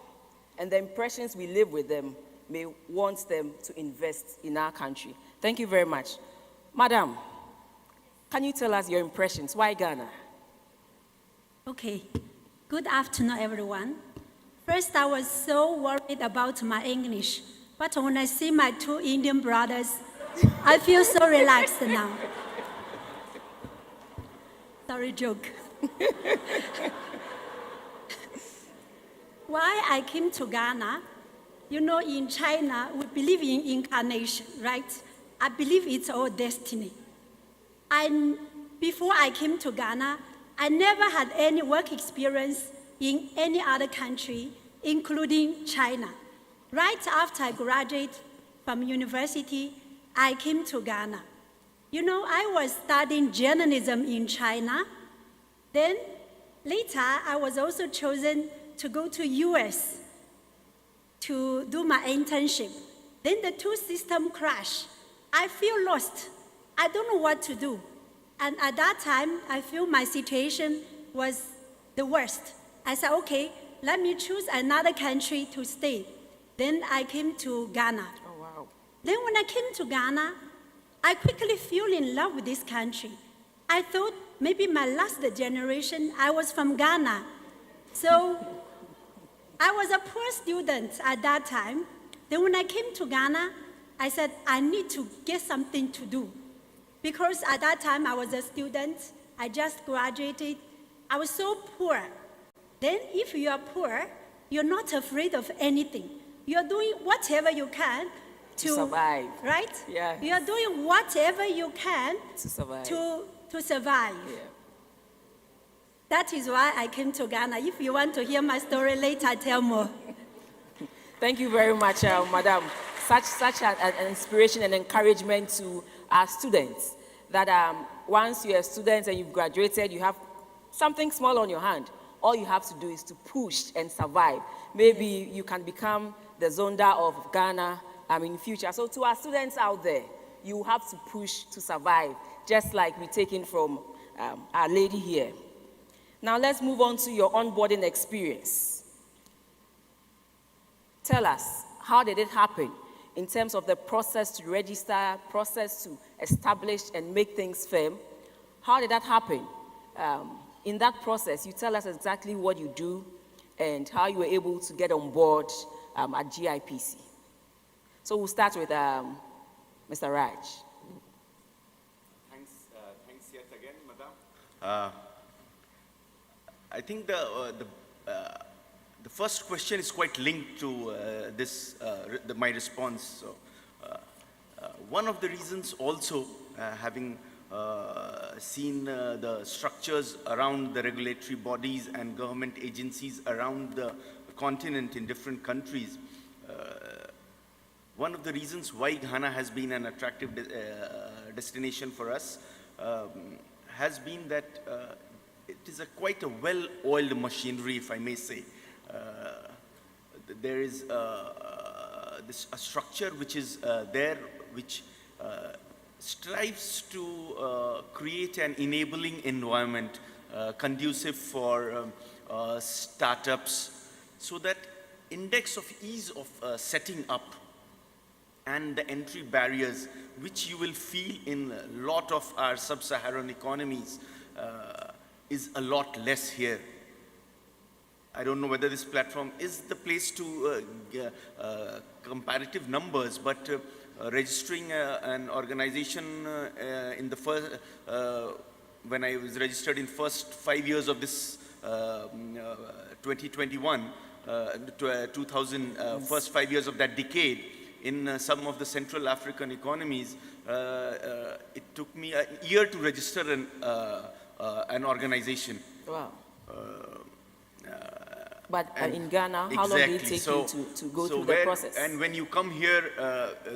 and the impressions we leave with them may want them to invest in our country. Thank you very much. Madam, Can you tell us your impressions? Why Ghana? Okay. Good afternoon, everyone. First, I was so worried about my English, but when I see my two Indian brothers, I feel so relaxed now. Sorry, joke. Why I came to Ghana? You know, in China, we believe in incarnation, right? I believe it's our destiny. Before I came to Ghana, I never had any work experience in any other country, including China. Right after I graduated from university, I came to Ghana. You know, I was studying journalism in China. Then later, I was also chosen to go to US to do my internship. Then the two systems crashed. I feel lost. I don't know what to do. And at that time, I feel my situation was the worst. I said, okay, let me choose another country to stay. Then I came to Ghana. Oh, wow. Then when I came to Ghana, I quickly fell in love with this country. I thought maybe my last generation, I was from Ghana. So I was a poor student at that time. Then when I came to Ghana, I said, I need to get something to do. Because at that time, I was a student. I just graduated. I was so poor. Then if you are poor, you're not afraid of anything. You're doing whatever you can to survive. Right? Yeah. You're doing whatever you can to survive. To survive. Yeah. That is why I came to Ghana. If you want to hear my story later, I'll tell more. Thank you very much, Madam. Such an inspiration and encouragement to our students that once you're a student and you've graduated, you have something small on your hand. All you have to do is to push and survive. Maybe you can become the Zonda of Ghana in the future. So to our students out there, you have to push to survive, just like we're taking from our lady here. Now let's move on to your onboarding experience. Tell us, how did it happen in terms of the process to register, process to establish and make things firm? How did that happen? In that process, you tell us exactly what you do and how you were able to get on board at GIPC. So we'll start with Mr. Raj. Thanks yet again, Madam. I think the first question is quite linked to my response. So, one of the reasons also, having seen the structures around the regulatory bodies and government agencies around the continent in different countries, one of the reasons why Ghana has been an attractive destination for us has been that it is quite a well-oiled machinery, if I may say. There is a structure which is there, which strives to create an enabling environment conducive for startups, so that index of ease of setting up and the entry barriers, which you will feel in a lot of our sub-Saharan economies, is a lot less here. I don't know whether this platform is the place to comparative numbers, but registering an organization in the first, when I was registered in first 5 years of this 2021, 2000, first 5 years of that decade, in some of the Central African economies, it took me a year to register an organization. Wow. But in Ghana, how long did it take you to go through the process? And when you come here,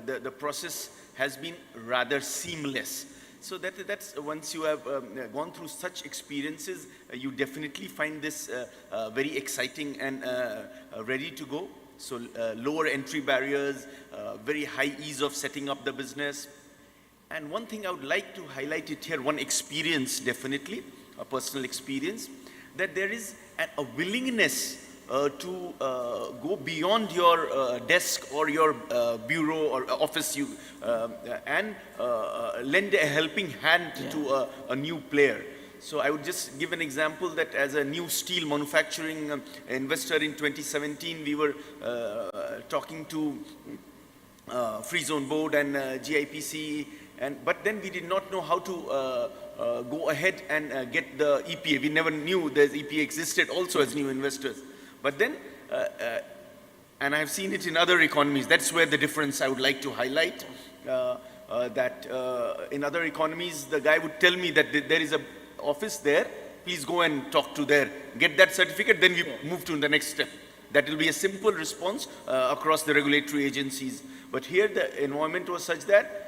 the process has been rather seamless. So that's once you have gone through such experiences, you definitely find this very exciting and ready to go. So lower entry barriers, very high ease of setting up the business. And one thing I would like to highlight it here, one experience definitely, a personal experience, that there is a willingness to go beyond your desk or your bureau or office and lend a helping hand to a new player. So I would just give an example that as a new steel manufacturing investor in 2017, we were talking to Free Zone Board and GIPC, but then we did not know how to go ahead and get the EPA. We never knew the EPA existed also as new investors. But then, and I've seen it in other economies, that's where the difference I would like to highlight, that in other economies, the guy would tell me that there is a office there, please go and talk to there, get that certificate, then we move to the next step. That will be a simple response across the regulatory agencies. But here the environment was such that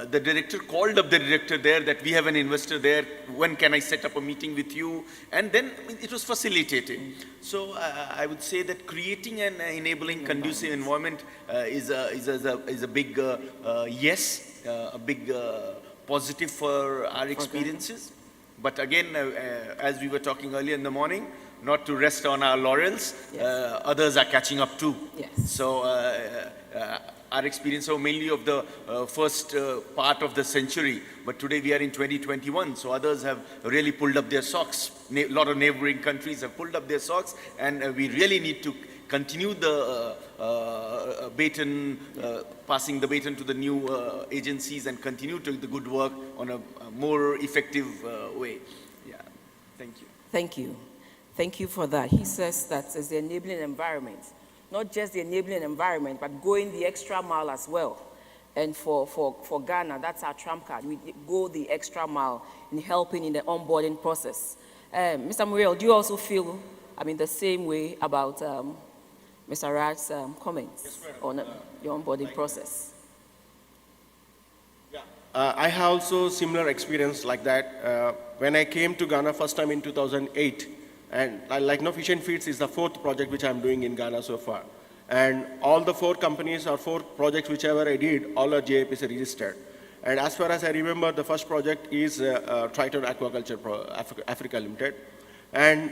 the director called up the director there that we have an investor there, when can I set up a meeting with you? And then it was facilitated. So I would say that creating an enabling conducive environment is a big yes, a big positive for our experiences. But again, as we were talking earlier in the morning, not to rest on our laurels, others are catching up too. So our experience was mainly of the first part of the century, but today we are in 2021, so others have really pulled up their socks. A lot of neighboring countries have pulled up their socks, and we really need to continue the baton, passing the baton to the new agencies and continue to do the good work on a more effective way. Yeah, thank you. Thank you. Thank you for that. He says that it's the enabling environment, not just the enabling environment, but going the extra mile as well. And for Ghana, that's our trump card. We go the extra mile in helping in the onboarding process. Mr. Muriel, do you also feel, the same way about Mr. Raj's comments on your onboarding process? I have also similar experience like that. When I came to Ghana first time in 2008, and like Fish and Feeds is the 4th project which I'm doing in Ghana so far. And all the 4 companies or 4 projects whichever I did, all are GIPC registered. And as far as I remember, the first project is Triton Aquaculture Africa Limited. And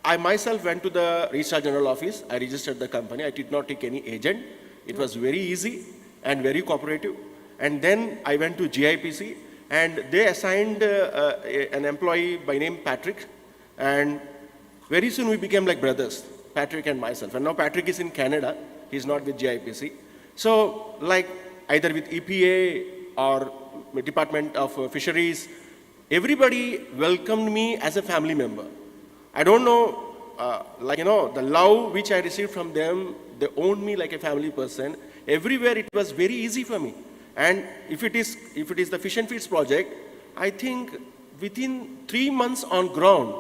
I myself went to the Registrar General Office. I registered the company. I did not take any agent. It was very easy and very cooperative. And then I went to GIPC, and they assigned an employee by name Patrick. And very soon we became like brothers, Patrick and myself. And now Patrick is in Canada. He's not with GIPC. So like either with EPA or Department of Fisheries, everybody welcomed me as a family member. I don't know, the love which I received from them, they owned me like a family person. Everywhere it was very easy for me. And if it is the Fish and Feeds project, I think within 3 months on ground,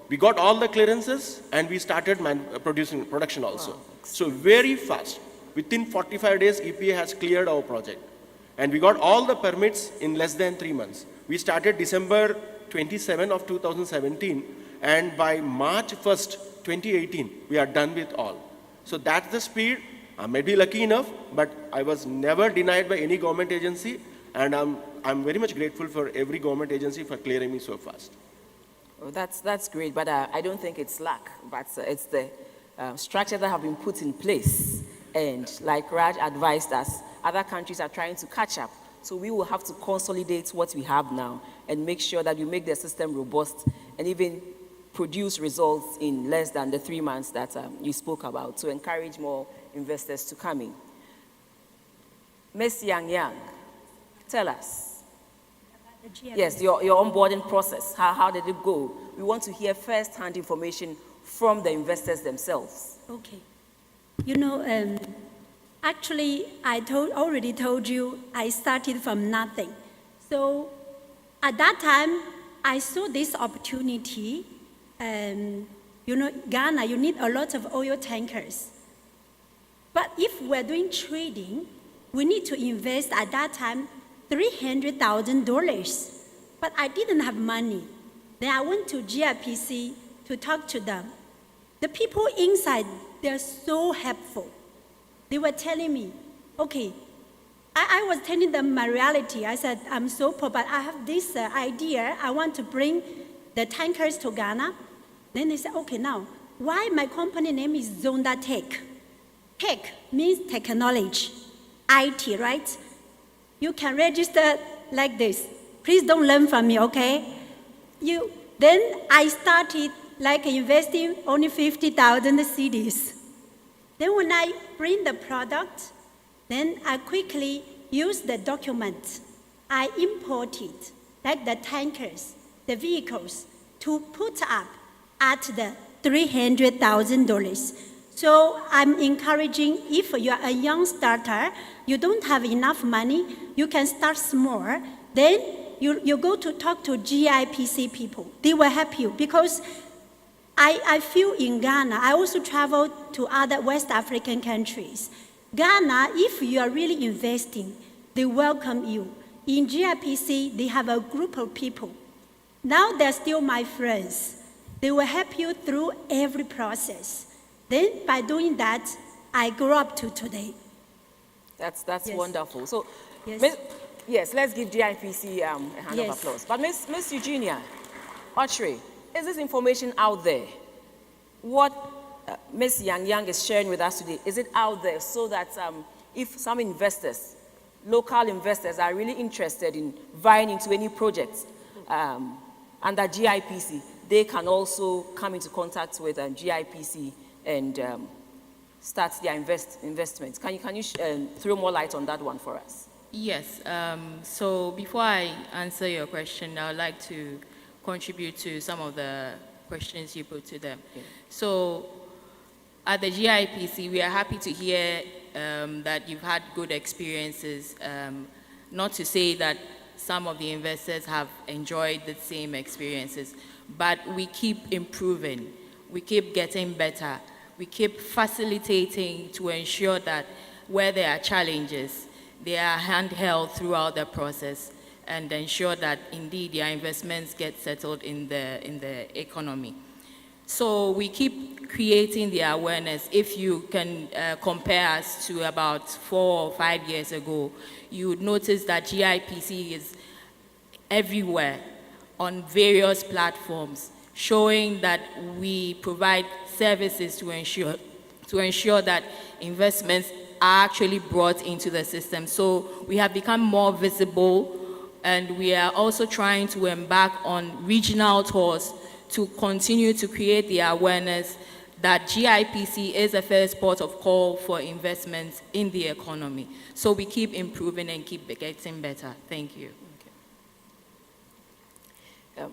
we got all the clearances and we started production also. Wow. So very fast. Within 45 days, EPA has cleared our project. And we got all the permits in less than 3 months. We started December 27 of 2017, and by March 1st, 2018, we are done with all. So that's the speed. I may be lucky enough, but I was never denied by any government agency, and I'm very much grateful for every government agency for clearing me so fast. Well, that's great, but I don't think it's luck, but it's the structure that have been put in place. And like Raj advised us, other countries are trying to catch up. So we will have to consolidate what we have now and make sure that we make the system robust and even produce results in less than the 3 months that you spoke about to encourage more investors to come in. Ms. Yang, tell us. Yes, your onboarding process. How did it go? We want to hear first-hand information from the investors themselves. Okay. Actually, I already told you I started from nothing. So at that time, I saw this opportunity. Ghana, you need a lot of oil tankers. But if we're doing trading, we need to invest at that time $300,000. But I didn't have money. Then I went to GIPC to talk to them. The people inside, they're so helpful. They were telling me, okay, I was telling them my reality. I said, I'm so poor, but I have this idea. I want to bring the tankers to Ghana. Then they said, okay, now, why my company name is Zonda Tech. Tech means technology, IT, right? You can register like this. Please don't learn from me, okay? Then I started like investing only 50,000 cedis. Then when I bring the product, then I quickly use the document I imported, like the tankers, the vehicles, to put up at the $300,000. So I'm encouraging, if you are a young starter, you don't have enough money, you can start small, then you go to talk to GIPC people. They will help you, because I feel in Ghana, I also travel to other West African countries. Ghana, if you are really investing, they welcome you. In GIPC, they have a group of people. Now they're still my friends. They will help you through every process. Then by doing that, I grew up to today. That's Yes. wonderful. So, Yes. yes, let's give GIPC a hand Yes. of applause. But Miss Eugenia, Autry, is this information out there? What Ms. Yang is sharing with us today, is it out there so that if some investors, local investors, are really interested in vying into any projects under GIPC, they can also come into contact with GIPC and start their investments? Can you throw more light on that one for us? Yes. So before I answer your question, I would like to contribute to some of the questions you put to them. Okay. So at the GIPC, we are happy to hear that you've had good experiences. Not to say that some of the investors have enjoyed the same experiences, but we keep improving. We keep getting better. We keep facilitating to ensure that where there are challenges, they are handheld throughout the process and ensure that indeed their investments get settled in the economy. So we keep creating the awareness. If you can compare us to about 4 or 5 years ago, you would notice that GIPC is everywhere on various platforms, showing that we provide services to ensure that investments are actually brought into the system. So we have become more visible, and we are also trying to embark on regional tours to continue to create the awareness that GIPC is a first port of call for investments in the economy. So we keep improving and keep getting better. Thank you.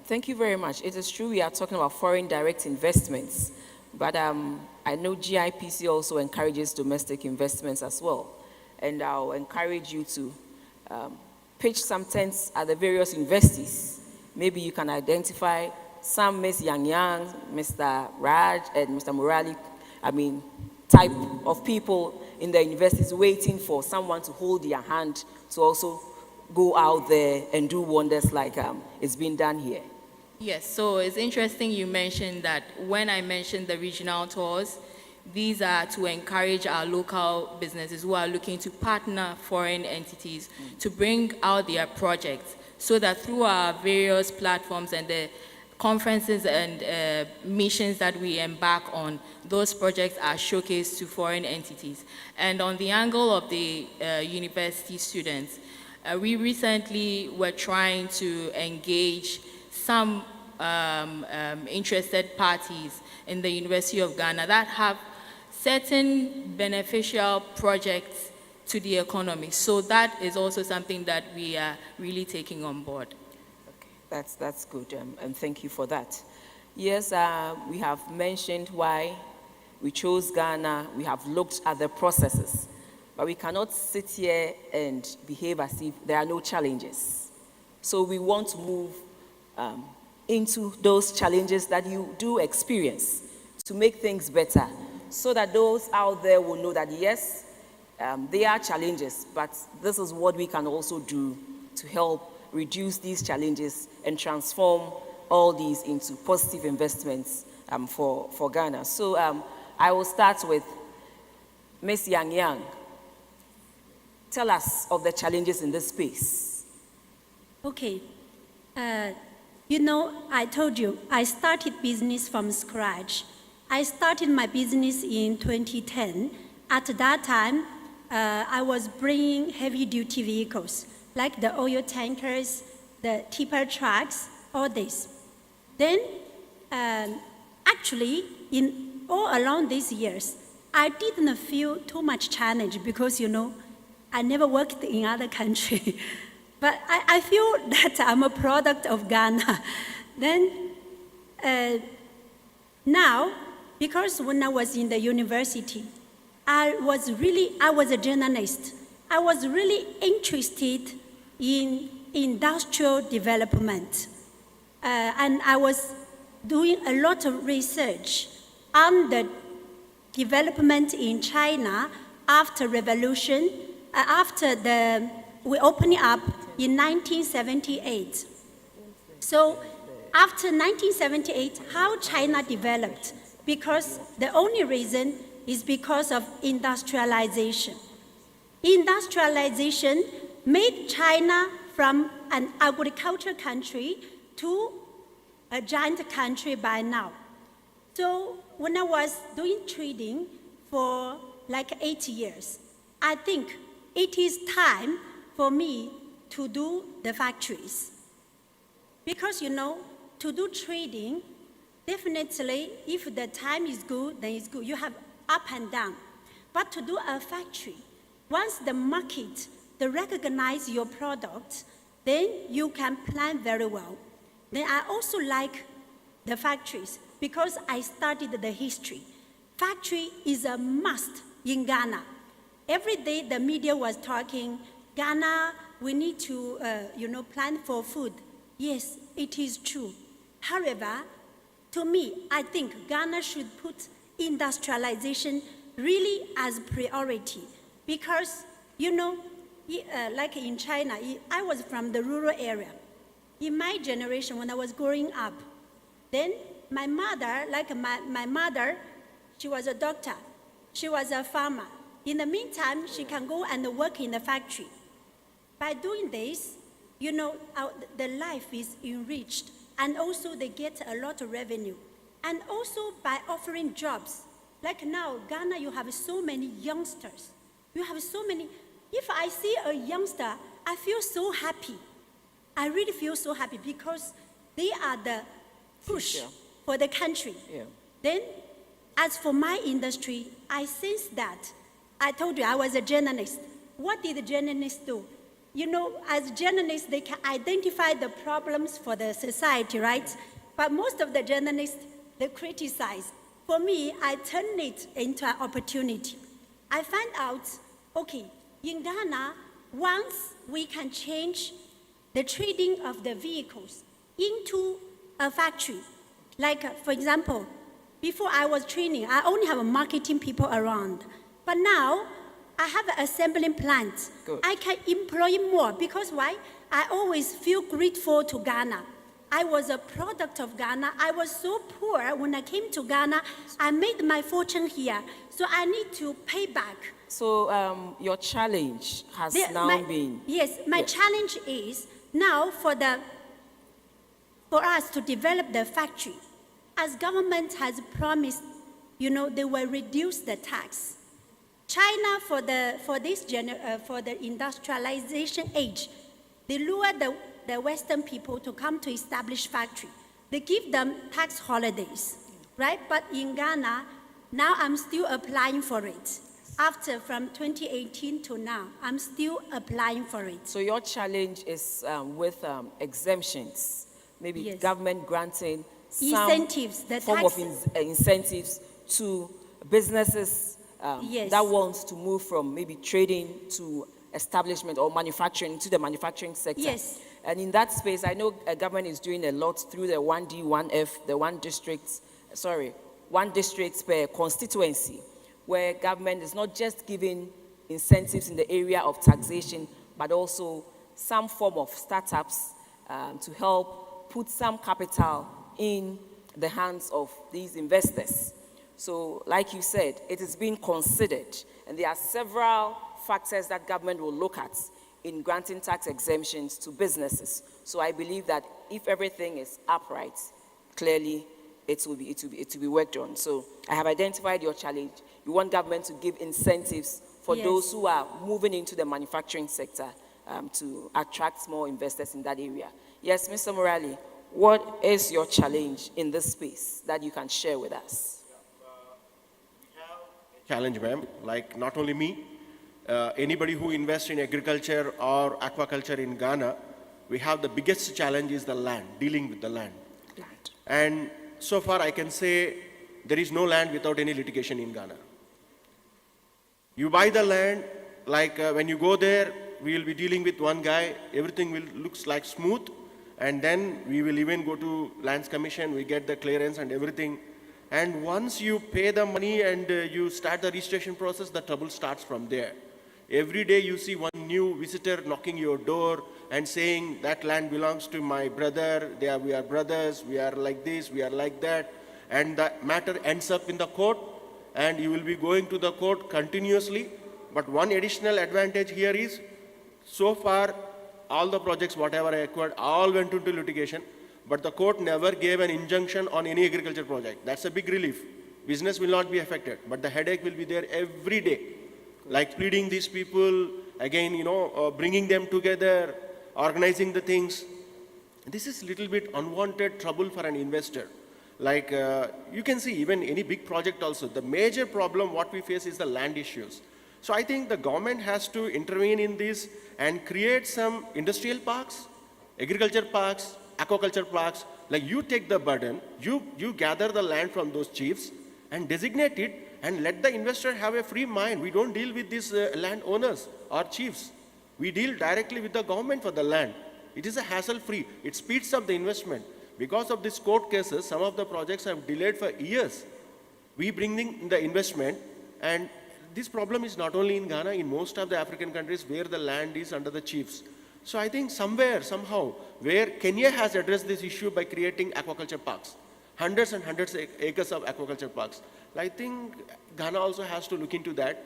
Thank you very much. It is true we are talking about foreign direct investments, but I know GIPC also encourages domestic investments as well. And I'll encourage you to pitch some tents at the various investees. Maybe you can identify some Ms. Yang, Mr. Raj, and Mr. Murali, type of people in the universities waiting for someone to hold their hand to also go out there and do wonders like it's been done here. Yes, so it's interesting you mentioned that. When I mentioned the regional tours, these are to encourage our local businesses who are looking to partner foreign entities to bring out their projects, so that through our various platforms and the conferences and missions that we embark on, those projects are showcased to foreign entities. And on the angle of the university students, we recently were trying to engage some interested parties in the University of Ghana that have certain beneficial projects to the economy. So that is also something that we are really taking on board. That's good, and thank you for that. Yes, we have mentioned why we chose Ghana. We have looked at the processes, but we cannot sit here and behave as if there are no challenges. So we want to move into those challenges that you do experience to make things better, so that those out there will know that yes, there are challenges, but this is what we can also do to help reduce these challenges and transform all these into positive investments for Ghana. So I will start with Ms. Yang. Tell us of the challenges in this space. Okay. You know, I told you, I started business from scratch. I started my business in 2010. At that time, I was bringing heavy-duty vehicles, like the oil tankers, the tipper trucks, all this. Then, actually, in all along these years, I didn't feel too much challenge because, I never worked in other country. But I feel that I'm a product of Ghana. Then, now, because when I was in the university, I was a journalist. I was really interested in industrial development. And I was doing a lot of research on the development in China after revolution, after we opened it up in 1978. So after 1978, how China developed, because the only reason is because of industrialization. Industrialization made China from an agricultural country to a giant country by now. So when I was doing trading for like 8 years, I think it is time for me to do the factories. Because to do trading, definitely if the time is good, then it's good. You have up and down. But to do a factory, once the market, they recognize your product, then you can plan very well. Then I also like the factories because I studied the history. Factory is a must in Ghana. Every day the media was talking, Ghana, we need to, plan for food. Yes, it is true. However, to me, I think Ghana should put industrialization really as priority because, like in China, I was from the rural area. In my generation, when I was growing up, then my mother, my mother, she was a doctor. She was a farmer. In the meantime, she can go and work in the factory. By doing this, the life is enriched, and also they get a lot of revenue. And also by offering jobs. Like now, Ghana, you have so many youngsters. You have so many. If I see a youngster, I feel so happy. I really feel so happy because they are the push for the country. Yeah. Then, as for my industry, I sense that. I told you I was a journalist. What did the journalists do? As journalists, they can identify the problems for the society, right? But most of the journalists, they criticize. For me, I turn it into an opportunity. I find out, okay, in Ghana, once we can change the trading of the vehicles into a factory, like, for example, before I was training, I only have marketing people around. But now, I have an assembling plant. Good. I can employ more because why? I always feel grateful to Ghana. I was a product of Ghana. I was so poor when I came to Ghana. I made my fortune here. So I need to pay back. So your challenge has been... Yes, my challenge is now for us to develop the factory. As government has promised, they will reduce the tax. China, for the industrialization age, they lure the Western people to come to establish factory. They give them tax holidays, right? But in Ghana, now I'm still applying for it. From 2018 to now, I'm still applying for it. So your challenge is with exemptions, maybe government granting some incentives, form of incentives to businesses that wants to move from maybe trading to establishment or manufacturing to the manufacturing sector. Yes. And in that space, I know government is doing a lot through the 1D, 1F, the one district per constituency, where government is not just giving incentives in the area of taxation, but also some form of startups to help put some capital in the hands of these investors. So, like you said, it is being considered, and there are several factors that government will look at in granting tax exemptions to businesses. So I believe that if everything is upright, clearly it will be worked on. So I have identified your challenge. You want government to give incentives for Yes. those who are moving into the manufacturing sector to attract more investors in that area. Yes, Mr. Morali, what is your challenge in this space that you can share with us? Challenge, ma'am, like not only me, anybody who invests in agriculture or aquaculture in Ghana, we have the biggest challenge is the land, dealing with the land. And so far I can say there is no land without any litigation in Ghana. You buy the land, like when you go there, we will be dealing with one guy, everything will looks like smooth, and then we will even go to Lands Commission, we get the clearance and everything. And once you pay the money and you start the registration process, the trouble starts from there. Every day you see one new visitor knocking your door and saying that land belongs to my brother, we are brothers, we are like this, we are like that. And the matter ends up in the court and you will be going to the court continuously. But one additional advantage here is, so far all the projects whatever I acquired all went into litigation, but the court never gave an injunction on any agriculture project. That's a big relief. Business will not be affected, but the headache will be there every day. Like pleading these people, again, bringing them together, organizing the things. This is a little bit unwanted trouble for an investor. Like you can see even any big project also, the major problem what we face is the land issues. So I think the government has to intervene in this and create some industrial parks, agriculture parks, aquaculture parks. Like you take the burden, you gather the land from those chiefs and designate it and let the investor have a free mind. We don't deal with these land owners or chiefs. We deal directly with the government for the land. It is a hassle-free. It speeds up the investment. Because of these court cases, some of the projects have delayed for years. We bring in the investment, and this problem is not only in Ghana, in most of the African countries where the land is under the chiefs. So I think somewhere, somehow, where Kenya has addressed this issue by creating aquaculture parks, hundreds and hundreds of acres of aquaculture parks. I think Ghana also has to look into that.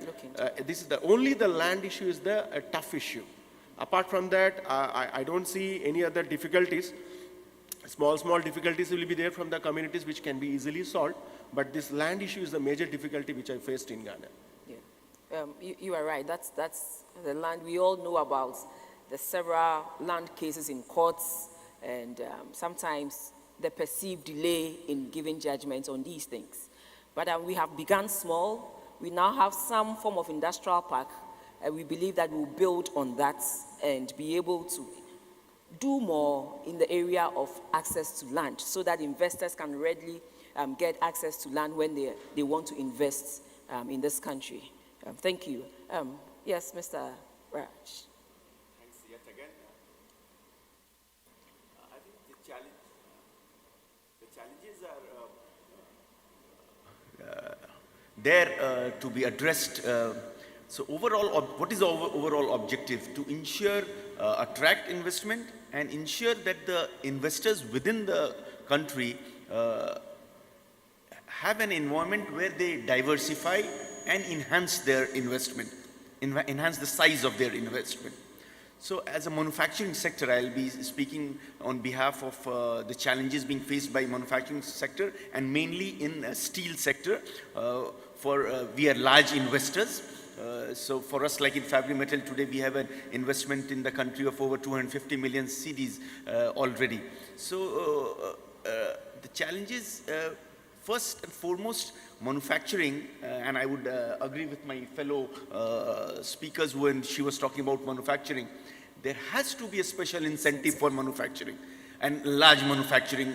This is only the land issue is the tough issue. Apart from that, I don't see any other difficulties. Small difficulties will be there from the communities which can be easily solved, but this land issue is the major difficulty which I faced in Ghana. Yeah. You are right. That's the land. We all know about the several land cases in courts, and sometimes the perceived delay in giving judgments on these things. But we have begun small. We now have some form of industrial park, and we believe that we'll build on that and be able to do more in the area of access to land so that investors can readily get access to land when they want to invest in this country. Thank you. Yes, Mr. Raj. Thanks yet again. I think the challenges are there to be addressed. So overall, what is the overall objective? To ensure attract investment and ensure that the investors within the country have an environment where they diversify and enhance their investment, enhance the size of their investment. So as a manufacturing sector, I'll be speaking on behalf of the challenges being faced by manufacturing sector, and mainly in steel sector. We are large investors. So for us, like in Fabri-Metal today, we have an investment in the country of over 250 million cedis already. So the challenges, first and foremost, manufacturing, and I would agree with my fellow speakers when she was talking about manufacturing, there has to be a special incentive for manufacturing and large manufacturing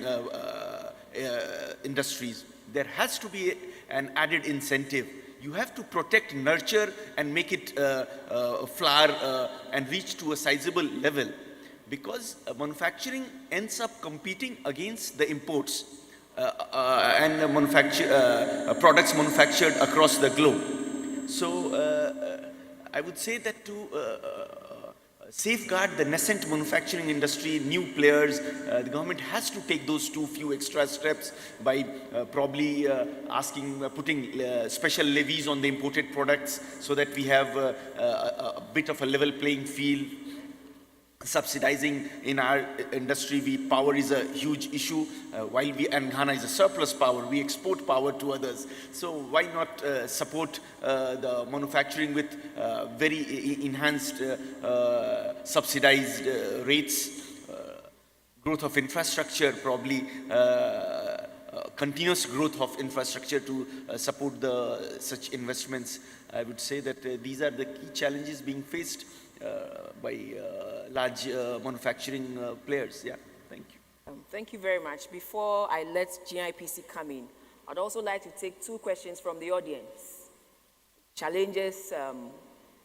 industries. There has to be an added incentive. You have to protect, nurture, and make it flower and reach to a sizable level, because manufacturing ends up competing against the imports and products manufactured across the globe. So I would say that to safeguard the nascent manufacturing industry, new players, the government has to take those few extra steps by probably putting special levies on the imported products so that we have a bit of a level playing field. subsidizing in our industry. Power is a huge issue. While and Ghana is a surplus power, we export power to others. So why not support the manufacturing with very enhanced subsidized rates, growth of infrastructure, probably continuous growth of infrastructure to support such investments. I would say that these are the key challenges being faced by large manufacturing players. Yeah, thank you. Thank you very much. Before I let GIPC come in, I'd also like to take 2 questions from the audience. Challenges,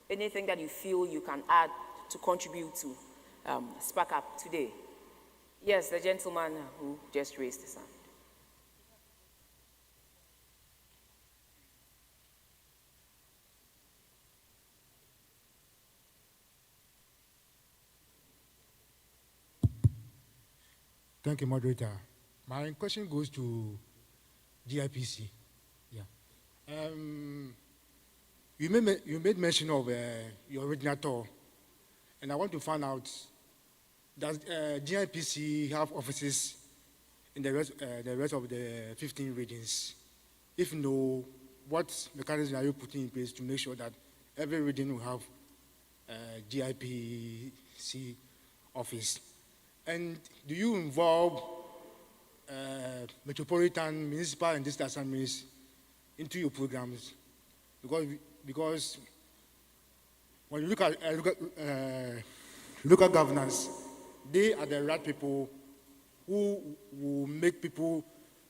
anything that you feel you can add to contribute to Spark Up today. Yes, the gentleman who just raised his hand. Thank you, moderator. My question goes to GIPC. Yeah. You made mention of your original tour, and I want to find out, does GIPC have offices in the rest of the 15 regions? If no, what mechanisms are you putting in place to make sure that every region will have a GIPC office? And do you involve metropolitan, municipal, and district assemblies into your programs? Because when you look at local governance, they are the right people who will make people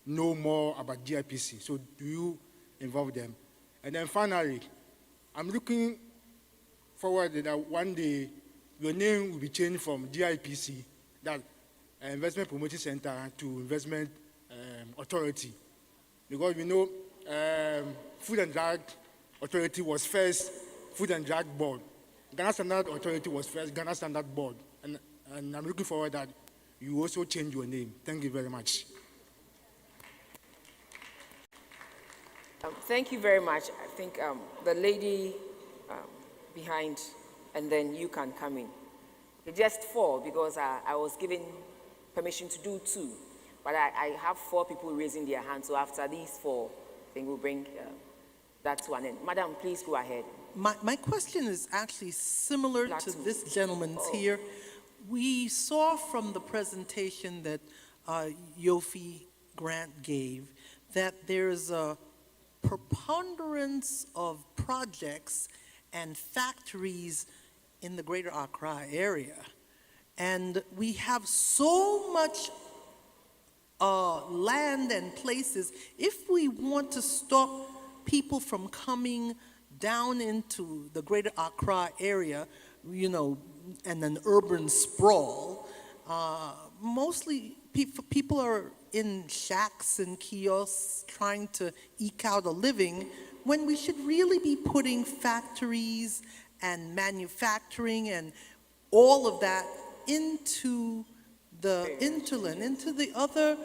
know more about GIPC. So do you involve them? And then finally, I'm looking forward that one day your name will be changed from GIPC, that Investment Promotion Center, to Investment Authority. Because we know Food and Drug Authority was first Food and Drug Board. Ghana Standard Authority was first Ghana Standard Board. And I'm looking forward that you also change your name. Thank you very much. Thank you very much. I think the lady behind, and then you can come in. Just 4, because I was given permission to do 2. But I have 4 people raising their hands, so after these 4, I think we'll bring that to an end. Madam, please go ahead. My question is actually similar to this gentleman's here. We saw from the presentation that Yofi Grant gave that there's a preponderance of projects and factories in the greater Accra area. And we have so much land and places. If we want to stop people from coming down into the greater Accra area, you know, and an urban sprawl, mostly people are in shacks and kiosks trying to eke out a living, when we should really be putting factories and manufacturing and all of that into the hinterland, into the other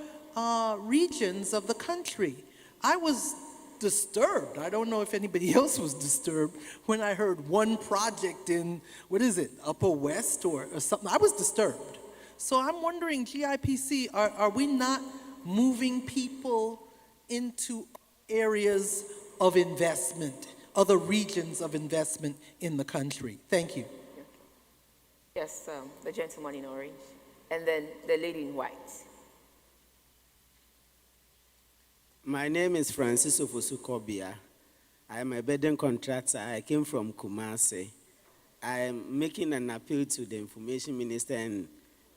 regions of the country. I was disturbed. I don't know if anybody else was disturbed when I heard one project in, what is it, Upper West or something. I was disturbed. So I'm wondering, GIPC, are we not moving people into areas of investment, other regions of investment in the country? Thank you. Yes, the gentleman in orange, and then the lady in white. My name is Francis Ofosu-Kobia. I am a building contractor. I came from Kumasi. I am making an appeal to the information minister and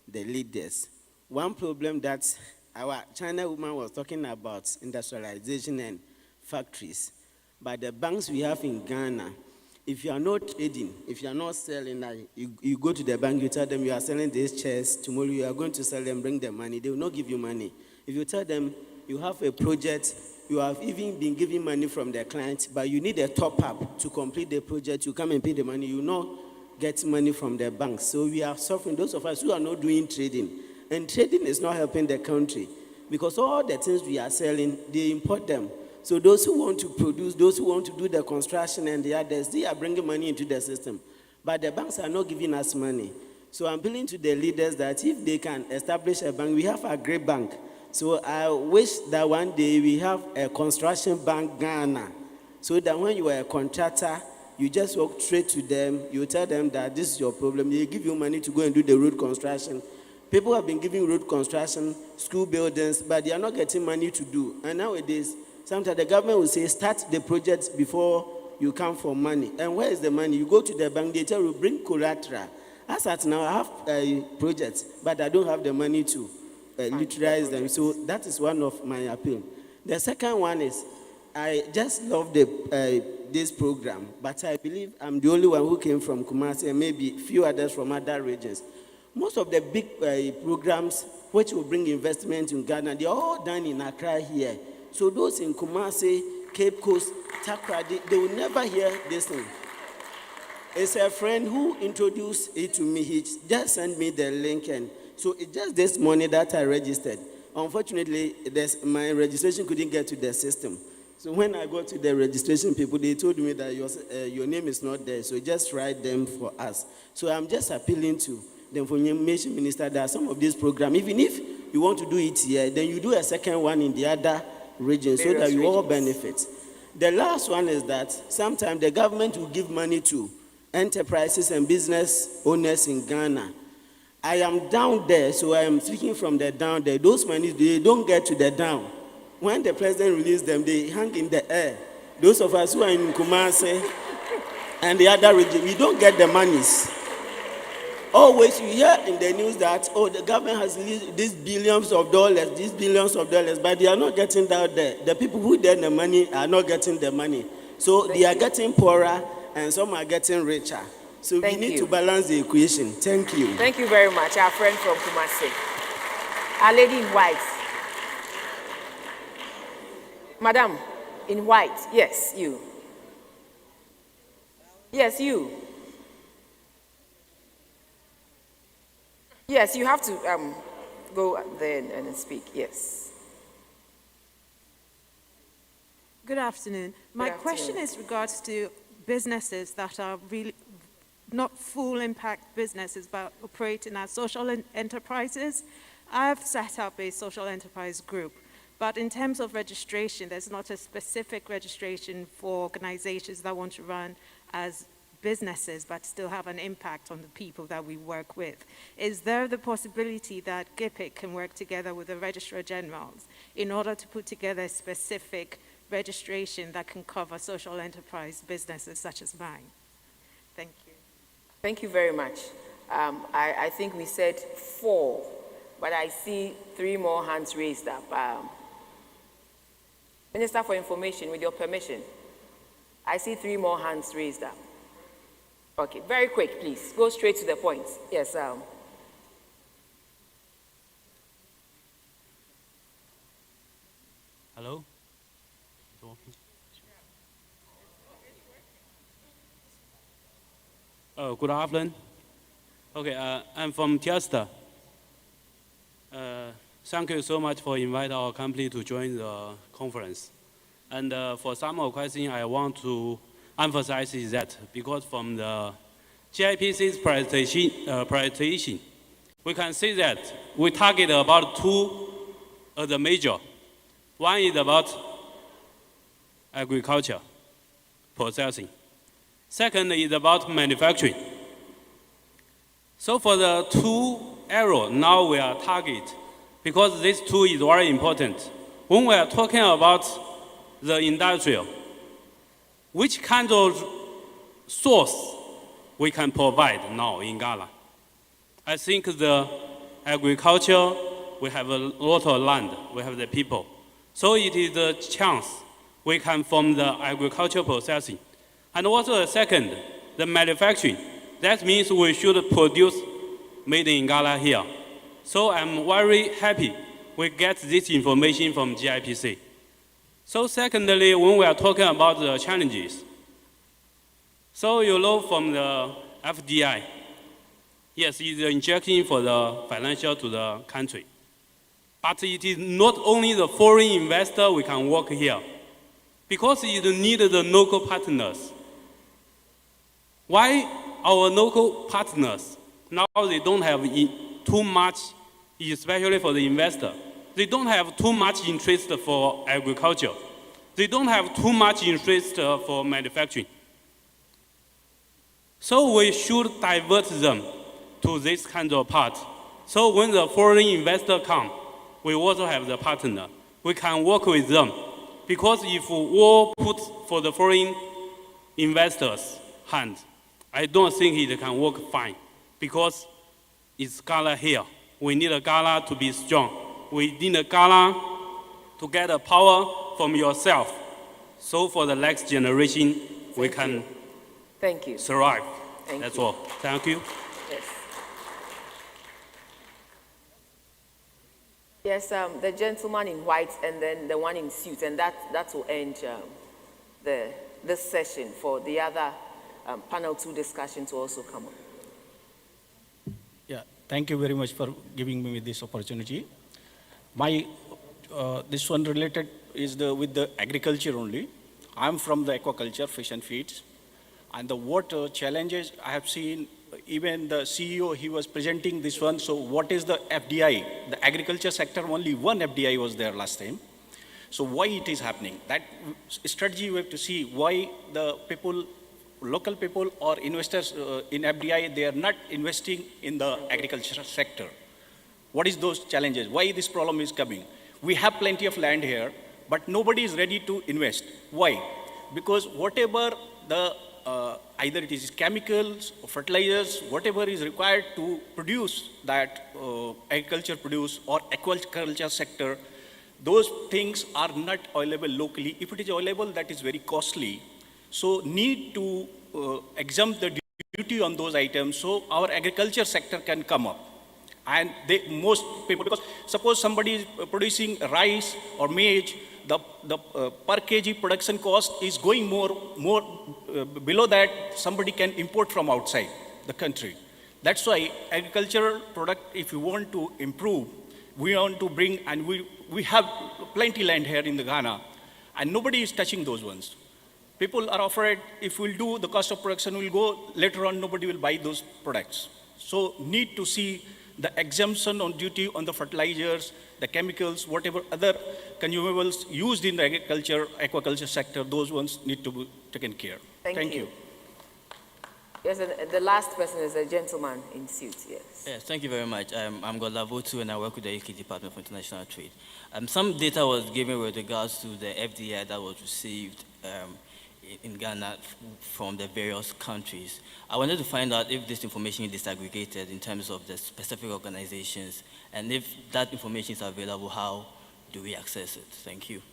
the leaders. One problem that our China woman was talking about, industrialization and factories. But the banks we have in Ghana, if you are not trading, if you are not selling, you go to the bank, you tell them you are selling these chairs, tomorrow you are going to sell them, bring them money. They will not give you money. If you tell them you have a project, you have even been giving money from the client, but you need a top-up to complete the project, you come and pay the money, you not get money from the bank. So we are suffering, those of us who are not doing trading. And trading is not helping the country, because all the things we are selling, they import them. So those who want to produce, those who want to do the construction and the others, they are bringing money into the system. But the banks are not giving us money. So I'm appealing to the leaders that if they can establish a bank, we have a great bank. So I wish that one day we have a construction bank Ghana, so that when you are a contractor, you just walk straight to them, you tell them that this is your problem, they give you money to go and do the road construction. People have been giving road construction, school buildings, but they are not getting money to do. And nowadays, sometimes the government will say, start the project before you come for money. And where is the money? You go to the bank, they tell you, bring collateral. As at now, I have projects, but I don't have the money to utilize them. So that is one of my appeal. The second one is, I just love this program, but I believe I'm the only one who came from Kumasi and maybe a few others from other regions. Most of the big programs which will bring investment in Ghana, they are all done in Accra here. So those in Kumasi, Cape Coast, Takra, they will never hear this thing. It's a friend who introduced it to me. He just sent me the link, and so it's just this morning that I registered. Unfortunately, my registration couldn't get to the system. So when I got to the registration people, they told me that your name is not there, so just write them for us. So I'm just appealing to the information minister that some of these programs, even if you want to do it here, then you do a second one in the other region so that you all benefit. The last one is that sometimes the government will give money to enterprises and business owners in Ghana. I am down there, so I am speaking from the down there. Those monies, they don't get to the down. When the president released them, they hang in the air. Those of us who are in Kumasi and the other region, we don't get the monies. Always you hear in the news that, oh, the government has released these billions of dollars, but they are not getting down there. The people who get the money are not getting the money. So they are getting poorer and some are getting richer. So we need to balance the equation. Thank you. Thank you very much, our friend from Kumasi. Our lady in white. Madam, in white. Yes, you. Yes, you. Yes, you have to go there and speak. Yes. Good afternoon. My question is regards to businesses that are really not full impact businesses but operating as social enterprises. I've set up a social enterprise group, but in terms of registration, there's not a specific registration for organizations that want to run as businesses but still have an impact on the people that we work with. Is there the possibility that Gipc can work together with the Registrar Generals in order to put together a specific registration that can cover social enterprise businesses such as mine? Thank you. Thank you very much. I think we said 4, but I see 3 more hands raised up. Minister for Information, with your permission, I see 3 more hands raised up. Okay, very quick, please. Go straight to the point. Yes, Hello? Good afternoon. Okay, I'm from Tiesta. Thank you so much for inviting our company to join the conference. And for some of the questions, I want to emphasize is that because from the GIPC's presentation, we can see that we target about 2 of the major. One is about agriculture, processing. Second is about manufacturing. So for the 2 areas, now we are target, because this 2 is very important. When we are talking about the industrial, which kind of source we can provide now in Ghana? I think the agriculture, we have a lot of land, we have the people. So it is a chance we can from the agriculture processing. And also the second, the manufacturing. That means we should produce made in Ghana here. So I'm very happy we get this information from GIPC. So secondly, when we are talking about the challenges, so you know from the FDI, yes, it's an injection for the financial to the country. But it is not only the foreign investor we can work here, because it needs the local partners. Why our local partners Now they don't have too much, especially for the investor. They don't have too much interest for agriculture. They don't have too much interest for manufacturing. So we should divert them to this kind of part. So when the foreign investor come, we also have the partner. We can work with them. Because if we all put for the foreign investors' hand, I don't think it can work fine. Because it's Ghana here. We need a Ghana to be strong. We need a Ghana to get a power from yourself. So for the next generation, we can survive. That's all. Thank you. Yes. Yes, the gentleman in white and then the one in suit, and that will end this session for the other panel 2 discussion to also come on. Yeah, thank you very much for giving me this opportunity. My this one related is with the agriculture only. I'm from the aquaculture, fish and feeds, and the water challenges I have seen. Even the CEO, he was presenting this one. So what is the FDI? The agriculture sector, only one FDI was there last time. So why it is happening? That strategy we have to see why the people, local people or investors in FDI, they are not investing in the agriculture sector. What is those challenges? Why this problem is coming? We have plenty of land here, but nobody is ready to invest. Why? Because whatever the either it is chemicals, fertilizers, whatever is required to produce that agriculture produce or aquaculture sector, those things are not available locally. If it is available, that is very costly. So need to exempt the duty on those items so our agriculture sector can come up. And most people, because suppose somebody is producing rice or maize, the per kg production cost is going more below that somebody can import from outside the country. That's why agricultural product, if you want to improve, we want to bring, and we have plenty land here in the Ghana, and nobody is touching those ones. People are afraid if we'll do, the cost of production will go, later on nobody will buy those products. So need to see the exemption on duty on the fertilizers, the chemicals, whatever other consumables used in the agriculture, aquaculture sector, those ones need to be taken care. Thank you. Yes, and the last person is a gentleman in suit, yes. Yes, thank you very much. I'm Godlavotu and I work with the UK Department for International Trade. Some data was given with regards to the FDI that was received in Ghana from the various countries. I wanted to find out if this information is disaggregated in terms of the specific organizations, and if that information is available, how do we access it? Thank you.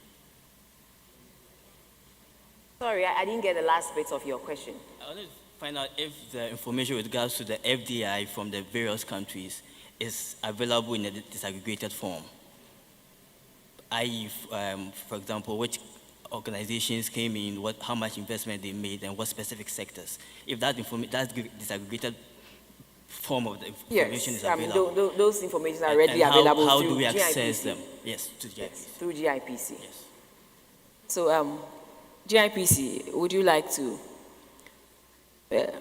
Sorry, I didn't get the last bit of your question. I wanted to find out if the information with regards to the FDI from the various countries is available in a disaggregated form. I.e., for example, which organizations came in, how much investment they made, and what specific sectors. If that disaggregated form of the information is available. Those information are readily available. How do we access them? Yes, to GIPC. Yes, through GIPC. Yes. So, GIPC, would you like to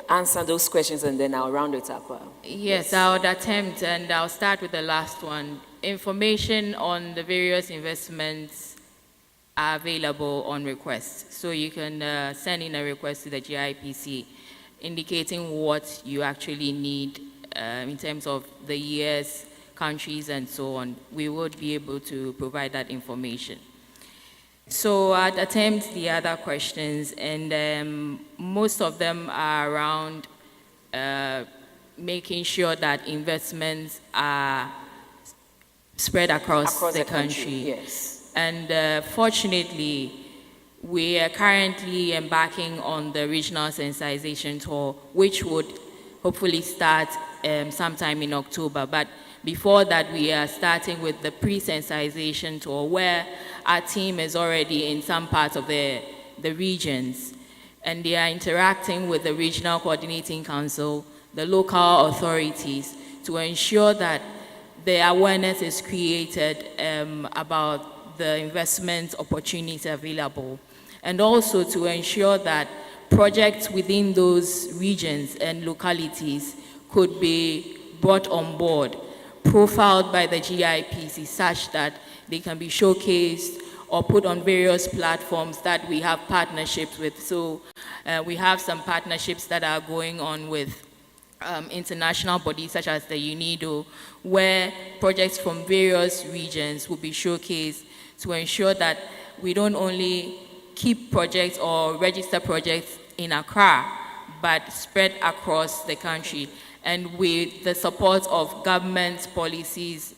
answer those questions, and then I'll round it up? Yes, I would attempt, and I'll start with the last one. Information on the various investments are available on request. So you can send in a request to the GIPC indicating what you actually need in terms of the years, countries, and so on. We would be able to provide that information. So I'd attempt the other questions, and most of them are around making sure that investments are spread across the country. Yes. And fortunately, we are currently embarking on the regional sensitization tour, which would hopefully start sometime in October. But before that, we are starting with the pre-sensitization tour, where our team is already in some parts of the regions, and they are interacting with the Regional Coordinating Council, the local authorities, to ensure that the awareness is created about the investment opportunities available, and also to ensure that projects within those regions and localities could be brought on board, profiled by the GIPC such that they can be showcased or put on various platforms that we have partnerships with. So we have some partnerships that are going on with international bodies such as the UNIDO, where projects from various regions will be showcased to ensure that we don't only keep projects or register projects in Accra, but spread across the country. And with the support of government policies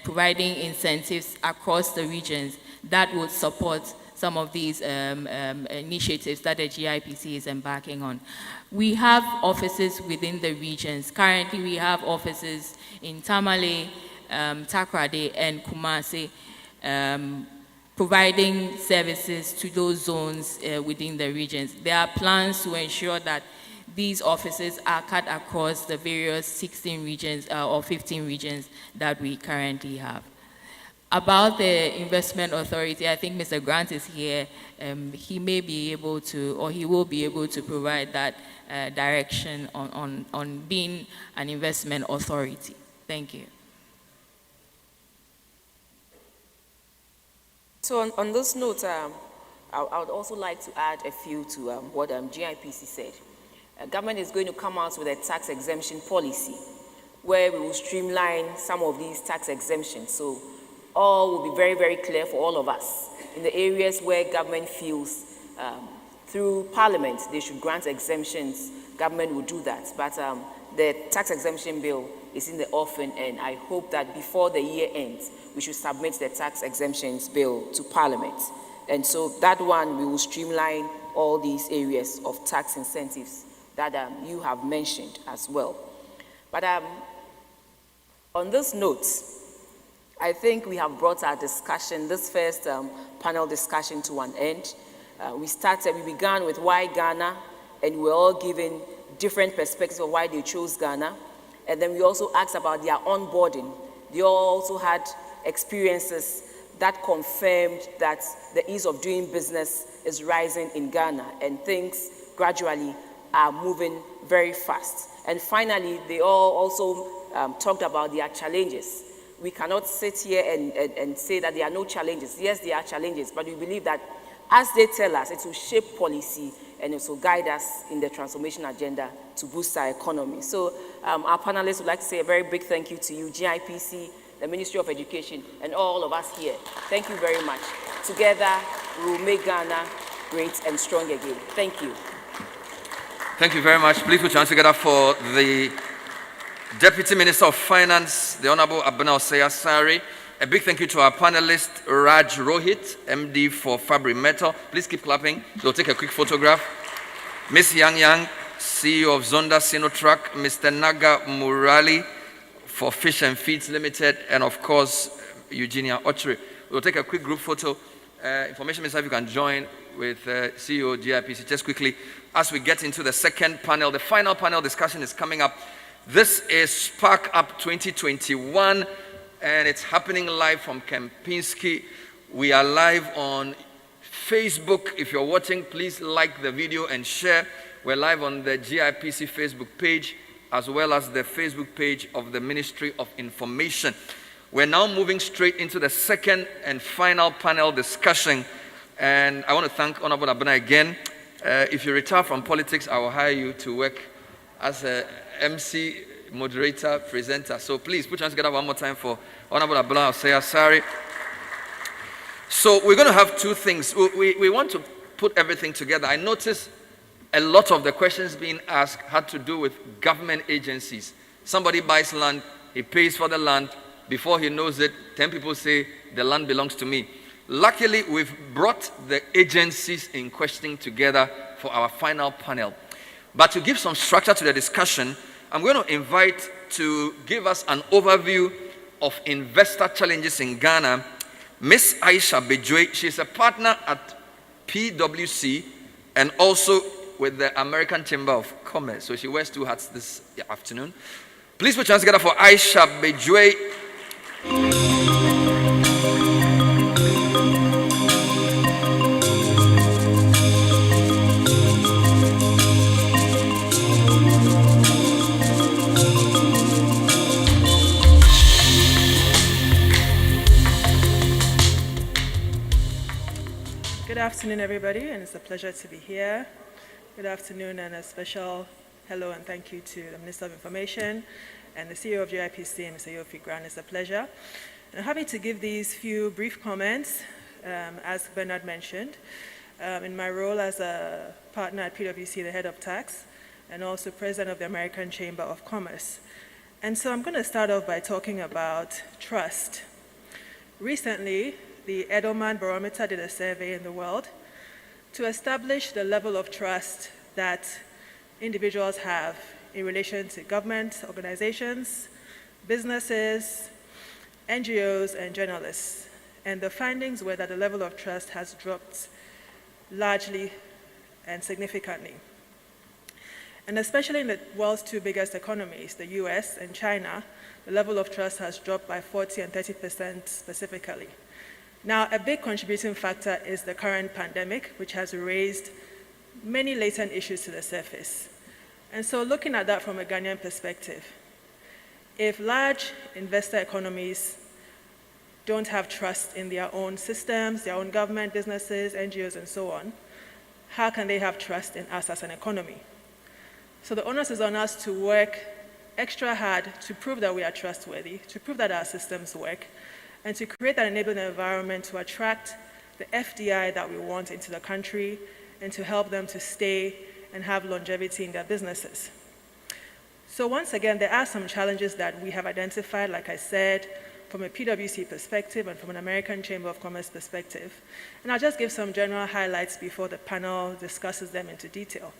providing incentives across the regions, that would support some of these initiatives that the GIPC is embarking on. We have offices within the regions. Currently, we have offices in Tamale, Takoradi, and Kumasi, providing services to those zones within the regions. There are plans to ensure that these offices are cut across the various 16 regions or 15 regions that we currently have. About the investment authority, I think Mr. Grant is here. He may be able to, or he will be able to provide that direction on being an investment authority. Thank you. So on this note, I would also like to add a few to what GIPC said. Government is going to come out with a tax exemption policy where we will streamline some of these tax exemptions. So all will be very, very clear for all of us. In the areas where government feels through Parliament they should grant exemptions, government will do that. But the tax exemption bill is in the offing, and I hope that before the year ends, we should submit the tax exemptions bill to Parliament. And so that one, we will streamline all these areas of tax incentives that you have mentioned as well. But on this note, I think we have brought our discussion, this first panel discussion, to an end. We began with why Ghana, and we're all given different perspectives of why they chose Ghana. And then we also asked about their onboarding. They all also had experiences that confirmed that the ease of doing business is rising in Ghana, and things gradually are moving very fast. And finally, they all also talked about their challenges. We cannot sit here and say that there are no challenges. Yes, there are challenges, but we believe that as they tell us, it will shape policy and it will guide us in the transformation agenda to boost our economy. So our panelists would like to say a very big thank you to you, GIPC, the Ministry of Education, and all of us here. Thank you very much. Together, we will make Ghana great and strong again. Thank you. Thank you very much. Please put your hands together for the Deputy Minister of Finance, the Honorable Abena Osei-Asare. A big thank you to our panelist, Raj Rohit, MD for Fabri Metal. Please keep clapping. We'll take a quick photograph. Ms. Yang Yang, CEO of Zonda Sinotrack. Mr. Naga Murali for Fish and Feeds Limited. And of course, Eugenia Ochre. We'll take a quick group photo. Information Minister, if you can join with CEO GIPC just quickly. As we get into the second panel, the final panel discussion is coming up. This is Spark Up 2021, and it's happening live from Kempisky. We are live on Facebook. If you're watching, please like the video and share. We're live on the GIPC Facebook page, as well as the Facebook page of the Ministry of Information. We're now moving straight into the second and final panel discussion. And I want to thank Honorable Abena again. If you retire from politics, I will hire you to work as a MC, moderator, presenter. So please put your hands together one more time for Honorable Abena Osei-Asare. So we're going to have two things. We want to put everything together. I noticed a lot of the questions being asked had to do with government agencies. Somebody buys land, he pays for the land. Before he knows it, 10 people say, the land belongs to me. Luckily, we've brought the agencies in question together for our final panel. But to give some structure to the discussion, I'm going to invite to give us an overview of investor challenges in Ghana, Ms. Aisha Bejwe. She's a partner at PwC and also with the American Chamber of Commerce. So she wears two hats this afternoon. Please put your hands together for Aisha Bejwe. afternoon, everybody, and it's a pleasure to be here. Good afternoon, and a special hello and thank you to the Minister of Information and the CEO of Gipc, Mr. Yofi Grant. It's a pleasure. I'm happy to give these few brief comments, as Bernard mentioned, in my role as a partner at PwC, the head of tax, and also president of the American Chamber of Commerce. And so I'm going to start off by talking about trust. Recently, the Edelman Barometer did a survey in the world to establish the level of trust that individuals have in relation to government, organizations, businesses, NGOs, and journalists. And the findings were that the level of trust has dropped largely and significantly. And especially in the world's two biggest economies, the US and China, the level of trust has dropped by 40% and 30% specifically. Now, a big contributing factor is the current pandemic, which has raised many latent issues to the surface. And so looking at that from a Ghanaian perspective, if large investor economies don't have trust in their own systems, their own government, businesses, NGOs, and so on, how can they have trust in us as an economy? So the onus is on us to work extra hard to prove that we are trustworthy, to prove that our systems work, and to create that enabling environment to attract the FDI that we want into the country and to help them to stay and have longevity in their businesses. So once again, there are some challenges that we have identified, like I said, from a PwC perspective and from an American Chamber of Commerce perspective. And I'll just give some general highlights before the panel discusses them into detail.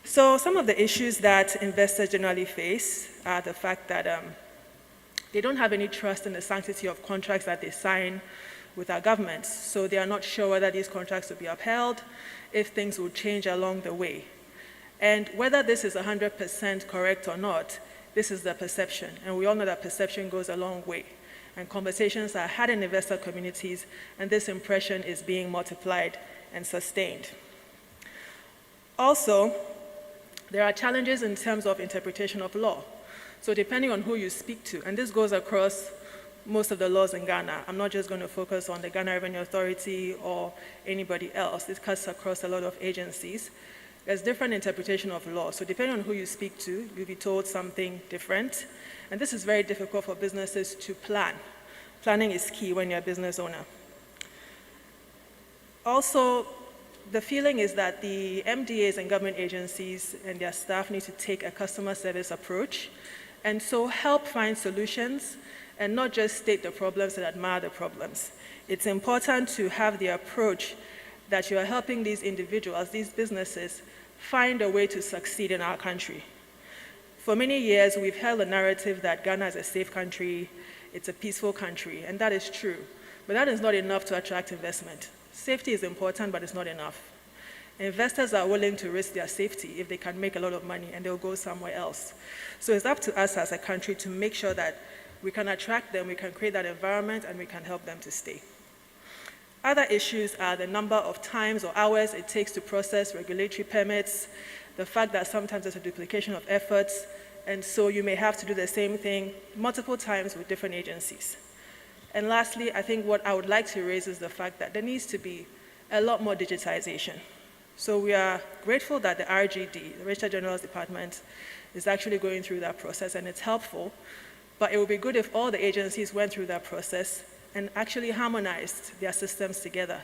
So some of the issues that investors generally face are the fact that they don't have any trust in the sanctity of contracts that they sign with our governments. So they are not sure whether these contracts will be upheld, if things will change along the way. And whether this is 100% correct or not, this is the perception. And we all know that perception goes a long way. And conversations are had in investor communities, and this impression is being multiplied and sustained. Also, there are challenges in terms of interpretation of law. So depending on who you speak to, and this goes across most of the laws in Ghana. I'm not just going to focus on the Ghana Revenue Authority or anybody else. This cuts across a lot of agencies. There's different interpretation of law. So depending on who you speak to, you'll be told something different. And this is very difficult for businesses to plan. Planning is key when you're a business owner. Also, the feeling is that the MDAs and government agencies and their staff need to take a customer service approach, and so help find solutions and not just state the problems and admire the problems. It's important to have the approach that you are helping these individuals, these businesses, find a way to succeed in our country. For many years, we've held a narrative that Ghana is a safe country, it's a peaceful country, and that is true. But that is not enough to attract investment. Safety is important, but it's not enough. Investors are willing to risk their safety if they can make a lot of money, and they'll go somewhere else. So it's up to us as a country to make sure that we can attract them, we can create that environment, and we can help them to stay. Other issues are the number of times or hours it takes to process regulatory permits, the fact that sometimes there's a duplication of efforts, and so you may have to do the same thing multiple times with different agencies. And lastly, I think what I would like to raise is the fact that there needs to be a lot more digitization. So we are grateful that the RGD, the Registrar General's Department, is actually going through that process, and it's helpful. But it would be good if all the agencies went through that process and actually harmonized their systems together,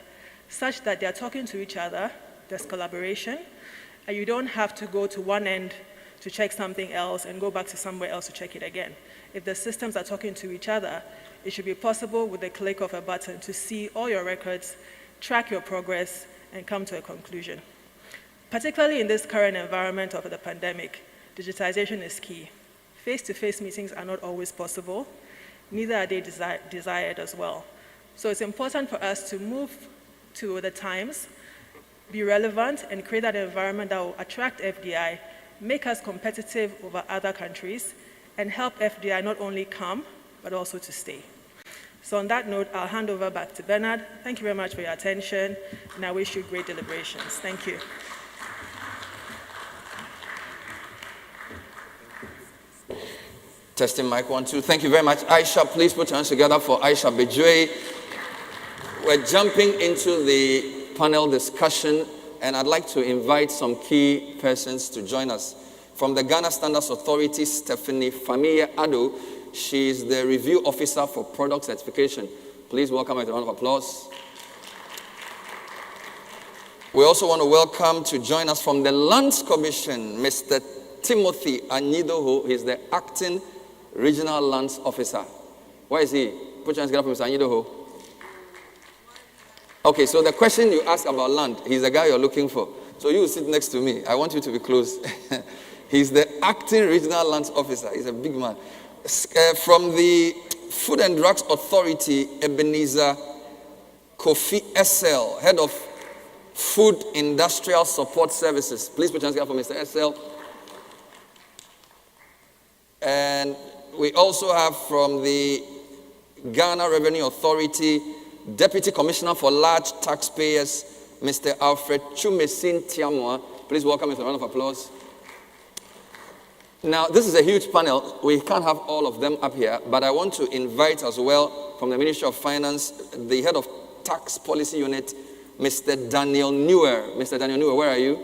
such that they're talking to each other, there's collaboration, and you don't have to go to one end to check something else and go back to somewhere else to check it again. If the systems are talking to each other, it should be possible with the click of a button to see all your records, track your progress, and come to a conclusion. Particularly in this current environment of the pandemic, digitization is key. Face-to-face meetings are not always possible, neither are they desired as well. So it's important for us to move to the times, be relevant, and create that environment that will attract FDI, make us competitive over other countries, and help FDI not only come, but also to stay. So on that note, I'll hand over back to Bernard. Thank you very much for your attention, and I wish you great deliberations. Thank you. Testing mic 1, 2. Thank you very much. Aisha, please put your hands together for Aisha Bejue. We're jumping into the panel discussion, and I'd like to invite some key persons to join us. From the Ghana Standards Authority, Stephanie Famiye Ado. She is the review officer for product certification. Please welcome her with a round of applause. We also want to welcome to join us from the Lands Commission, Mr. Timothy Anyidoho. He's the acting regional lands officer. Where is he? Put your hands together for Mr. Anyidoho. Okay, so the question you asked about land, he's the guy you're looking for. So you sit next to me. I want you to be close. He's the acting regional lands officer. He's a big man. From the Food and Drugs Authority, Ebenezer Kofi SL, head of Food Industrial Support Services. Please put your hands together for Mr. SL. And we also have from the Ghana Revenue Authority, Deputy Commissioner for Large Taxpayers, Mr. Alfred Chumesin Tiamwa. Please welcome him with a round of applause. Now, this is a huge panel. We can't have all of them up here, but I want to invite as well from the Ministry of Finance, the head of Tax Policy Unit, Mr. Daniel Newer. Mr. Daniel Newer, where are you?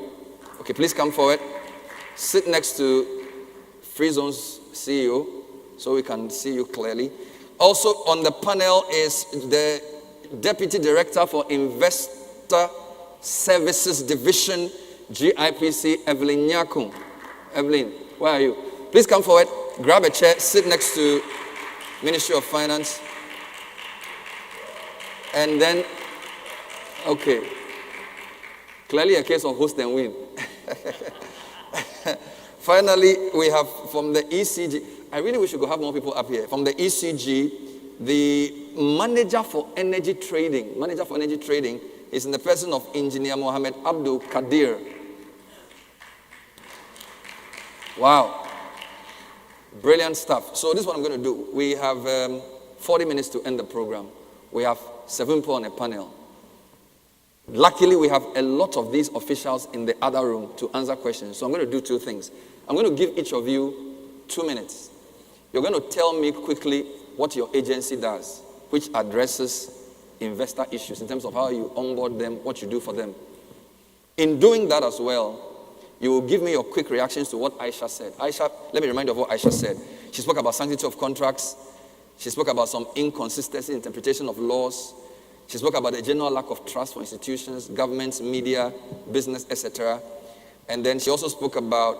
Okay, please come forward. Sit next to Free Zone's CEO so we can see you clearly. Also on the panel is the Deputy Director for Investor Services Division, GIPC, Evelyn Nyakun. Evelyn, where are you? Please come forward, grab a chair, sit next to Ministry of Finance. And then, okay, clearly a case of host and win. Finally, we have from the ECG, I really wish we could have more people up here. From the ECG, the manager for energy trading is in the person of Engineer Mohammed Abdul Kadir. Wow. Brilliant stuff. So this is what I'm going to do. We have 40 minutes to end the program. We have 7 people on a panel. Luckily, we have a lot of these officials in the other room to answer questions. So I'm going to do 2 things. I'm going to give each of you 2 minutes. You're going to tell me quickly what your agency does, which addresses investor issues in terms of how you onboard them, what you do for them. In doing that as well, you will give me your quick reactions to what Aisha said. Aisha, let me remind you of what Aisha said. She spoke about sanctity of contracts. She spoke about some inconsistency in interpretation of laws. She spoke about the general lack of trust for institutions, governments, media, business, etc. And then she also spoke about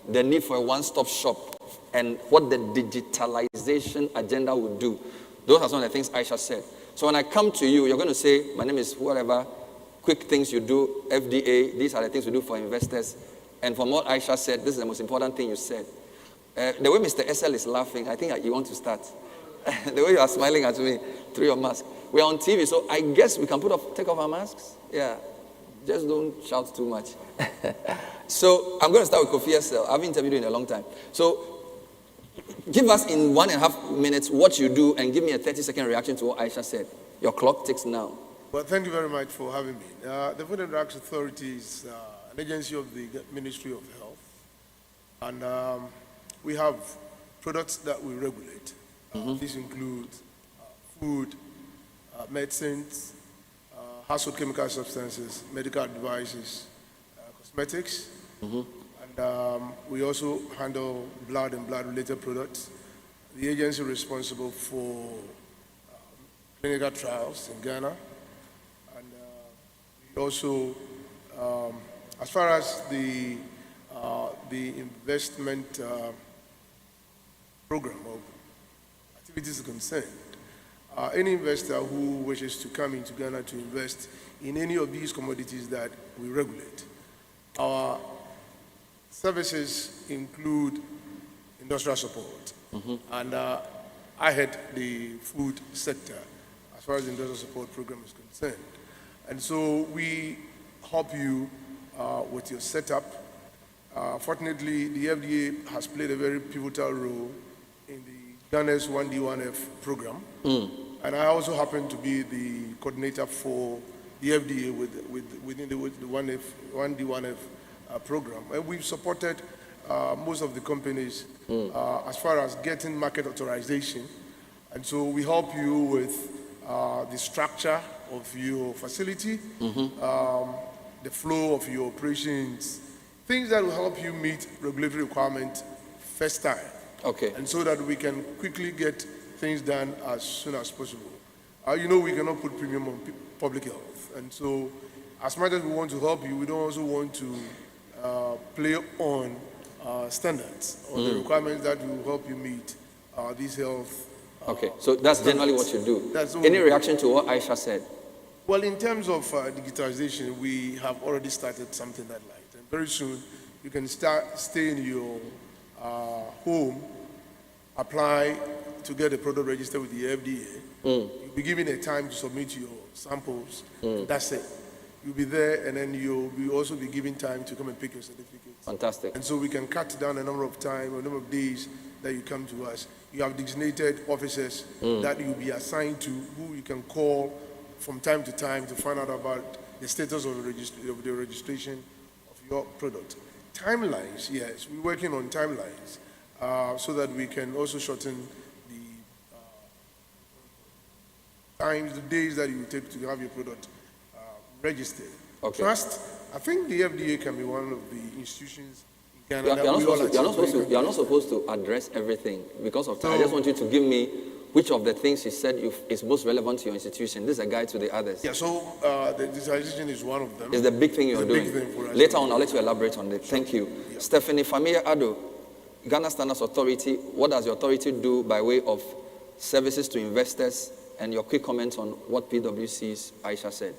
the need for a one-stop shop and what the digitalization agenda would do. Those are some of the things Aisha said. So when I come to you, you're going to say, my name is whatever, quick things you do, FDA, these are the things we do for investors. And from what Aisha said, this is the most important thing you said. The way Mr. SL is laughing, I think you want to start. The way you are smiling at me through your mask. We are on TV, so I guess we can take off our masks. Yeah, just don't shout too much. So I'm going to start with Kofi SL. I've interviewed you in a long time. So give us in 1.5 minutes what you do and give me a 30-second reaction to what Aisha said. Your clock ticks now. Well, thank you very much for having me. The Food and Drugs Authority is an agency of the Ministry of Health. And we have products that we regulate. These include food, medicines, household chemical substances, medical devices, cosmetics. And we also handle blood and blood-related products. The agency responsible for clinical trials in Ghana. And we also, as far as the investment program of activities is concerned, any investor who wishes to come into Ghana to invest in any of these commodities that we regulate, our services include industrial support. And I head the food sector as far as the industrial support program is concerned. And so we help you with your setup. Fortunately, the FDA has played a very pivotal role in the Ghana's 1D1F program. And I also happen to be the coordinator for the FDA within the 1D1F program. And we've supported most of the companies as far as getting market authorization. And so we help you with the structure of your facility, the flow of your operations, things that will help you meet regulatory requirements first time. Okay. And so that we can quickly get things done as soon as possible. You know, we cannot put premium on public health. And so, as much as we want to help you, we don't also want to play on standards or the requirements that will help you meet these health. Okay, so that's generally what you do. Any reaction to what Aisha said? Well, in terms of digitalization, we have already started something that light. And very soon, you can stay in your home, apply to get a product registered with the FDA. You'll be given a time to submit your samples. That's it. You'll be there, and then you'll also be given time to come and pick your certificates. Fantastic. And so we can cut down the number of time or number of days that you come to us. You have designated officers that you'll be assigned to, who you can call from time to time to find out about the status of the registration of your product. Timelines, yes, we're working on timelines so that we can also shorten the times, the days that you will take to have your product registered. Okay. Trust, I think the FDA can be one of the institutions in Ghana You're that not we all supposed to address everything because of time. I just want you to give me which of the things you said is most relevant to your institution. This is a guide to the others. Yeah, so the digitalization is one of them. It's the big thing you're doing. Big thing for us. Later on, I'll let you elaborate on it. Thank you. Yeah. Stephanie Famia Ado, Ghana Standards Authority. What does your authority do by way of services to investors? And your quick comment on what PwC's Aisha said.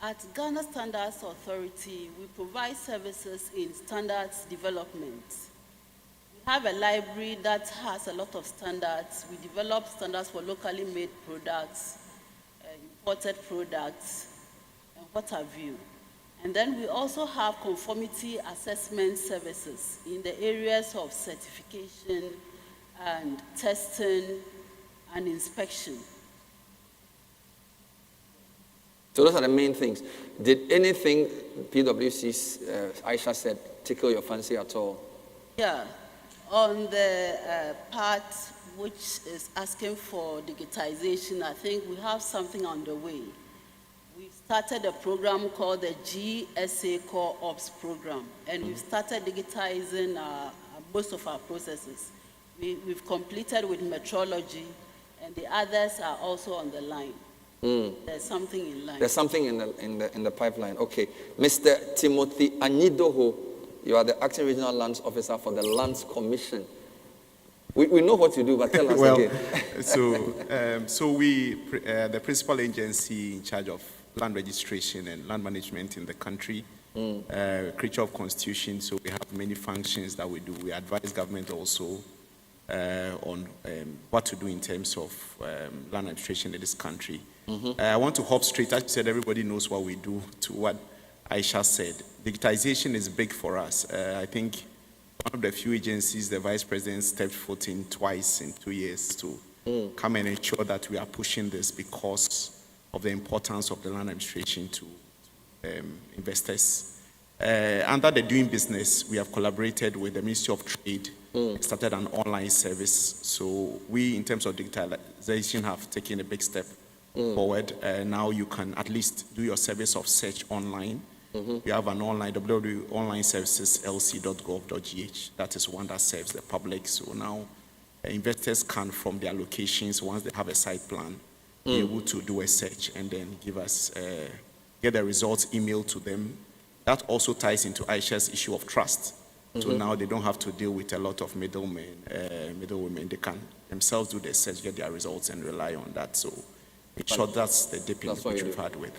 At Ghana Standards Authority, we provide services in standards development. We have a library that has a lot of standards. We develop standards for locally made products, imported products, and what have you. And then we also have conformity assessment services in the areas of certification and testing and inspection. So those are the main things. Did anything PwC's Aisha said tickle your fancy at all? Yeah, on the part which is asking for digitization, I think we have something on the way. We've started a program called the GSA Core Ops program, and we've started digitizing most of our processes. We've completed with metrology, and the others are also on the line. There's something in line. There's something in the pipeline. Okay. Mr. Timothy Anidoho, you are the Acting Regional Lands Officer for the Lands Commission. We know what you do, but tell us again. So we, the principal agency in charge of land registration and land management in the country, creature of constitution, so we have many functions that we do. We advise government also on what to do in terms of land administration in this country. I want to hop straight. As you said, everybody knows what we do to what Aisha said. Digitization is big for us. I think one of the few agencies the Vice President stepped foot in twice in 2 years to come and ensure that we are pushing this because of the importance of the land administration to investors. Under the doing business, we have collaborated with the Ministry of Trade, started an online service. So we, in terms of digitalization, have taken a big step forward. Now you can at least do your service of search online. We have an online, www.onlineserviceslc.gov.gh. That is one that serves the public. So now investors can, from their locations, once they have a site plan, be able to do a search and then give us, get the results emailed to them. That also ties into Aisha's issue of trust. So now they don't have to deal with a lot of middlewomen. They can themselves do their search, get their results, and rely on that. So in short, that's the dipping which we've had with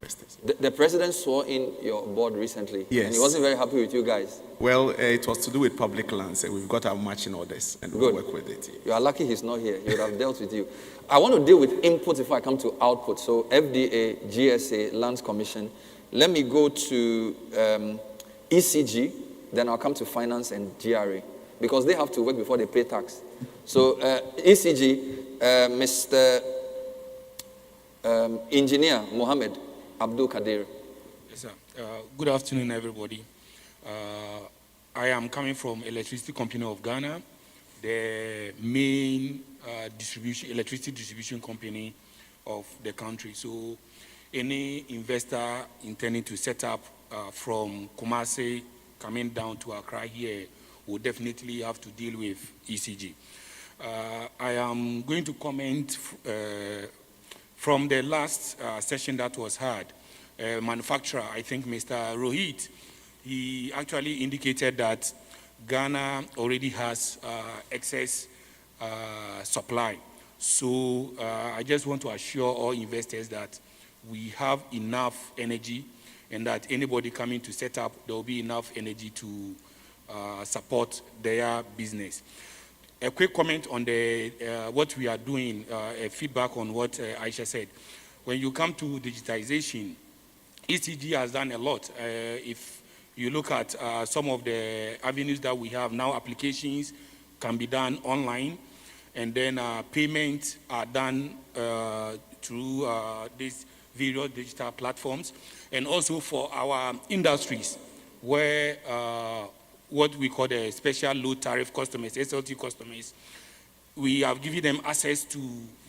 investors. The president swore in your board recently, and he wasn't very happy with you guys. Well, it was to do with public lands, and we've got our matching orders, and we'll work with it. You are lucky he's not here. He would have dealt with you. I want to deal with input before I come to output. So FDA, GSA, Lands Commission. Let me go to ECG, then I'll come to finance and GRA, because they have to work before they pay tax. So ECG, Mr. Engineer Mohammed Abdul Kadir. Yes, sir. Good afternoon, everybody. I am coming from Electricity Company of Ghana. The main electricity distribution company of the country. So any investor intending to set up from Kumasi coming down to Accra here will definitely have to deal with ECG. I am going to comment from the last session that was had. Manufacturer, I think Mr. Rohit, he actually indicated that Ghana already has excess supply. So I just want to assure all investors that we have enough energy and that anybody coming to set up, there will be enough energy to support their business. A quick comment on the what we are doing, a feedback on what Aisha said. When you come to digitization, ECG has done a lot. If you look at some of the avenues that we have now, applications can be done online, and then payments are done through these various digital platforms, and also for our industries, where what we call the special low tariff customers, SLT customers, we have given them access to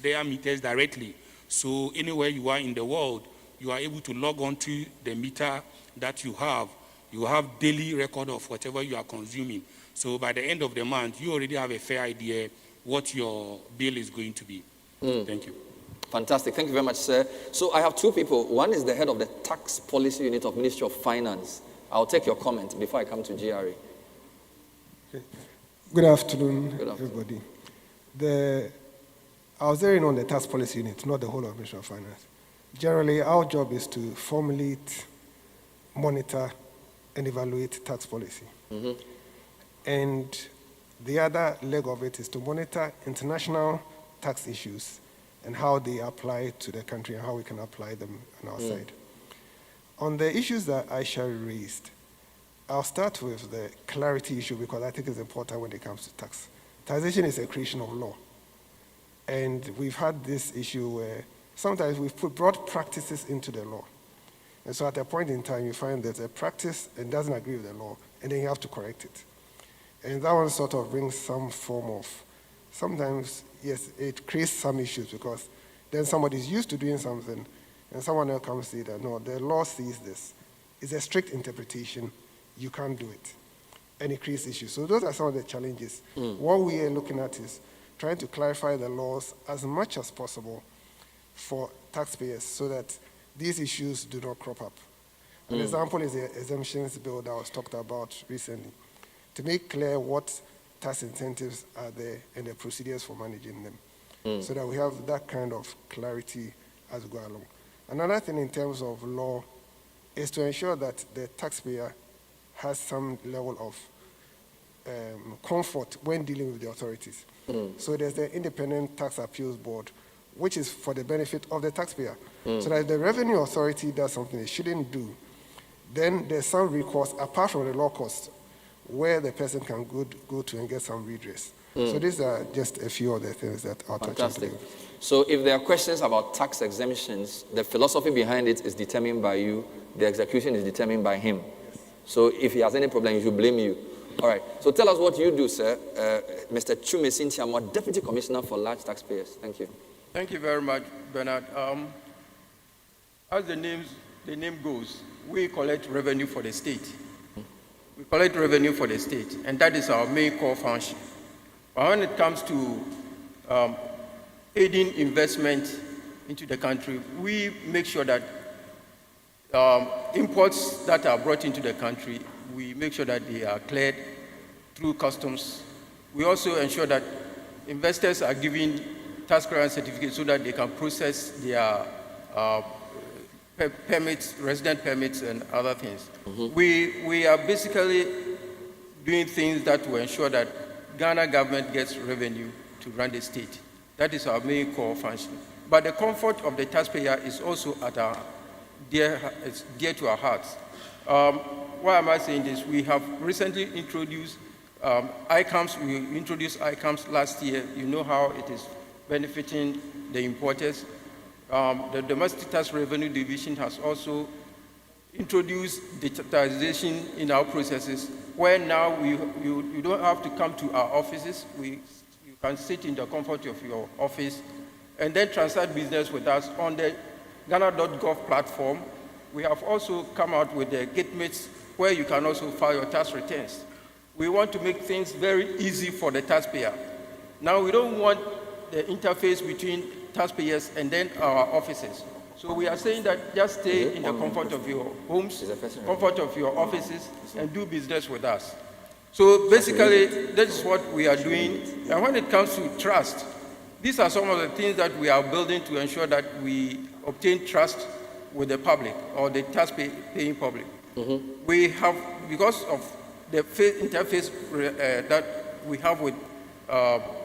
their meters directly. So anywhere you are in the world, you are able to log on to the meter that you have. You have daily record of whatever you are consuming. So by the end of the month, you already have a fair idea what your bill is going to be. Thank you. Fantastic. Thank you very much, sir. So I have two people. One is the head of the tax policy unit of Ministry of Finance. I'll take your comment before I come to GRA. Okay. Good afternoon, everybody. I was there on the tax policy unit, not the whole of Ministry of Finance. Generally, our job is to formulate, monitor, and evaluate tax policy. And the other leg of it is to monitor international tax issues and how they apply to the country and how we can apply them on our side. On the issues that Aisha raised, I'll start with the clarity issue because I think it's important when it comes to tax. Taxation is a creation of law. And we've had this issue where sometimes we've brought practices into the law. And so at a point in time, you find there's a practice and doesn't agree with the law, and then you have to correct it. And that one sort of brings some form of, sometimes, yes, it creates some issues because then somebody's used to doing something, and someone else comes and says that, no, the law sees this. It's a strict interpretation. You can't do it. And it creates issues. So those are some of the challenges. What we are looking at is trying to clarify the laws as much as possible for taxpayers so that these issues do not crop up. An example is the exemptions bill that was talked about recently, to make clear what tax incentives are there and the procedures for managing them, so that we have that kind of clarity as we go along. Another thing in terms of law is to ensure that the taxpayer has some level of comfort when dealing with the authorities. So there's the Independent Tax Appeals Board, which is for the benefit of the taxpayer. So that if the Revenue Authority does something it shouldn't do, then there's some recourse apart from the law costs where the person can go to and get some redress. So these are just a few of the things that I'll touch on today. So if there are questions about tax exemptions, the philosophy behind it is determined by you, the execution is determined by him. So if he has any problem, he should blame you. All right. So tell us what you do, sir. Mr. Chume Sintiamwa, Deputy Commissioner for Large Taxpayers. Thank you. Thank you very much, Bernard. As the name goes, we collect revenue for the state. We collect revenue for the state, and that is our main core function. But when it comes to aiding investment into the country, we make sure that imports that are brought into the country, we make sure that they are cleared through customs. We also ensure that investors are given tax clearance certificates so that they can process their permits, resident permits, and other things. We are basically doing things that will ensure that Ghana government gets revenue to run the state. That is our main core function. But the comfort of the taxpayer is also at our it's dear to our hearts. Why am I saying this? We have recently introduced ICAMS. We introduced ICAMS last year. You know how it is benefiting the importers. The Domestic Tax Revenue Division has also introduced digitization in our processes, where now you don't have to come to our offices. You can sit in the comfort of your office and then transact business with us on the Ghana.gov platform. We have also come out with the Gipc where you can also file your tax returns. We want to make things very easy for the taxpayer. Now, we don't want the interface between taxpayers and then our offices. So we are saying that just stay in the comfort of your homes, comfort of your offices, and do business with us. So basically, that is what we are doing. And when it comes to trust, these are some of the things that we are building to ensure that we obtain trust with the public or the tax-paying public. We have, because of the interface that we have with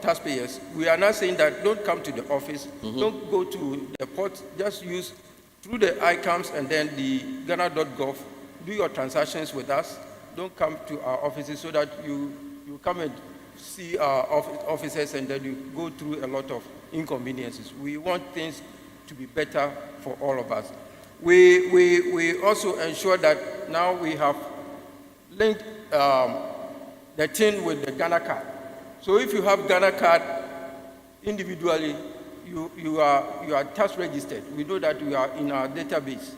taxpayers, we are now saying that don't come to the office, don't go to the port, just use through the ICAMs and then the Ghana.gov, do your transactions with us. Don't come to our offices so that you come and see our officers and then you go through a lot of inconveniences. We want things to be better for all of us. We also ensure that now we have linked the thing with the Ghana card. So if you have Ghana card individually, you are tax registered. We know that you are in our database.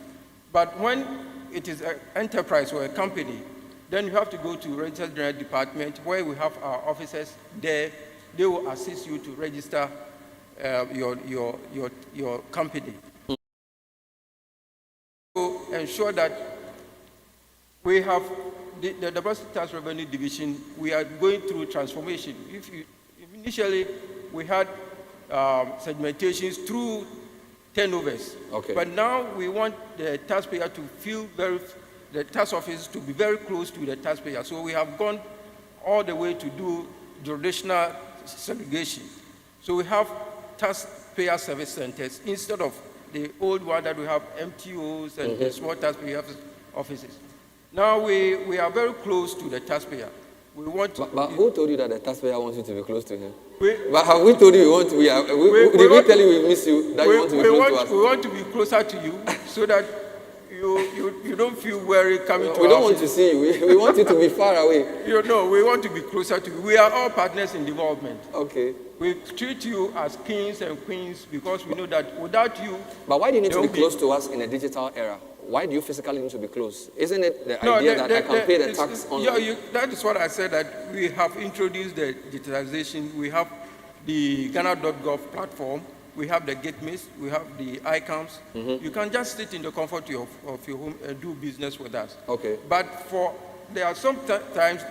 But when it is an enterprise or a company, then you have to go to Registered General Department where we have our officers there. They will assist you to register your company. To ensure that we have the Diversity Tax Revenue Division, we are going through transformation. Initially, we had segmentations through turnovers. Okay. But now we want the taxpayer to feel the tax office to be very close to the taxpayer. So we have gone all the way to do jurisdictional segregation. So we have taxpayer service centers instead of the old one that we have MTOs and the small taxpayer offices. Now we are very close to the taxpayer. We want. But who told you that the taxpayer wants you to be close to him? But have we told you we want to? Did we tell you we miss you? That you want to be close to us? We want to be closer to you so that you don't feel worried coming to us. We don't want to see you. We want you to be far away. No, we want to be closer to you. We are all partners in development. Okay. We treat you as kings and queens because we know that without you. But why do you need to be close to us in a digital era? Why do you physically need to be close? Isn't it the idea that I can pay the tax online? Yeah, that is what I said, that we have introduced the digitalization. We have the Ghana.gov platform. We have the Gipc. We have the ICAMs. You can just sit in the comfort of your home and do business with us. Okay. But there are some times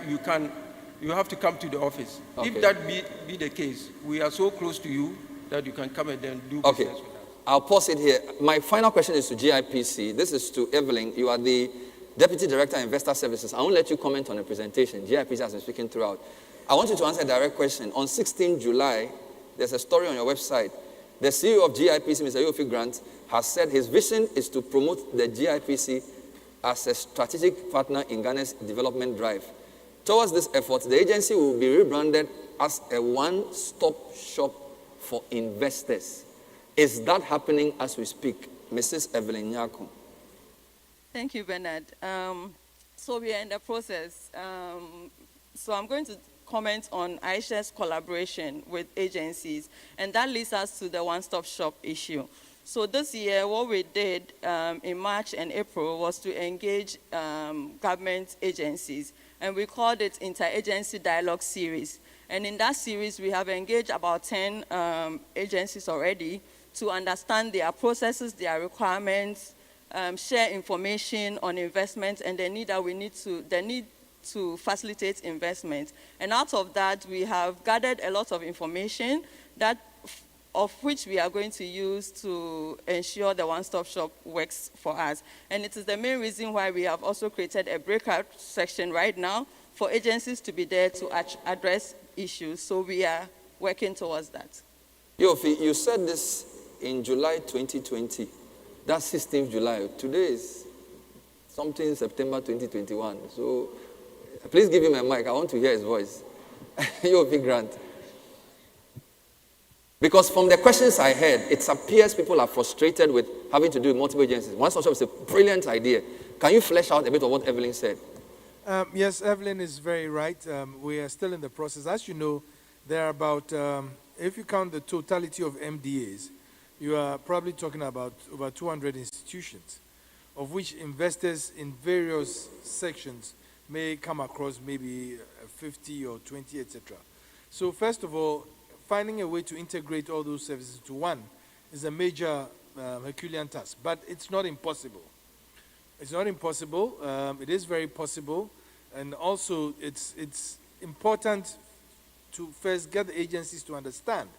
you have to come to the office. Okay. If that be the case, we are so close to you that you can come and then do business with us. I'll pause it here. My final question is to GIPC. This is to Evelyn. You are the Deputy Director of Investor Services. I won't let you comment on the presentation. GIPC has been speaking throughout. I want you to answer a direct question. On 16 July, there's a story on your website. The CEO of GIPC, Mr. Yofi Grant, has said his vision is to promote the GIPC as a strategic partner in Ghana's development drive. Towards this effort, the agency will be rebranded as a one-stop shop for investors. Is that happening as we speak? Mrs. Evelyn Nyako. Thank you, Bernard. So we are in the process. So I'm going to comment on Aisha's collaboration with agencies, and that leads us to the one-stop shop issue. So this year, what we did in March and April was to engage government agencies, and we called it Interagency Dialogue Series. And in that series, we have engaged about 10 agencies already to understand their processes, their requirements, share information on investment, and the need to facilitate investment. And out of that, we have gathered a lot of information of which we are going to use to ensure the one-stop shop works for us. And it is the main reason why we have also created a breakout section right now for agencies to be there to address issues. So we are working towards that. Yofi, you said this in July 2020. That's 16th July. Today is September 2021. So please give him a mic. I want to hear his voice. Yofi Grant. Because from the questions I heard, it appears people are frustrated with having to do with multiple agencies. One-stop shop is a brilliant idea. Can you flesh out a bit of what Evelyn said? Yes, Evelyn is very right. We are still in the process. As you know, there are about, if you count the totality of MDAs, you are probably talking about over 200 institutions, of which investors in various sections may come across maybe 50 or 20, etc. So first of all, finding a way to integrate all those services to one is a major Herculean task, but it's not impossible. It's not impossible. It is very possible, and also it's important to first get the agencies to understand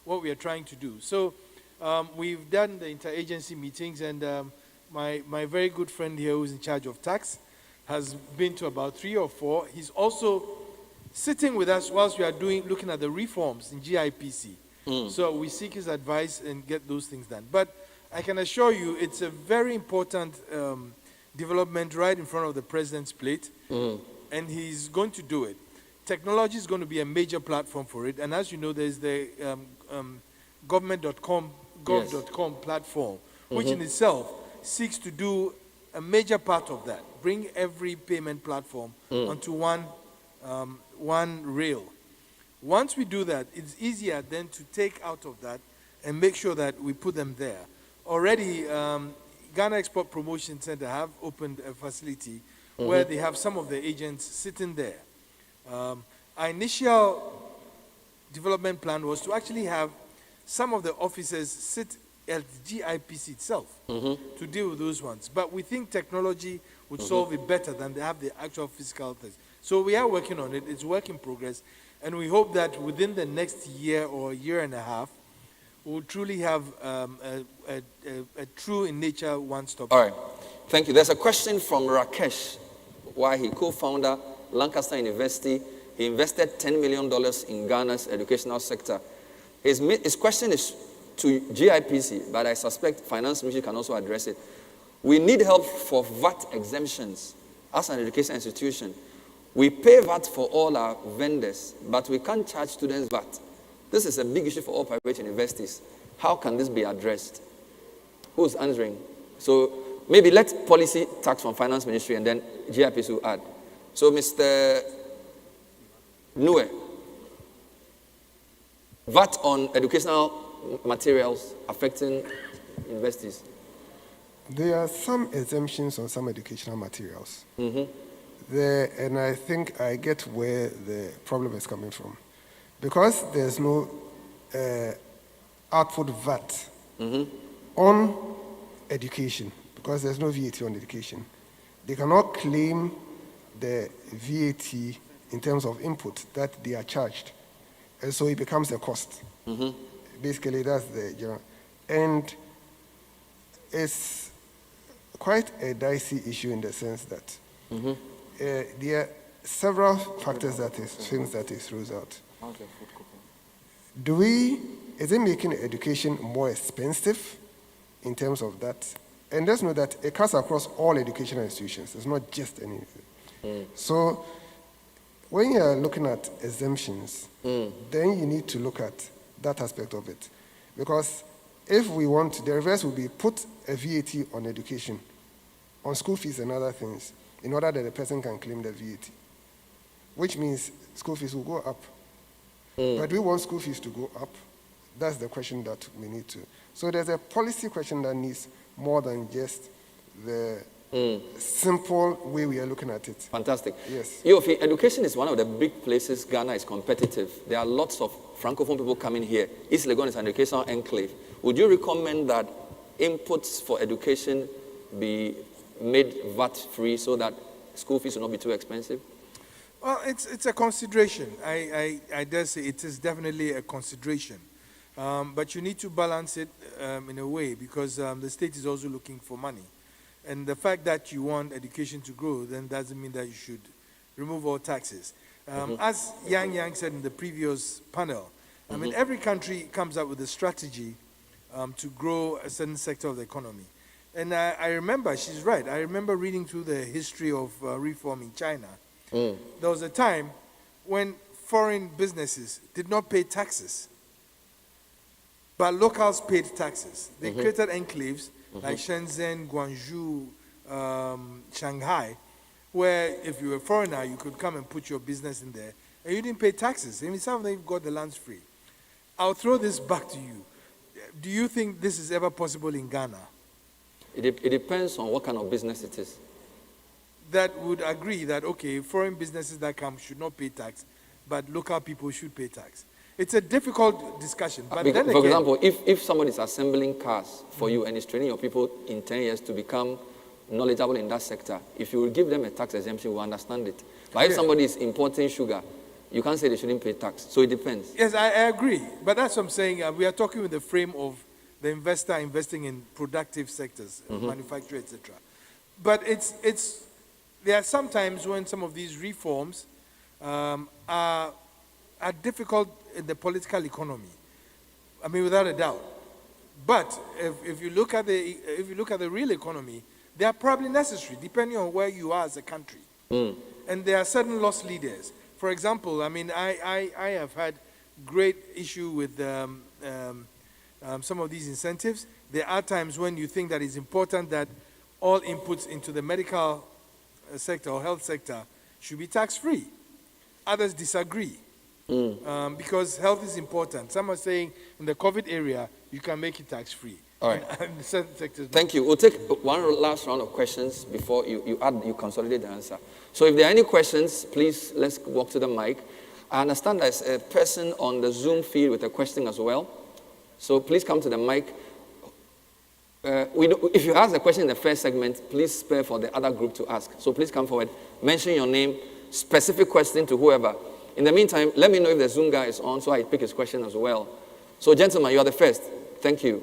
what we are trying to do. So we've done the interagency meetings, and my very good friend here who's in charge of tax has been to about 3 or 4. He's also sitting with us whilst we are looking at the reforms in GIPC. So we seek his advice and get those things done. But I can assure you it's a very important development right in front of the president's plate, and he's going to do it. Technology is going to be a major platform for it, and as you know, there's the government.com, gov.com platform, which in itself seeks to do a major part of that, bring every payment platform onto one rail. Once we do that, it's easier then to take out of that and make sure that we put them there. Already, Ghana Export Promotion Center have opened a facility where they have some of the agents sitting there. Our initial development plan was to actually have some of the officers sit at GIPC itself to deal with those ones. But we think technology would solve it better than they have the actual physical things. So we are working on it. It's work in progress. And we hope that within the next year or year and a half, we'll truly have a true in nature one-stop. All right. Thank you. There's a question from Rakesh, why he co-founder Lancaster University. He invested $10 million in Ghana's educational sector. His question is to GIPC, but I suspect Finance Ministry can also address it. We need help for VAT exemptions as an education institution. We pay VAT for all our vendors, but we can't charge students VAT. This is a big issue for all private universities. How can this be addressed? Who's answering? So maybe let's policy tax from Finance Ministry and then GIPC will add. So Mr. Nue, VAT on educational materials affecting universities. There are some exemptions on some educational materials. And I think I get where the problem is coming from. Because there's no output VAT on education, because there's no VAT on education, they cannot claim the VAT in terms of input that they are charged. And so it becomes a cost. Basically, that's the general. And it's quite a dicey issue in the sense that there are several factors things that it throws out. Is it making education more expensive in terms of that? And let's know that it cuts across all educational institutions. It's not just anything. So when you're looking at exemptions, then you need to look at that aspect of it. Because if we want to, the reverse will be put a VAT on education, on school fees and other things, in order that the person can claim the VAT, which means school fees will go up. But do we want school fees to go up? That's the question that we need to. So there's a policy question that needs more than just the simple way we are looking at it. Fantastic. Yes. Yofi, education is one of the big places Ghana is competitive. There are lots of Francophone people coming here. East Legon is an educational enclave. Would you recommend that inputs for education be made VAT-free so that school fees will not be too expensive? Well, it's a consideration. I dare say it is definitely a consideration. But you need to balance it in a way, because the state is also looking for money. And the fact that you want education to grow then doesn't mean that you should remove all taxes. As Yang said in the previous panel, I mean, every country comes up with a strategy to grow a certain sector of the economy. And I remember, she's right, I remember reading through the history of reform in China. There was a time when foreign businesses did not pay taxes, but locals paid taxes. They created enclaves like Shenzhen, Guangzhou, Shanghai, where if you were a foreigner, you could come and put your business in there, and you didn't pay taxes. I mean, some of them got the lands free. I'll throw this back to you. Do you think this is ever possible in Ghana? It depends on what kind of business it is. That would agree that, okay, foreign businesses that come should not pay tax, but local people should pay tax. It's a difficult discussion. But then for again, example, if somebody is assembling cars for you and is training your people in 10 years to become knowledgeable in that sector, if you will give them a tax exemption, we'll understand it. But if somebody is importing sugar, you can't say they shouldn't pay tax. So it depends. yes, I agree. But that's what I'm saying. We are talking with the frame of the investor investing in productive sectors, manufacturing, etc. But there are some times when some of these reforms are difficult in the political economy. I mean, without a doubt. But if you look at the real economy, they are probably necessary, depending on where you are as a country. And there are certain lost leaders. For example, I mean, I have had great issue with some of these incentives. There are times when you think that it's important that all inputs into the medical sector or health sector should be tax-free. Others disagree because health is important. Some are saying in the COVID area, you can make it tax-free. All right. And certain sectors. Thank you. We'll take one last round of questions before you consolidate the answer. So if there are any questions, please, let's walk to the mic. I understand there's a person on the Zoom feed with a question as well. So please come to the mic. If you ask a question in the first segment, please spare for the other group to ask. So please come forward, mention your name, specific question to whoever. In the meantime, let me know if the Zoom guy is on so I pick his question as well. So gentlemen, you are the first. Thank you.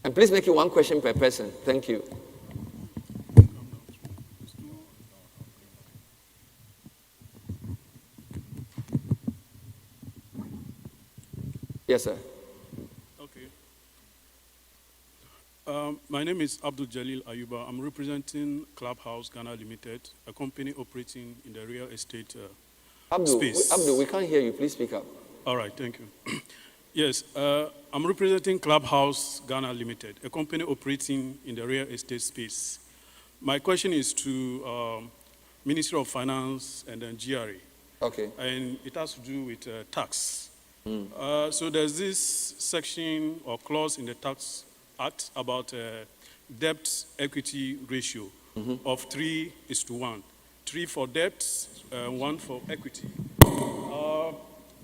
And please make it one question per person. Thank you. Yes, sir. Okay. My name is Abdul Jalil Ayuba. I'm representing Clubhouse Ghana Limited, a company operating in the real estate space. Abdul, we can't hear you. Please speak up. All right, thank you. Yes, I'm representing Clubhouse Ghana Limited, a company operating in the real estate space. My question is to Ministry of Finance and then GRA. Okay. And it has to do with tax. So there's this section or clause in the Tax Act about debt equity ratio of 3:1. 3 for debt, 1 for equity.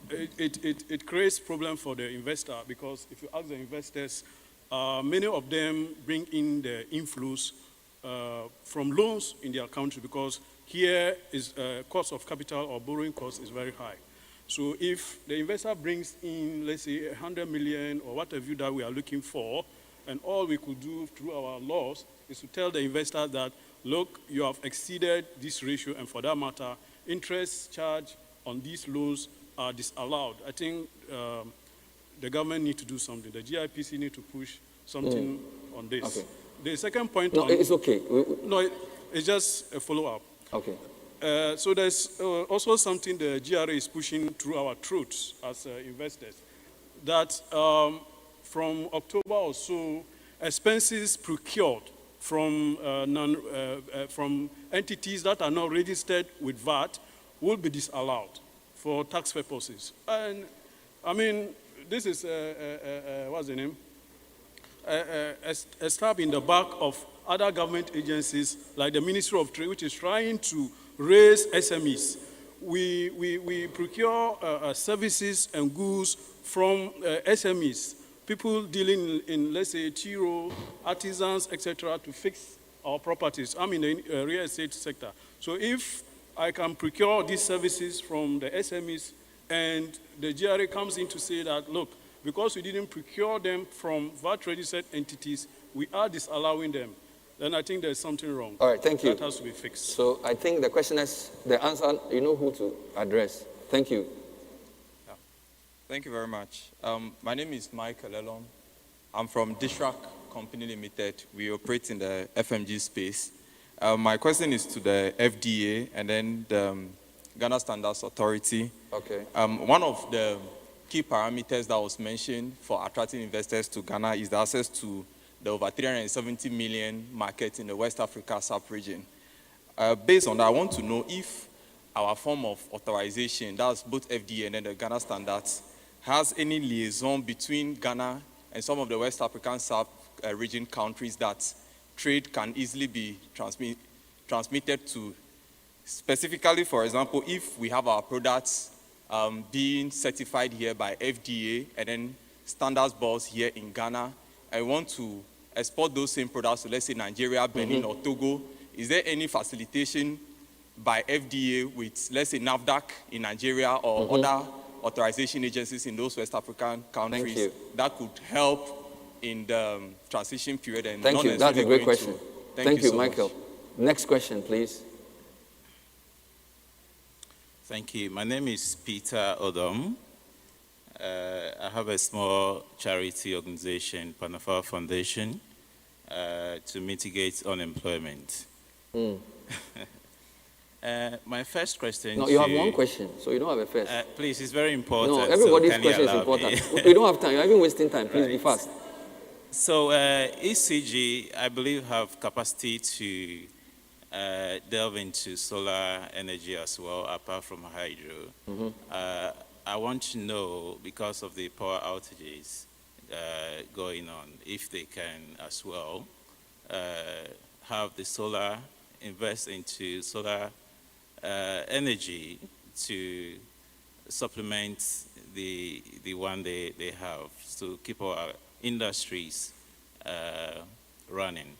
It creates problem for the investor because if you ask the investors, many of them bring in the inflows from loans in their country because here is cost of capital or borrowing cost is very high. So if the investor brings in, let's say, 100 million or whatever that we are looking for, and all we could do through our laws is to tell the investor that, look, you have exceeded this ratio, and for that matter, interest charge on these loans are disallowed. I think the government need to do something. The GIPC need to push something on this. Okay. The second point. No, it's okay. No, it's just a follow-up. Okay. So there's also something the GRA is pushing through our truths as investors, that from October or so, expenses procured from from entities that are not registered with VAT will be disallowed for tax purposes. And I mean, this is what's the name? A stab in the back of other government agencies like the Ministry of Trade, which is trying to raise SMEs. We procure services and goods from SMEs, people dealing in, let's say, Tiro, artisans, etc., to fix our properties. I'm in the real estate sector. So if I can procure these services from the SMEs and the GRA comes in to say that, look, because we didn't procure them from VAT-registered entities, we are disallowing them. Then I think there's something wrong. All right, thank you. That has to be fixed. So I think the question is, the answer, you know who to address. Thank you. Yeah. Thank you very much. My name is Michael Elon. I'm from Dishrak Company Limited. We operate in the FMG space. My question is to the FDA and then the Ghana Standards Authority. Okay. One of the key parameters that was mentioned for attracting investors to Ghana is the access to the over 370 million market in the West Africa sub-region. Based on that, I want to know if our form of authorization, that's both FDA and then the Ghana standards, has any liaison between Ghana and some of the West African sub-region countries that trade can easily be transmitted to. Specifically, for example, if we have our products being certified here by FDA and then standards boards here in Ghana, I want to export those same products to, let's say, Nigeria, Benin, or Togo, is there any facilitation by FDA with, let's say, NAFDAC in Nigeria or other authorization agencies in those West African countries that could help in the transition period? And thank you. That's a great question. Thank you, so Michael. much. Next question, please. Thank you. My name is Peter Odom. I have a small charity organization, Panafa Foundation, to mitigate unemployment. My first question. No, you have one question, so you don't have a first. Please, it's very important. No, everybody's so question is important. We don't have time. You're even wasting time. Please be fast. So ECG, I believe, have capacity to delve into solar energy as well, apart from hydro. I want to know, because of the power outages going on, if they can as well have the solar, invest into solar energy to supplement the one they have, to keep our industries running.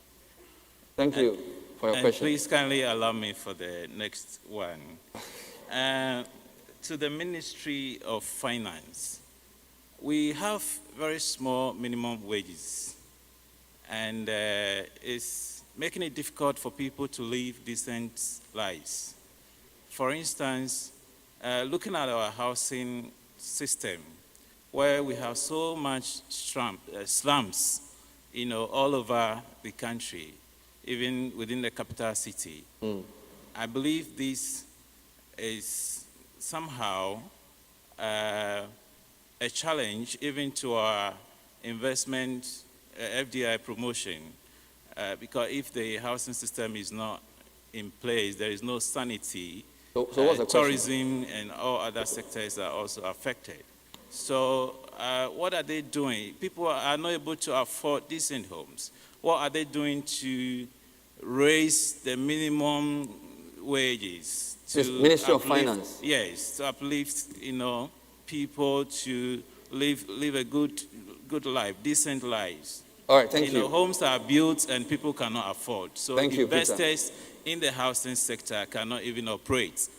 Thank you for your question. Please kindly allow me for the next one. To the Ministry of Finance, we have very small minimum wages, and it's making it difficult for people to live decent lives. For instance, looking at our housing system, where we have so much slums, all over the country, even within the capital city. I believe this is somehow a challenge even to our investment FDI promotion, because if the housing system is not in place, there is no sanity. So what's the tourism and all other sectors are also affected. So what are they doing? People are not able to afford decent homes. What are they doing to raise the minimum wages? Ministry of Finance. Yes, to uplift, people to live a good life, decent lives. All right, thank you. Homes are built and people cannot afford. So thank you, investors in the housing sector cannot even operate.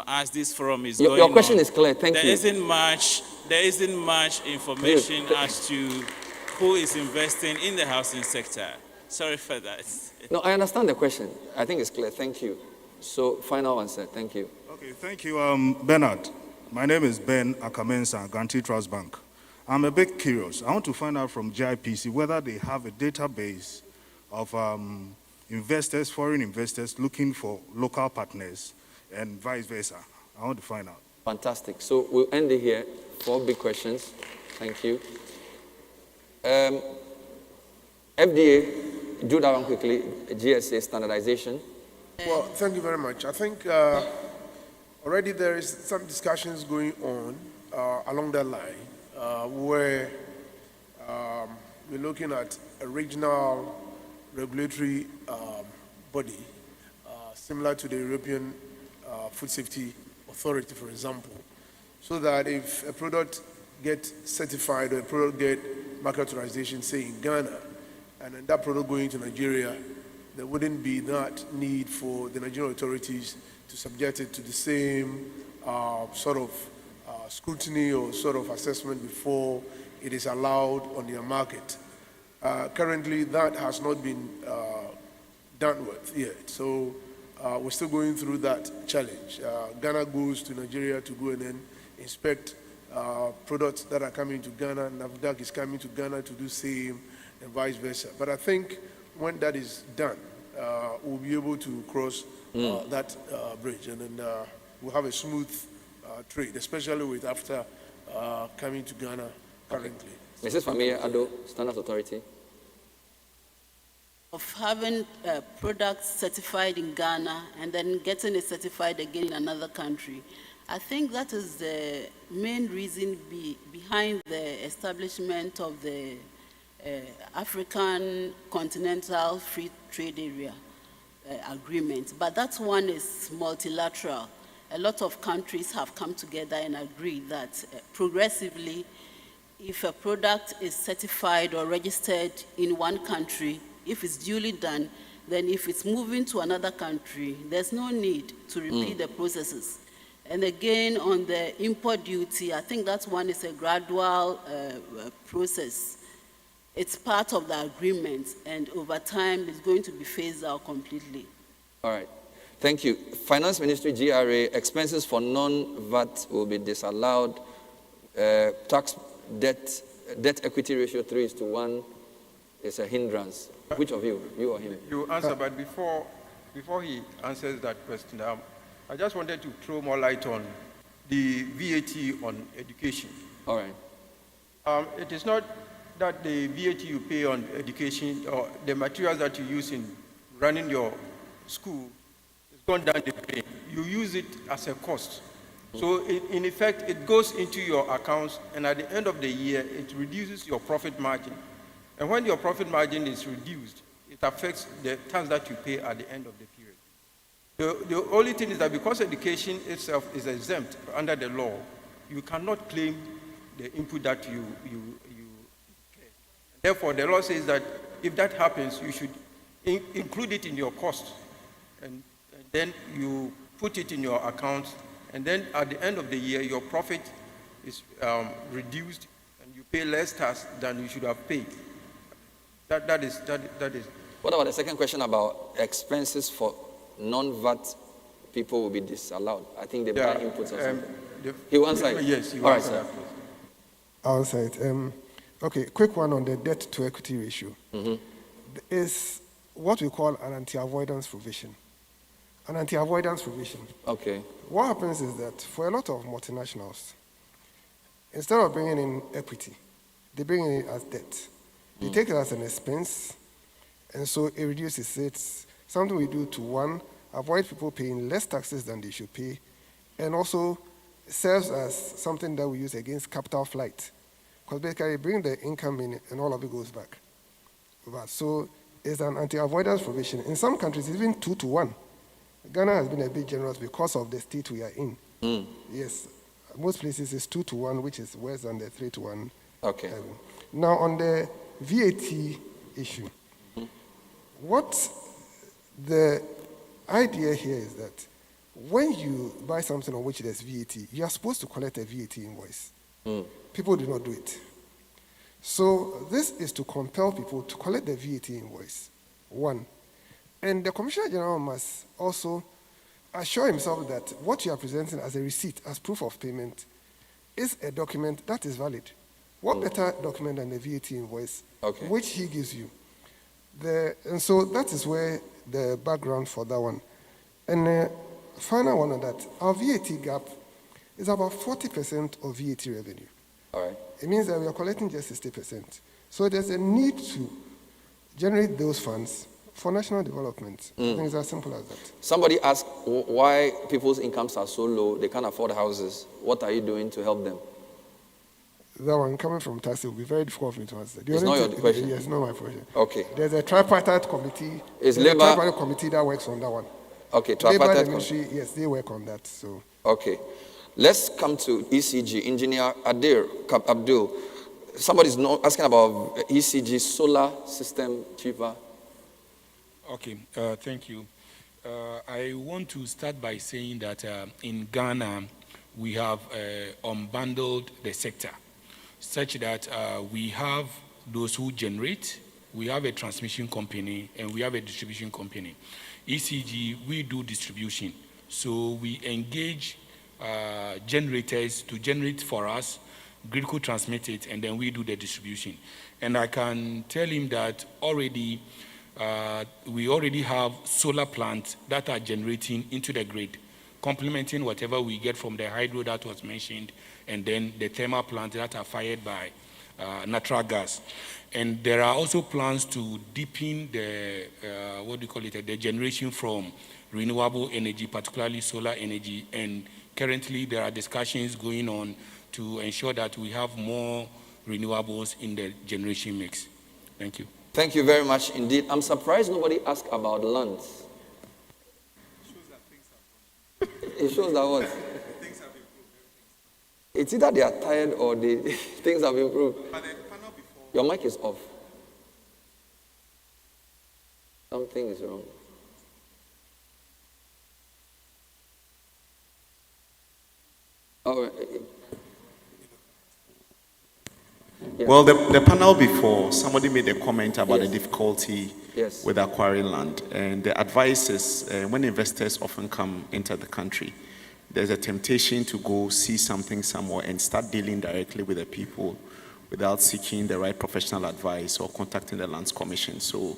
As this forum is going your question on, is clear. Thank you. There isn't much information as to who is investing in the housing sector. Sorry for that. No, I understand the question. I think it's clear. Thank you. So, final answer. Thank you. Okay, thank you, Bernard. My name is Ben Akamensa, Guarantee Trust Bank. I'm a bit curious. I want to find out from Gipc whether they have a database of investors, foreign investors, looking for local partners and vice versa. I want to find out. Fantastic. So we'll end it here. 4 big questions. Thank you. FDA, do that one quickly. GSA standardization. Well, thank you very much. I think already there is some discussions going on along that line where we're looking at a regional regulatory body similar to the European Food Safety Authority, for example, so that if a product gets certified or a product gets market authorization, say in Ghana, and then that product going to Nigeria, there wouldn't be that need for the Nigerian authorities to subject it to the same sort of scrutiny or sort of assessment before it is allowed on their market. Currently, that has not been done with yet. So we're still going through that challenge. Ghana goes to Nigeria to go and then inspect products that are coming to Ghana. NAFDAC is coming to Ghana to do same and vice versa. But I think when that is done, we'll be able to cross that bridge, and then we'll have a smooth trade, especially with after coming to Ghana currently. Mrs. Familia Ado, Standards Authority. of having products certified in Ghana and then getting it certified again in another country. I think that is the main reason behind the establishment of the African Continental Free Trade Area agreement. But that one is multilateral. A lot of countries have come together and agreed that progressively, if a product is certified or registered in one country, if it's duly done, then if it's moving to another country, there's no need to repeat the processes. And again, on the import duty, I think that one is a gradual process. It's part of the agreement, and over time, it's going to be phased out completely. All right. Thank you. Finance Ministry, GRA, expenses for non-VAT will be disallowed. Tax debt equity ratio 3:1 is a hindrance. Which of you or him? You answer, but before he answers that question, I just wanted to throw more light on the VAT on education. All right. It is not that the VAT you pay on education or the materials that you use in running your school is gone down the drain. You use it as a cost. So in effect, it goes into your accounts, and at the end of the year, it reduces your profit margin. And when your profit margin is reduced, it affects the tax that you pay at the end of the period. The only thing is that because education itself is exempt under the law, you cannot claim the input that you pay. Therefore, the law says that if that happens, you should include it in your cost, and then you put it in your account, and then at the end of the year, your profit is reduced, and you pay less tax than you should have paid. That is. What about the second question about expenses for non-VAT people will be disallowed? I think they buy inputs or something. He will answer it. Yes, he will All right, answer sir. that. I'll answer it. Okay, quick one on the debt to equity ratio. Is what we call an anti-avoidance provision. An anti-avoidance provision. Okay. What happens is that for a lot of multinationals, instead of bringing in equity, they bring in it as debt. They take it as an expense, and so it reduces. It's something we do to, one, avoid people paying less taxes than they should pay, and also serves as something that we use against capital flight. Because basically, bring the income in and all of it goes back. So it's an anti-avoidance provision. In some countries, it's even 2:1. Ghana has been a bit generous because of the state we are in. Yes, most places it's 2:1, which is worse than the 3:1. Okay. Now, on the VAT issue, what the idea here is that when you buy something on which there's VAT, you are supposed to collect a VAT invoice. People do not do it. So this is to compel people to collect the VAT invoice, one. And the Commissioner General must also assure himself that what you are presenting as a receipt, as proof of payment, is a document that is valid. What better document than the VAT invoice, which he gives you? And so that is where the background for that one. And the final one on that, our VAT gap is about 40% of VAT revenue. All right. It means that we are collecting just 60%. So there's a need to generate those funds for national development. I think it's as simple as that. Somebody asked why people's incomes are so low, they can't afford houses. What are you doing to help them? That one coming from taxi will be very difficult for me to answer. It's not your question? Yes, not my question. Okay. There's a tripartite committee. Is There's a Labour- tripartite committee that works on that one. Okay, Labour tripartite and the ministry, yes, they work on that. So. Okay. Let's come to ECG. Engineer Abdul. Somebody's asking about ECG solar system cheaper. Okay, thank you. I want to start by saying that in Ghana, we have unbundled the sector, such that we have those who generate, we have a transmission company, and we have a distribution company. ECG, we do distribution. So we engage generators to generate for us, grid could transmit it, and then we do the distribution. And I can tell him that already, we already have solar plants that are generating into the grid, complementing whatever we get from the hydro that was mentioned, and then the thermal plants that are fired by natural gas. And there are also plans to deepen the, the generation from renewable energy, particularly solar energy. And currently there are discussions going on to ensure that we have more renewables in the generation mix. Thank you. Thank you very much indeed. I'm surprised nobody asked about land. It shows that what? It's either they are tired or things have improved. Your mic is off. Something is wrong. Oh, yeah. Well, the panel before, somebody made a comment about the difficulty Yes. with acquiring land. And the advice is when investors often come into the country, there's a temptation to go see something somewhere and start dealing directly with the people without seeking the right professional advice or contacting the Lands Commission. So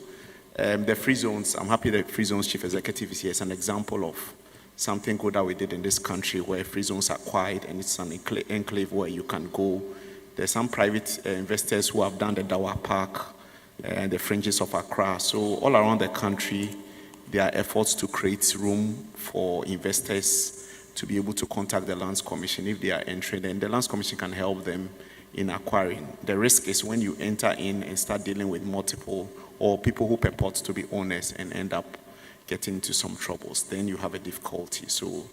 the free zones, I'm happy the free zones chief executive is here as an example of something good that we did in this country where free zones are quiet and it's an enclave where you can go. There's some private investors who have done the Dawa Park and the fringes of Accra. So all around the country, there are efforts to create room for investors to be able to contact the Lands Commission if they are entering, and the Lands Commission can help them in acquiring. The risk is when you enter in and start dealing with multiple or people who purport to be owners and end up getting into some troubles, then you have a difficulty. So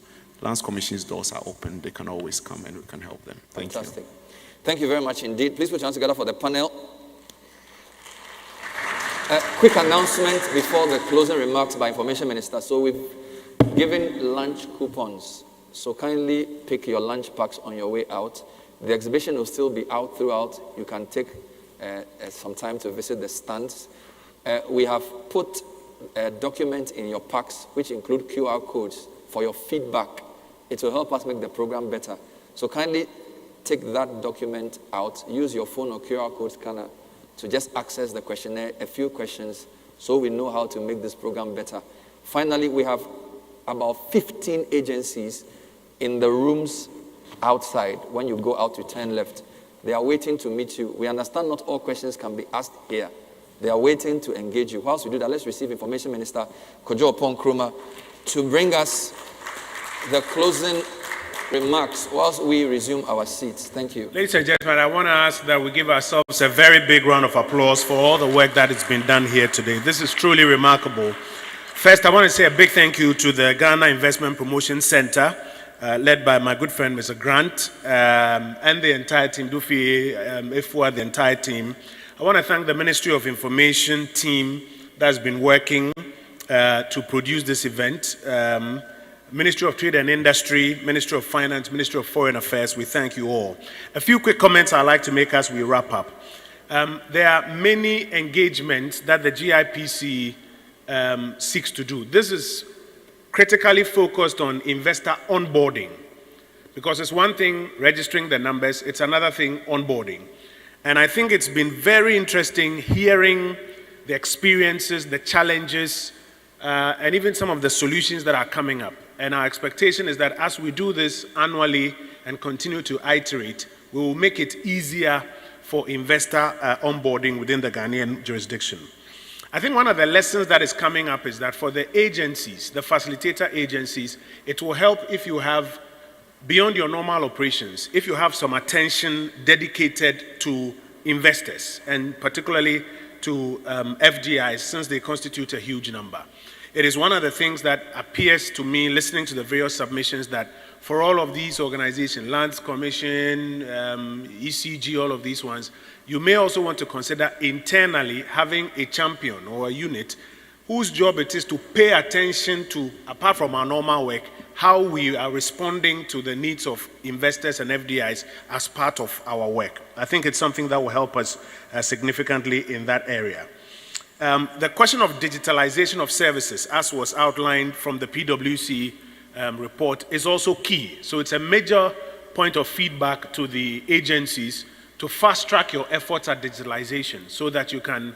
Lands Commission's doors are open. They can always come and we can help them. Thank you. Fantastic. Thank you very much indeed. Please put your hands together for the panel. A quick announcement before the closing remarks by Information Minister. So we've given lunch coupons. So kindly pick your lunch packs on your way out. The exhibition will still be out throughout. You can take some time to visit the stands. We have put a document in your packs which include QR codes for your feedback. It will help us make the program better. So kindly take that document out. Use your phone or QR code scanner to just access the questionnaire, a few questions, so we know how to make this program better. Finally, we have about 15 agencies in the rooms outside. When you go out, you turn left. They are waiting to meet you. We understand not all questions can be asked here. They are waiting to engage you. Whilst we do that, let's receive Information Minister Kojo Oppong-Nkrumah to bring us the closing remarks whilst we resume our seats. Thank you. Ladies and gentlemen, I want to ask that we give ourselves a very big round of applause for all the work that has been done here today. This is truly remarkable. First, I want to say a big thank you to the Ghana Investment Promotion Center, led by my good friend, Mr. Grant, and the entire team, Dufi, Ifua, the entire team. I want to thank the Ministry of Information team that's been working to produce this event. Ministry of Trade and Industry, Ministry of Finance, Ministry of Foreign Affairs, we thank you all. A few quick comments I'd like to make as we wrap up. There are many engagements that the GIPC seeks to do. This is critically focused on investor onboarding, because it's one thing registering the numbers, it's another thing onboarding. And I think it's been very interesting hearing the experiences, the challenges, and even some of the solutions that are coming up. And our expectation is that as we do this annually and continue to iterate, we will make it easier for investor onboarding within the Ghanaian jurisdiction. I think one of the lessons that is coming up is that for the agencies, the facilitator agencies, it will help if you have, beyond your normal operations, if you have some attention dedicated to investors, and particularly to FDIs, since they constitute a huge number. It is one of the things that appears to me, listening to the various submissions, that for all of these organizations, Lands Commission, ECG, all of these ones, you may also want to consider internally having a champion or a unit whose job it is to pay attention to, apart from our normal work, how we are responding to the needs of investors and FDIs as part of our work. I think it's something that will help us significantly in that area. The question of digitalization of services, as was outlined from the PwC report, is also key. So it's a major point of feedback to the agencies to fast-track your efforts at digitalization so that you can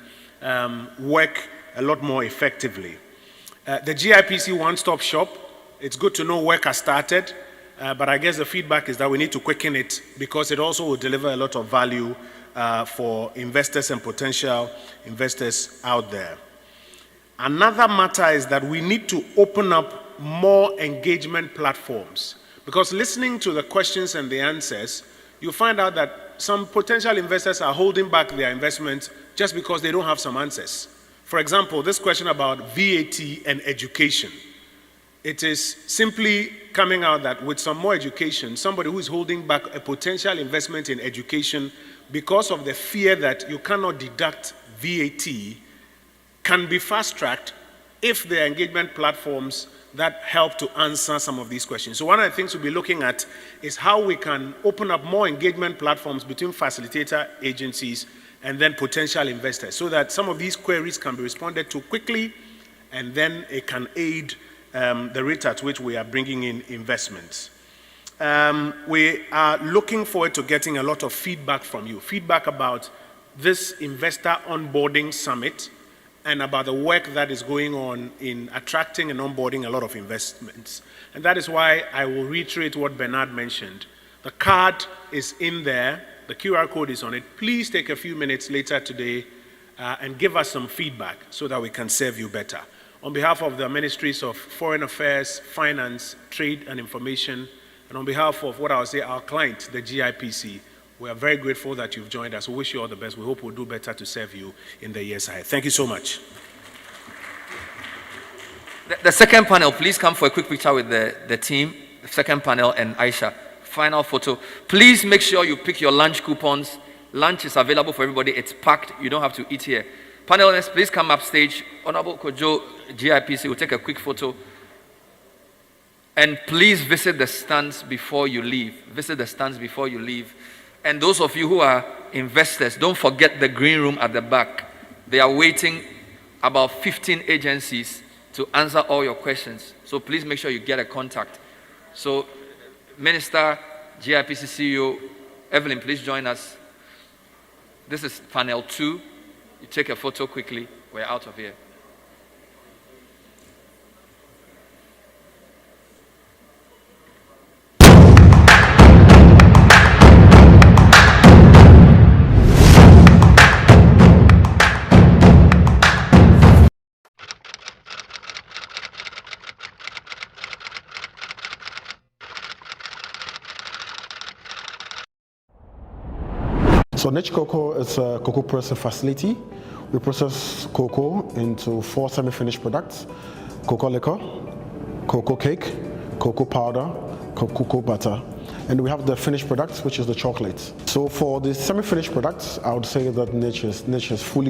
work a lot more effectively. The GIPC one-stop shop, it's good to know work has started, but I guess the feedback is that we need to quicken it because it also will deliver a lot of value for investors and potential investors out there. Another matter is that we need to open up more engagement platforms, because listening to the questions and the answers, you find out that some potential investors are holding back their investments just because they don't have some answers. For example, this question about VAT and education. It is simply coming out that with some more education, somebody who is holding back a potential investment in education because of the fear that you cannot deduct VAT can be fast-tracked if there are engagement platforms that help to answer some of these questions. So one of the things we'll be looking at is how we can open up more engagement platforms between facilitator agencies and then potential investors, so that some of these queries can be responded to quickly, and then it can aid the rate at which we are bringing in investments. We are looking forward to getting a lot of feedback from you, feedback about this investor onboarding summit and about the work that is going on in attracting and onboarding a lot of investments. And that is why I will reiterate what Bernard mentioned. The card is in there, the QR code is on it. Please take a few minutes later today and give us some feedback so that we can serve you better. On behalf of the Ministries of Foreign Affairs, Finance, Trade and Information, and on behalf of what I would say our client, the GIPC, we are very grateful that you've joined us. We wish you all the best. We hope we'll do better to serve you in the years ahead. Thank you so much. The second panel, please come for a quick picture with the team. The second panel and Aisha. Final photo. Please make sure you pick your lunch coupons. Lunch is available for everybody. It's packed. You don't have to eat here. Panelists, please come upstage. Honorable Kojo, GIPC, will take a quick photo. And please visit the stands before you leave. Visit the stands before you leave. And those of you who are investors, don't forget the green room at the back. They are waiting, about 15 agencies, to answer all your questions. So please make sure you get a contact. So, Minister, GIPC CEO, Evelyn, please join us. This is panel 2. You take a photo quickly. We're out of here. So Niche Cocoa is a cocoa processing facility. We process cocoa into 4 semi-finished products: cocoa liquor, cocoa cake, cocoa powder, cocoa butter. And we have the finished products, which is the chocolate. So for the semi-finished products, I would say that Niche is fully